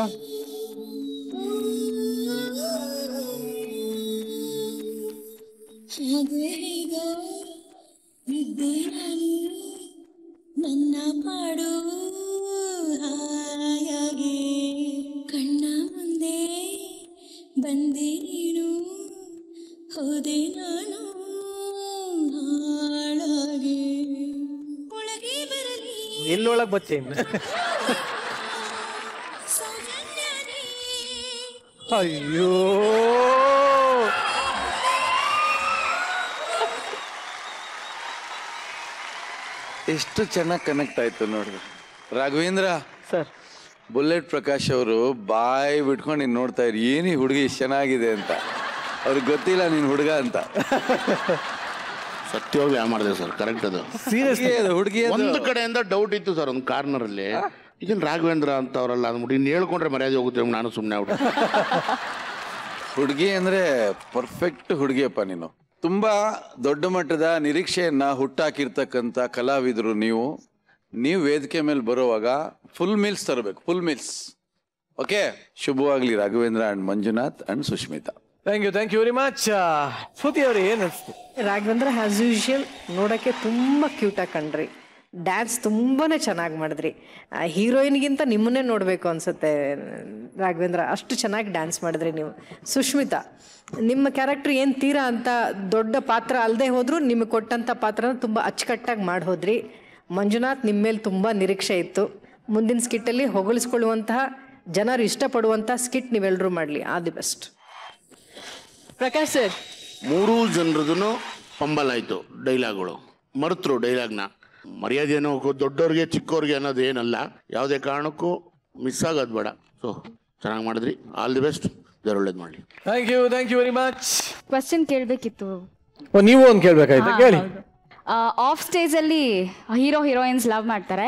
ನನ್ನ ಪಾಡು ಹಾಯಾಗೆ ಕಣ್ಣ ಮುಂದೆ ಬಂದೆ ನೀನು, ಹೋದೆ ನಾನು ಹಾಳಾಗೆ. ಒಳಗೆ ಬರಲಿ ಎಲ್ಲೊಳಗೆ ಬಚ್ಚೇನು? ಅಯ್ಯೋ, ಎಷ್ಟು ಚೆನ್ನಾಗಿ ಕನೆಕ್ಟ್ ಆಯ್ತು ನೋಡ್ರಿ ರಾಘವೇಂದ್ರ ಸರ್. ಬುಲೆಟ್ ಪ್ರಕಾಶ್ ಅವರು ಬಾಯಿ ಬಿಟ್ಕೊಂಡು ನೀನ್ ನೋಡ್ತಾ ಇರಿ, ಏನಿ ಹುಡುಗಿ ಇಷ್ಟು ಚೆನ್ನಾಗಿದೆ ಅಂತ. ಅವ್ರಿಗೆ ಗೊತ್ತಿಲ್ಲ ನೀನ್ ಹುಡುಗ ಅಂತ. ಸತ್ಯವಾಗಿ ಮಾಡಿದೆ ಸರ್, ಕರೆಕ್ಟ್ ಅದು. ಹುಡುಗಿ ಒಂದು ಕಡೆಯಿಂದ ಡೌಟ್ ಇತ್ತು ಸರ್, ಒಂದು ಕಾರ್ನರ್ ಅಲ್ಲಿ ಈಗಿನ ರಾಘವೇಂದ್ರ ಅಂತ ಅವರಲ್ಲ ಅಂದ್ಬಿಟ್ಟು ಇನ್ನು ಹೇಳ್ಕೊಂಡ್ರೆ ಮರ್ಯಾದೆ ಹೋಗುತ್ತೆ, ನಾನು ಸುಮ್ಮನೆ ಆಗ್ಬಿಟ್ಟು. ಹುಡುಗಿ ಅಂದ್ರೆ ಪರ್ಫೆಕ್ಟ್ ಹುಡುಗಿಯಪ್ಪ ನೀನು. ತುಂಬಾ ದೊಡ್ಡ ಮಟ್ಟದ ನಿರೀಕ್ಷೆಯನ್ನ ಹುಟ್ಟಾಕಿರ್ತಕ್ಕಂಥ ಕಲಾವಿದರು ನೀವು. ವೇದಿಕೆ ಮೇಲೆ ಬರುವಾಗ ಫುಲ್ ಮೀಲ್ಸ್ ತರಬೇಕು, ಫುಲ್ ಮೀಲ್ಸ್. ಓಕೆ, ಶುಭವಾಗ್ಲಿ Raghavendra and Manjunath and Sushmita. Thank you very much. Shruti ಅವ್ರಿ, ಏನ್ ಅನ್ಸ್ತು? ರಾಘವೇಂದ್ರ ಆಸ್ ಯೂಶುವಲ್ ನೋಡೋಕ್ಕೆ ತುಂಬ ಕ್ಯೂಟಾಗಿ ಕಂಡ್ರಿ. ಡ್ಯಾನ್ಸ್ ತುಂಬಾ ಚೆನ್ನಾಗಿ ಮಾಡಿದ್ರಿ. ಹೀರೋಯಿನ್ಗಿಂತ ನಿಮ್ಮನ್ನೇ ನೋಡಬೇಕು ಅನ್ಸುತ್ತೆ ರಾಘವೇಂದ್ರ, ಅಷ್ಟು ಚೆನ್ನಾಗಿ ಡ್ಯಾನ್ಸ್ ಮಾಡಿದ್ರಿ ನೀವು. ಸುಷ್ಮಿತಾ, ನಿಮ್ಮ ಕ್ಯಾರೆಕ್ಟರ್ ಏನು ತೀರಾ ಅಂತ ದೊಡ್ಡ ಪಾತ್ರ ಅಲ್ಲದೆ ಹೋದರೂ ನಿಮಗೆ ಕೊಟ್ಟಂಥ ಪಾತ್ರನ ತುಂಬ ಅಚ್ಚುಕಟ್ಟಾಗಿ ಮಾಡಿ ಹೋದ್ರಿ. ಮಂಜುನಾಥ್, ನಿಮ್ಮ ಮೇಲೆ ತುಂಬ ನಿರೀಕ್ಷೆ ಇತ್ತು. ಮುಂದಿನ ಸ್ಕಿಟ್ಟಲ್ಲಿ ಹೊಗಳಿಸ್ಕೊಳ್ಳುವಂತಹ, ಜನರು ಇಷ್ಟಪಡುವಂಥ ಸ್ಕಿಟ್ ನೀವೆಲ್ಲರೂ ಮಾಡಲಿ. All the best. Prakash sir, 3 ಜನರದೂ ಪಂಬಲ್ ಆಯ್ತು. ಡೈಲಾಗ್ಗಳು ಮರ್ತರು. ಡೈಲಾಗ್ನ ಮರ್ಯಾದೆನೋ ದೊಡ್ಡವ್ರಿಗೆ ಚಿಕ್ಕವ್ರಿಗೆ ಅನ್ನೋದು ಏನಲ್ಲ, ಯಾವುದೇ ಕಾರಣಕ್ಕೂ ಮಿಸ್ ಆಗೋದು ಬೇಡ. ಸೊ ಚೆನ್ನಾಗಿ ಮಾಡಿದ್ರಿ, ಆಲ್ ದಿ ಬೆಸ್ಟ್, ದೇವ್ರು ಒಳ್ಳೇದು ಮಾಡಲಿ. Thank you very much. Question ಕೇಳಬೇಕಿತ್ತು. ನೀವು ಒಂದು ಕೇಳಬೇಕಾಯ್ತು, ಕೇಳಿ. ಆಫ್ ಸ್ಟೇಜಲ್ಲಿ ಹೀರೋಯಿನ್ಸ್ ಲವ್ ಮಾಡ್ತಾರೆ,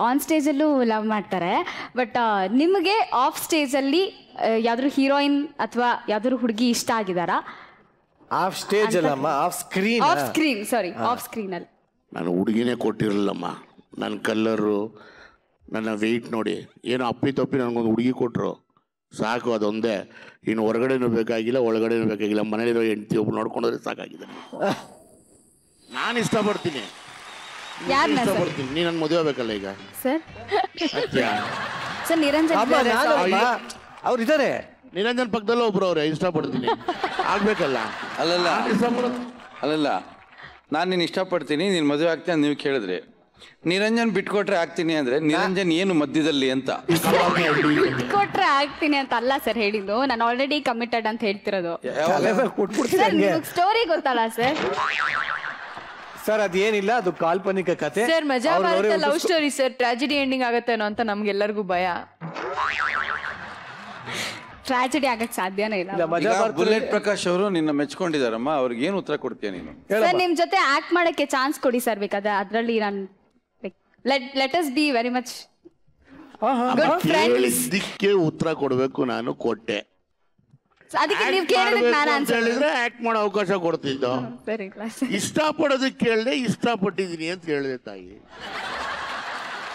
ಆನ್ ಸ್ಟೇಜಲ್ಲೂ ಲವ್ ಮಾಡ್ತಾರೆ. ಬಟ್ ನಿಮಗೆ ಆಫ್ ಸ್ಟೇಜಲ್ಲಿ ಯಾವ್ದಾದ್ರು ಹೀರೋಯಿನ್ ಅಥವಾ ಯಾವ್ದಾದ್ರು ಹುಡುಗಿ ಇಷ್ಟ ಆಗಿದಾರಾ? ಆಫ್ ಸ್ಟೇಜ್ ಅಲ್ಲಮ್ಮ, ಆಫ್ ಸ್ಕ್ರೀನ್. ಆಫ್ ಸ್ಕ್ರೀನಲ್ಲಿ ನಾನು ಹುಡುಗಿನೇ ಕೊಟ್ಟಿರಲಿಲ್ಲಮ್ಮ. ನನ್ನ ಕಲ್ಲರು, ನನ್ನ ವೆಯ್ಟ್ ನೋಡಿ ಏನೋ ಅಪ್ಪಿ ನನಗೊಂದು ಹುಡುಗಿ ಕೊಟ್ಟರು ಸಾಕು, ಅದೊಂದೇ. ಇನ್ನು ಹೊರಗಡೆನೂ ಬೇಕಾಗಿಲ್ಲ, ಒಳಗಡೆನೂ ಬೇಕಾಗಿಲ್ಲ. ಮನೇಲಿರೋ ಹೆಂಡತಿ ಒಬ್ಬರು ನೋಡ್ಕೊಂಡ್ರೆ ಸಾಕಾಗಿದೆ. ನಾನು ಇಷ್ಟಪಡ್ತೀನಿ, ನೀ ನನ್ನ ಮದುವೆ ಆಗಬೇಕಲ್ಲ ಈಗ. ಸರ್ ನಿರಂಜನ್ ಅವ್ರು ಇದ್ದಾರೆ, ನಿರಂಜನ್ ಪಕ್ಕದಲ್ಲ ಒಬ್ರು ಅವ್ರೆ, ಇಷ್ಟಪಡ್ತೀನಿ, ಆಗ್ಬೇಕಲ್ಲ. ಅಲ್ಲಲ್ಲ, ನಾನು ನೀನು ಇಷ್ಟಪಡ್ತೀನಿ, ನೀನು ಮದುವೆ ಆಗ್ತೀನಿ ಅಂತ ನೀವು ಕೇಳಿದ್ರಿ. ನಿರಂಜನ್ ಬಿಟ್ಕೊಟ್ರೆ ಆಗ್ತೀನಿ ಅಂದ್ರೆ ನಿರಂಜನ್ ಏನು ಮಧ್ಯದಲ್ಲಿ ಅಂತ? ಬಿಟ್ಕೊಟ್ರೆ ಆಗ್ತೀನಿ ಅಂತ ಅಲ್ಲ ಸರ್ ಹೇಳಿದ್ದು, ನಾನು ಆಲ್ರೆಡಿ ಕಮಿಟೆಡ್ ಅಂತ ಹೇಳ್ತಿರೋದು. ಸ್ಟೋರಿ ಗೊತ್ತಲ್ಲ ಸರ್? ಸರ್ ಅದೇನಿಲ್ಲ, ಅದು ಕಾಲ್ಪನಿಕ ಕತೆ ಸರ್. Majaa Bharatha love story sir, tragedy ending ಆಗತ್ತೇನೋ ಅಂತ ನಮ್ಗೆಲ್ಲರಿಗೂ ಭಯ. ಟ್ರಾಜಿಡಿ ಆಗಕ್ ಸಾಧ್ಯನೇ ಇಲ್ಲ. ಬುಲೆಟ್ ಪ್ರಕಾಶ್ ಅವರು ನಿನ್ನ ಮೆಚ್ಕೊಂಡಿದಾರಮ್ಮ, ಅವ್ರಿಗೆ ಏನು ಉತ್ತರ ಕೊಡ್ತೀಯ ನೀನು? ಸರ್ ನಿಮ್ ಜೊತೆ ಆಕ್ಟ್ ಮಾಡಕ್ಕೆ ಚಾನ್ಸ್ ಕೊಡಿ ಸರ್ ಬೇಕಾದ್ರೆ. ಅದ್ರಲ್ಲಿ ನಾನು let us be very much good friends. ಇದಕ್ಕೆ ಉತ್ತರ ಕೊಡಬೇಕು, ನಾನು ಕೊಟ್ಟೆ. ಅದಕ್ಕೆ ನೀವು ಕೇಳಿದ್ರೆ ನಾನು ಆನ್ಸರ್ ಹೇಳಿದ್ರೆ ಆಕ್ಟ್ ಮಾಡೋ ಅವಕಾಶ ಕೊಡ್ತಿದ್ದೋ. ಸರಿ ಕ್ಲಾಸ್. ಇಷ್ಟಪಡೋದಕ್ಕೆ ಕೇಳಿದೆ, ಇಷ್ಟಪಟ್ಟಿದ್ದೀನಿ ಅಂತ ಹೇಳಿದೆ ತಾಯಿ.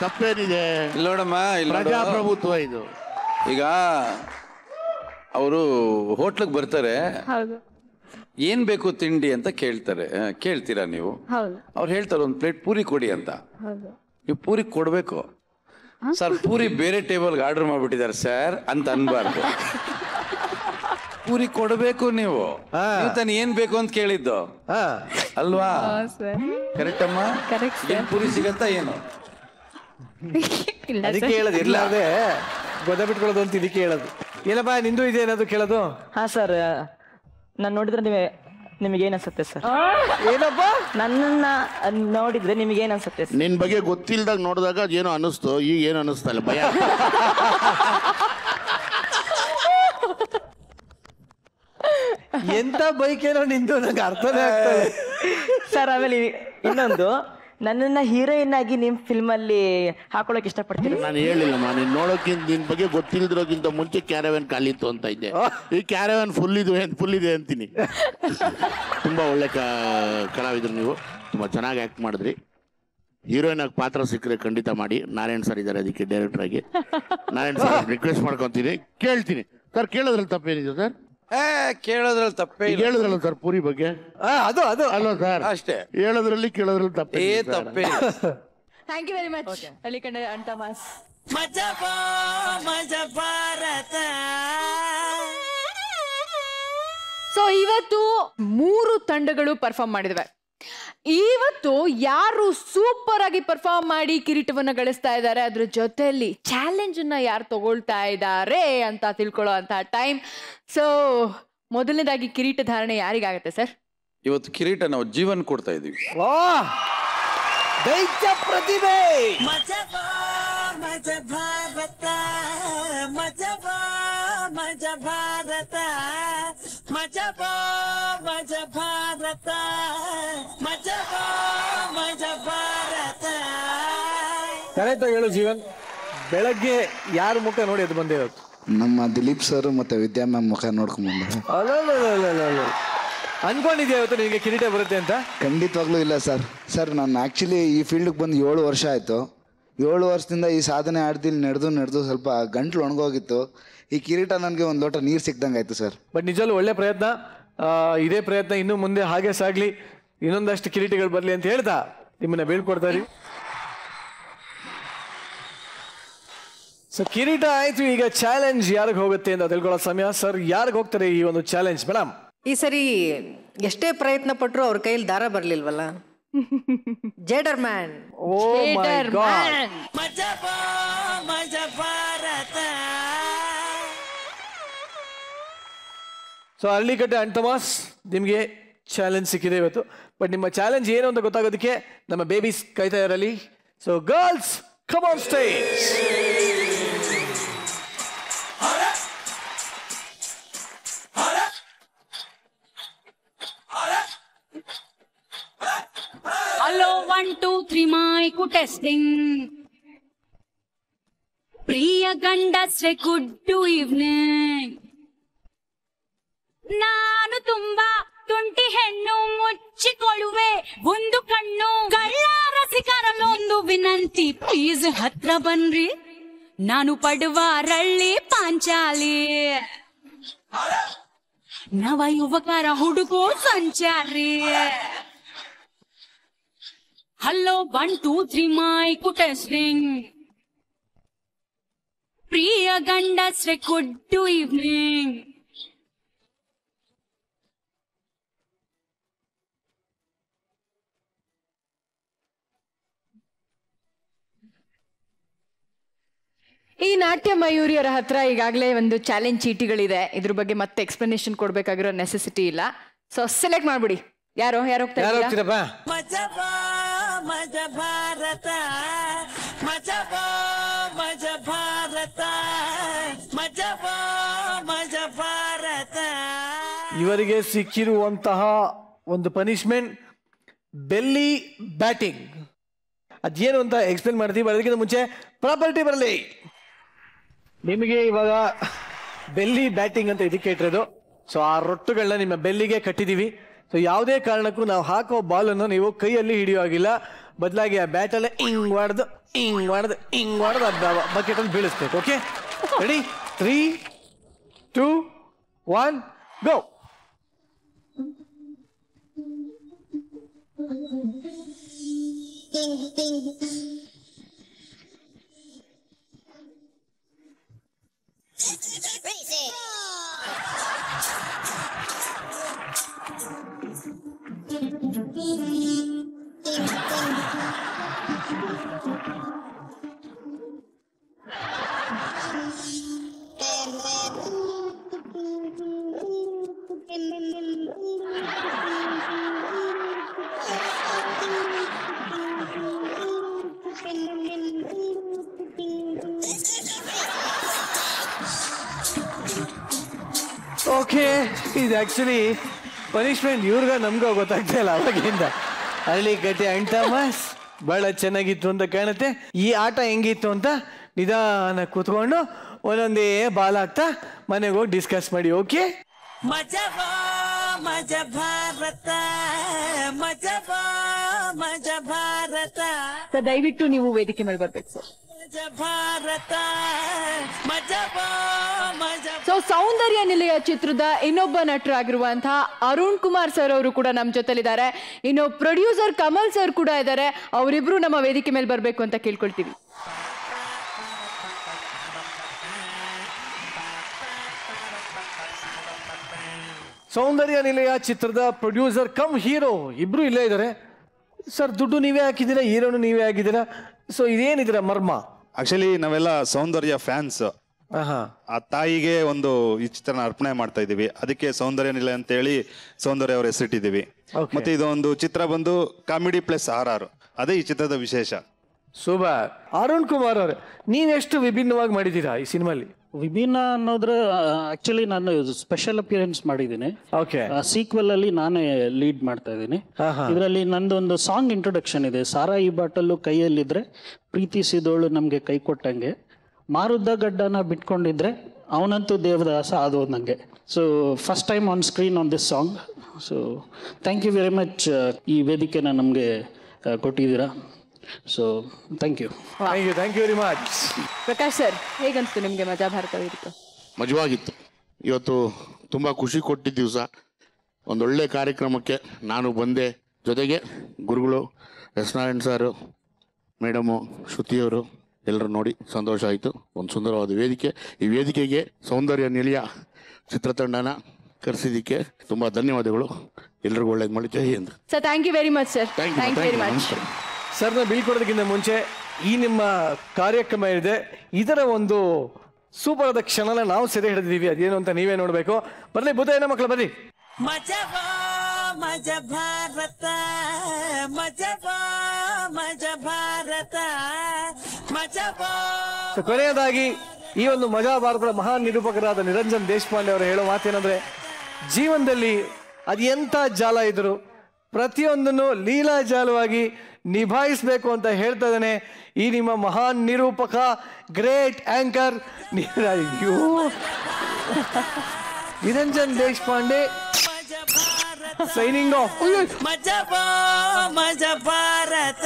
ತಪ್ಪೇನಿದೆ? ನೋಡಮ್ಮ, ಪ್ರಜಾಪ್ರಭುತ್ವ ಇದು. ಈಗ ಅವರು ಹೋಟ್ಲಿಗೆ ಬರ್ತಾರೆ, ಏನ್ ಬೇಕು ತಿಂಡಿ ಅಂತ ಕೇಳ್ತಾರೆ. ಕೇಳ್ತೀರಾ ನೀವು? ಅವ್ರು ಹೇಳ್ತಾರೆ ಒಂದು ಪ್ಲೇಟ್ ಪೂರಿ ಕೊಡಿ ಅಂತ. ನೀವು ಪೂರಿ ಕೊಡ್ಬೇಕು. ಸರ್ ಪೂರಿ ಬೇರೆ ಟೇಬಲ್ಗೆ ಆರ್ಡರ್ ಮಾಡ್ಬಿಟ್ಟಿದ್ದಾರೆ ಸರ್ ಅಂತ ಅನ್ಬಾರ್ದು. ಪೂರಿ ಕೊಡ್ಬೇಕು ನೀವು. ತಾನು ಏನ್ ಬೇಕು ಅಂತ ಕೇಳಿದ್ದು ಅಲ್ವಾ? ಕರೆಕ್ಟ್ ಅಮ್ಮ? ಏನ್ ಪೂರಿ ಸಿಗತ್ತಾ ಏನು? ಅದಕ್ಕೆ ಹೇಳೋದು, ಇರ್ಲಾರ್ದೆ ಗೊತ್ತಾಬಿಟ್ಕೊಳ್ಳೋದು ಅಂತ ಇದಕ್ಕೆ ಹೇಳೋದು. ಏನಪ್ಪ ನಿಂದು ಇದೆ ಏನಾದ್ರು ಕೇಳೋದು? ಹಾ ಸರ್, ನಾನು ನೋಡಿದ್ರೆ ನಿಮಗೆ ಏನ್ ಅನ್ಸುತ್ತೆ ಸರ್? ಏನಪ್ಪ ನನ್ನನ್ನ ನೋಡಿದ್ರೆ ನಿಮಗೆ ಏನ್ ಅನ್ಸುತ್ತೆ? ನಿನ್ ಬಗ್ಗೆ ಗೊತ್ತಿಲ್ದಾಗ ನೋಡಿದಾಗ ಏನೋ ಅನಿಸ್ತು, ಈಗ ಏನು ಅನಿಸ್ತಲ್ಲ, ಭಯ. ಎಂತ ಬೈಕ್ ಏನೋ ನಿಂದು, ನಂಗೆ ಅರ್ಥನೇ ಆಗ್ತದೆ ಸರ್. ಆಮೇಲೆ ಇನ್ನೊಂದು, ನನ್ನನ್ನ ಹೀರೋಯಿನ್ ಆಗಿ ನಿಮ್ ಫಿಲ್ಮ್ ಅಲ್ಲಿ ಹಾಕೊಳಕ್ ಇಷ್ಟಪಡ್ತೀನಿ. ನಾನು ಹೇಳಿಲ್ಲಮ್ಮ, ನೀನ್ ನೋಡೋಕ್ಕಿಂತ ನಿನ್ ಬಗ್ಗೆ ಗೊತ್ತಿಲ್ದಿರೋಕ್ಕಿಂತ ಮುಂಚೆ ಕ್ಯಾರವ್ಯಾನ್ ಖಾಲಿತ್ತು ಅಂತ ಇದ್ದೆ. ಈ ಕ್ಯಾರವ್ಯಾನ್ ಫುಲ್ ಇದೆ ಅಂತೀನಿ. ತುಂಬಾ ಒಳ್ಳೆ ಕಲಾವಿದ್ರು ನೀವು, ತುಂಬಾ ಚೆನ್ನಾಗಿ ಆಕ್ಟ್ ಮಾಡಿದ್ರಿ. ಹೀರೋಯಿನ್ ಆಗಿ ಪಾತ್ರ ಸಿಕ್ಕರೆ ಖಂಡಿತ ಮಾಡಿ. ನಾರಾಯಣ್ ಸರ್ ಇದ್ದಾರೆ ಅದಕ್ಕೆ ಡೈರೆಕ್ಟರ್ ಆಗಿ. ನಾರಾಯಣ್ ಸರ್ ರಿಕ್ವೆಸ್ಟ್ ಮಾಡ್ಕೊಂತೀನಿ, ಕೇಳ್ತೀನಿ. ಸರ್ ಕೇಳೋದ್ರಲ್ಲಿ ತಪ್ಪೇನಿದೆ ಸರ್? ಕೇಳೋದ್ರಲ್ಲಿ ತಪ್ಪೇ ಹೇಳಿದ್ರಲ್ಲ ಸರ್ ಪೂರಿ ಬಗ್ಗೆ, ಅದು ಅಲ್ವಾ ಸರ್? ಅಷ್ಟೇ. ಹೇಳೋದ್ರಲ್ಲಿ ಕೇಳೋದ್ರಲ್ಲಿ ತಪ್ಪೇ ತಪ್ಪೇ. ಥ್ಯಾಂಕ್ ಯು ವೆರಿ ಮಚ್ ಹಳ್ಳಿಕಂಡ ಅಂಟಮಾಸ್. ಮಜ ಭಾರತ. ಸೊ ಇವತ್ತು 3 ತಂಡಗಳು ಪರ್ಫಾರ್ಮ್ ಮಾಡಿದವೆ. ಇವತ್ತು ಯಾರು ಸೂಪರ್ ಆಗಿ ಪರ್ಫಾರ್ಮ್ ಮಾಡಿ ಕಿರೀಟವನ್ನ ಗಳಿಸ್ತಾ ಇದ್ದಾರೆ, ಅದ್ರ ಜೊತೆಯಲ್ಲಿ ಚಾಲೆಂಜ್ ಅನ್ನ ಯಾರು ತಗೊಳ್ತಾ ಇದ್ದಾರೆ ಅಂತ ತಿಳ್ಕೊಳ್ಳೋ ಅಂತ ಟೈಮ್. ಸೊ ಮೊದಲನೇದಾಗಿ ಕಿರೀಟ ಧಾರಣೆ ಯಾರಿಗಾಗತ್ತೆ ಸರ್? ಇವತ್ತು ಕಿರೀಟ ನಾವು ಜೀವನ್ ಕೊಡ್ತಾ ಇದೀವಿ. ದೈತ್ಯ ಪ್ರತಿಭೆ. ಮಜ ಭಾರತ, ಮಜ ಭಾರತ, ಮಜ ಭಾರತ, ಮಜ ಭಾರತ. ಕರೆಕ್ಟ್ ಹೇಳು ಜೀವನ್. ಬೆಳಗ್ಗೆ ಯಾರ ಮುಖ ನೋಡಿ ಅದು ಬಂದೆ ಇವತ್ತು? ನಮ್ಮ ದಿಲೀಪ್ ಸರ್ ಮತ್ತೆ ವಿದ್ಯಾ ಮ್ಯಾಮ್ ಮುಖ ನೋಡ್ಕೊಂಡ್ ಬಂದೆ. ಅನ್ಕೊಂಡಿದ್ಯಾ ಇವತ್ತು ನಿಮಗೆ ಕಿರೀಟ ಬರುತ್ತೆ ಅಂತ? ಖಂಡಿತವಾಗ್ಲೂ ಇಲ್ಲ ಸರ್. ಸರ್ ನಾನು ಆ್ಯಕ್ಚುಲಿ ಈ ಫೀಲ್ಡ್ಗೆ ಬಂದು 7 ವರ್ಷ ಆಯಿತು. 7 ವರ್ಷದಿಂದ ಈ ಸಾಧನೆ ಆಡ್ದಿಲ್ಲಿ ನಡೆದು ಸ್ವಲ್ಪ ಗಂಟ್ಲು ಒಣಗೋಗಿತ್ತು. ಈ ಕಿರೀಟ ನನಗೆ ಒಂದು ಲೋಟ ನೀರು ಸಿಕ್ದಂಗೆ ಆಯಿತು ಸರ್. ಬಟ್ ನಿಜವಲ್ಲೂ ಒಳ್ಳೆ ಪ್ರಯತ್ನ. ಇದೇ ಪ್ರಯತ್ನ ಇನ್ನು ಮುಂದೆ ಹಾಗೆ ಸಾಗಲಿ, ಇನ್ನೊಂದಷ್ಟು ಕಿರೀಟಗಳು ಬರಲಿ ಅಂತ ಹೇಳ್ತಾ ನಿಮ್ಮನ್ನ ಬೀಳ್ಕೊಡ್ತಾರೆ. ಸೊ ಕಿರೀಟ ಆಯ್ತು, ಈಗ ಚಾಲೆಂಜ್ ಯಾರಿಗೆ ಹೋಗುತ್ತೆ ಅಂತ ತಿಳ್ಕೊಳ್ಳೋ ಸಮಯ. ಸರ್ ಯಾರಿಗೆ ಹೋಗ್ತಾರೆ ಈ ಒಂದು ಚಾಲೆಂಜ್ ಮೇಡಮ್? ಈ ಸರಿ ಎಷ್ಟೇ ಪ್ರಯತ್ನ ಪಟ್ರು ಅವ್ರ ಕೈಯಲ್ಲಿ ದಾರ ಬರ್ಲಿಲ್ವಲ್ಲ. ಜೇಡರ್ ಮ್ಯಾನ್. ಓ ಮೈ ಗಾಡ್. ಮಜ ಭಾರತ. ಸೊ ಹಳ್ಳಿಕಟ್ಟೆ ಅಂಟಮಾಸ್, ನಿಮಗೆ ಚಾಲೆಂಜ್ ಸಿಕ್ಕಿದೆ ಇವತ್ತು. ಬಟ್ ನಿಮ್ಮ ಚಾಲೆಂಜ್ ಏನು ಅಂತ ಗೊತ್ತಾಗೋದಕ್ಕೆ ನಮ್ಮ ಬೇಬೀಸ್ ಕಾಯ್ತಾ ಇರಲಿ. So girls come on stage. Hello, 1, 2, 3 mic testing. ಪ್ರಿಯ ಗಂಡಸ್ರೆ ಗುಡ್ ಈವ್ನಿಂಗ್. ನಾನು ತುಂಬಾ ತುಂಟಿ ಹೆಣ್ಣು, ಮುಚ್ಚಿಕೊಳ್ಳುವೆ ಒಂದು ಕಣ್ಣು. ಕಳ್ಳ ರಸಿಕರಲ್ಲೊಂದು ವಿನಂತಿ, ಪ್ಲೀಸ್ ಹತ್ರ ಬನ್ರಿ. ನಾನು ಪಡುವ ರಳ್ಳಿ ಪಾಂಚಾಲಿ, ನವ ಯುವಕರ ಹುಡುಗೋ ಸಂಚಾರಿ. Hello 1, 2, 3 mic testing. ಪ್ರಿಯ ಗಂಡಸ್ರೆ ಗುಡ್ ಈವ್ನಿಂಗ್. ಈ ನಾಟ್ಯ ಮಯೂರಿಯರ ಹತ್ರ ಈಗಾಗಲೇ ಒಂದು ಚಾಲೆಂಜ್ ಚೀಟಿಗಳಿದೆ. ಇದ್ರ ಬಗ್ಗೆ ಮತ್ತೆ ಎಕ್ಸ್ಪ್ಲನೇಷನ್ ಕೊಡ್ಬೇಕಾಗಿರೋ ನೆಸೆಸಿಟಿ ಇಲ್ಲ. ಸೊ ಸೆಲೆಕ್ಟ್ ಮಾಡ್ಬಿಡಿ. ಯಾರು ಹೋಗ್ತೀರಪ್ಪ? ಮಜ ಭಾರತ, ಮಜ ಭಾರತ, ಮಜ ಭಾರತ. ಇವರಿಗೆ ಸಿಕ್ಕಿರುವಂತಹ ಒಂದು ಪನಿಷ್ಮೆಂಟ್ ಬೆಲ್ಲಿ ಬ್ಯಾಟಿಂಗ್. ಅದೇನು ಅಂತ ಎಕ್ಸ್ಪ್ಲೇನ್ ಮಾಡ್ತೀವಿ. ಅದಕ್ಕಿಂತ ಮುಂಚೆ ಪ್ರಾಪರ್ಟಿ ಬರಲಿ. ನಿಮಗೆ ಇವಾಗ ಬೆಲ್ಲಿ ಬ್ಯಾಟಿಂಗ್ ಅಂತ ಇದಕ್ಕೆ ಇಟ್ಟಿರೋದು. ಸೊ ಆ ರೊಟ್ಟುಗಳನ್ನ ನಿಮ್ಮ ಬೆಲ್ಲಿಗೆ ಕಟ್ಟಿದ್ದೀವಿ. ಸೊ ಯಾವುದೇ ಕಾರಣಕ್ಕೂ ನಾವು ಹಾಕೋ ಬಾಲನ್ನು ನೀವು ಕೈಯಲ್ಲಿ ಹಿಡಿಯೋ ಆಗಿಲ್ಲ, ಬದಲಾಗಿ ಆ ಬ್ಯಾಟಲ್ಲೇ ಹಿಂಗ್ ಹೊಡೆದು ಬಕೆಟಲ್ಲಿ ಬೀಳಿಸ್ಬೇಕು. Okay, ready? 3, 2, 1, ಗೋ. ಓಕೆ, ಇದು ಆಕ್ಚುಲಿ ಪನಿಷ್ಮೆಂಟ್ ಇವ್ರಿಗ ನಮ್ಗೋ ಗೊತ್ತಾಗ್ತಾ ಇಲ್ಲ ಅವಾಗಿಂದ. ಅಲ್ಲಿ ಕತೆ ಅಂಟಮಸ್ ಬಹಳ ಚೆನ್ನಾಗಿತ್ತು ಅಂತ ಕಾಣುತ್ತೆ. ಈ ಆಟ ಹೆಂಗಿತ್ತು ಅಂತ ನಿಧಾನ ಕೂತ್ಕೊಂಡು ಒಂದೊಂದೇ ಬಾಲ್ ಆಗ್ತಾ ಮನೆಗೆ ಹೋಗಿ ಡಿಸ್ಕಸ್ ಮಾಡಿ. ಓಕೆ, ಮಜಾ ಭಾರತ, ಮಜಾ ಭಾರತ. ಸರ್ ದಯವಿಟ್ಟು ನೀವು ವೇದಿಕೆ ಮೇಲೆ ಬರ್ಬೇಕು ಸರ್. ಭಾರತ ಮಜಾ. ಸೊ ಸೌಂದರ್ಯ ನಿಲಯ ಚಿತ್ರದ ಇನ್ನೊಬ್ಬ ನಟರಾಗಿರುವಂತಹ ಅರುಣ್ ಕುಮಾರ್ ಸರ್ ಅವರು ಕೂಡ ನಮ್ಮ ಜೊತೆಲಿದ್ದಾರೆ. ಇನ್ನು ಪ್ರೊಡ್ಯೂಸರ್ ಕಮಲ್ ಸರ್ ಕೂಡ ಇದ್ದಾರೆ. ಅವರಿಬ್ರು ನಮ್ಮ ವೇದಿಕೆ ಮೇಲೆ ಬರಬೇಕು ಅಂತ ಕೇಳ್ಕೊಳ್ತೀವಿ. ಸೌಂದರ್ಯ ನಿಲಯ ಚಿತ್ರದ ಪ್ರೊಡ್ಯೂಸರ್ ಕಮ್ ಹೀರೋ ಇಬ್ರು ಇಲ್ಲೇ ಇದ್ದಾರೆ. ಸರ್ ದುಡ್ಡು ನೀವೇ ಹಾಕಿದ್ದೀರಾ, ಹೀರೋನು ನೀವೇ ಹಾಕಿದ್ದೀರಾ. ಸೊ ಇದೇನಿದ್ದೀರ ಮರ್ಮ? ಆಕ್ಚುಲಿ ನಾವೆಲ್ಲ ಸೌಂದರ್ಯ ಫ್ಯಾನ್ಸ್. ಆ ತಾಯಿಗೆ ಒಂದು ಈ ಚಿತ್ರನ ಅರ್ಪಣೆ ಮಾಡ್ತಾ ಇದೀವಿ. ಅದಕ್ಕೆ ಸೌಂದರ್ಯ ನಿಲಯ ಅಂತ ಹೇಳಿ ಸೌಂದರ್ಯ ಅವ್ರ ಹೆಸರಿಟ್ಟಿದ್ದೀವಿ. ಮತ್ತೆ ಇದೊಂದು ಚಿತ್ರ ಬಂದು ಕಾಮಿಡಿ ಪ್ಲಸ್ RR, ಅದೇ ಈ ಚಿತ್ರದ ವಿಶೇಷ. ಸೂಪರ್. ಅರುಣ್ ಕುಮಾರ್ ಅವರೇ, ನೀವೆಷ್ಟು ವಿಭಿನ್ನವಾಗಿ ಮಾಡಿದ್ದೀರಾ ಈ ಸಿನಿಮಾಲಿ? ವಿಭಿನ್ನ ಅನ್ನೋದ್ರ ಆಕ್ಚುಲಿ ನಾನು ಸ್ಪೆಷಲ್ ಅಪಿಯರೆನ್ಸ್ ಮಾಡಿದ್ದೀನಿ. ಸೀಕ್ವೆಲ್ ಅಲ್ಲಿ ನಾನೇ ಲೀಡ್ ಮಾಡ್ತಾ ಇದ್ದೀನಿ. ಇದರಲ್ಲಿ ನಂದೊಂದು ಸಾಂಗ್ ಇಂಟ್ರೊಡಕ್ಷನ್ ಇದೆ. ಸಾರಾ ಈ ಬಾಟಲ್ಲು ಕೈಯಲ್ಲಿದ್ರೆ ಪ್ರೀತಿಸಿದೋಳು ನಮ್ಗೆ ಕೈ ಕೊಟ್ಟಂಗೆ, ಮಾರುದ್ದ ಗಡ್ಡನ ಬಿಟ್ಕೊಂಡಿದ್ರೆ ಅವನಂತೂ ದೇವದಾಸ ಅದು ನಂಗೆ. So first time on screen on this song. So thank you very much ಈ ವೇದಿಕೆನ ನಮಗೆ ಕೊಟ್ಟಿದ್ದೀರಾ. So thank you very much. Prakash sir, ಹೇಗನ್ಸ್ತು ನಿಮಗೆ ಮಜಾ ಭಾರತ ವೇದಿಕೆ? ಮಜವಾಗಿತ್ತು. ಇವತ್ತು ತುಂಬ ಖುಷಿ ಕೊಟ್ಟಿದ್ದ ದಿವಸ, ಒಂದೊಳ್ಳೆ ಕಾರ್ಯಕ್ರಮಕ್ಕೆ ನಾನು ಬಂದೆ. ಜೊತೆಗೆ ಗುರುಗಳು ಎಸ್ ನಾರಾಯಣ್ ಸಾರು, ಮೇಡಮು, ಶ್ರುತಿಯವರು ಎಲ್ಲರೂ ನೋಡಿ ಸಂತೋಷ ಆಯಿತು. ಒಂದು ಸುಂದರವಾದ ವೇದಿಕೆ. ಈ ವೇದಿಕೆಗೆ ಸೌಂದರ್ಯ ನಿಲಯ ಚಿತ್ರತಂಡನ ಕರೆಸಿದ್ದಕ್ಕೆ ತುಂಬ ಧನ್ಯವಾದಗಳು. ಎಲ್ರಿಗೂ ಒಳ್ಳೇದು ಮಾಡಿ. ಜೈ ಹಿಂದ್ sir. Thank you very much sir. Thank you very much. ಸರ್ನ ಬೀಳ್ಕೊಡೋದಕ್ಕಿಂತ ಮುಂಚೆ ಈ ನಿಮ್ಮ ಕಾರ್ಯಕ್ರಮ ಇದೆ, ಇದರ ಒಂದು ಸೂಪರ್ ಆದ ಕ್ಷಣನ ನಾವು ಸೆರೆ ಹಿಡಿದಿದ್ದೀವಿ. ಅದೇನು ಅಂತ ನೀವೇ ನೋಡಬೇಕು. ಬರ್ಲಿ ಬುದ್ಧ ಮಕ್ಕಳು ಬರ್ರಿ. ಮಜಾ ಭಾರತ, ಮಜಾ ಭಾರತ, ಮಜಾ. ಕೊನೆಯದಾಗಿ ಈ ಒಂದು ಮಜಾ ಭಾರತದ ಮಹಾನ್ ನಿರೂಪಕರಾದ ನಿರಂಜನ್ ದೇಶಪಾಂಡೆ ಅವರು ಹೇಳೋ ಮಾತೇನಂದ್ರೆ, ಜೀವನದಲ್ಲಿ ಅದು ಎಂಥ ಜಾಲ ಇದ್ರು ಪ್ರತಿಯೊಂದನ್ನು ಲೀಲಾಜಾಲವಾಗಿ ನಿಭಾಯಿಸಬೇಕು ಅಂತ ಹೇಳ್ತಾ ಇದ್ದಾನೆ ಈ ನಿಮ್ಮ ಮಹಾನ್ ನಿರೂಪಕ, great anchor Niranjan Deshpande. Signing off. Majaa Bharat.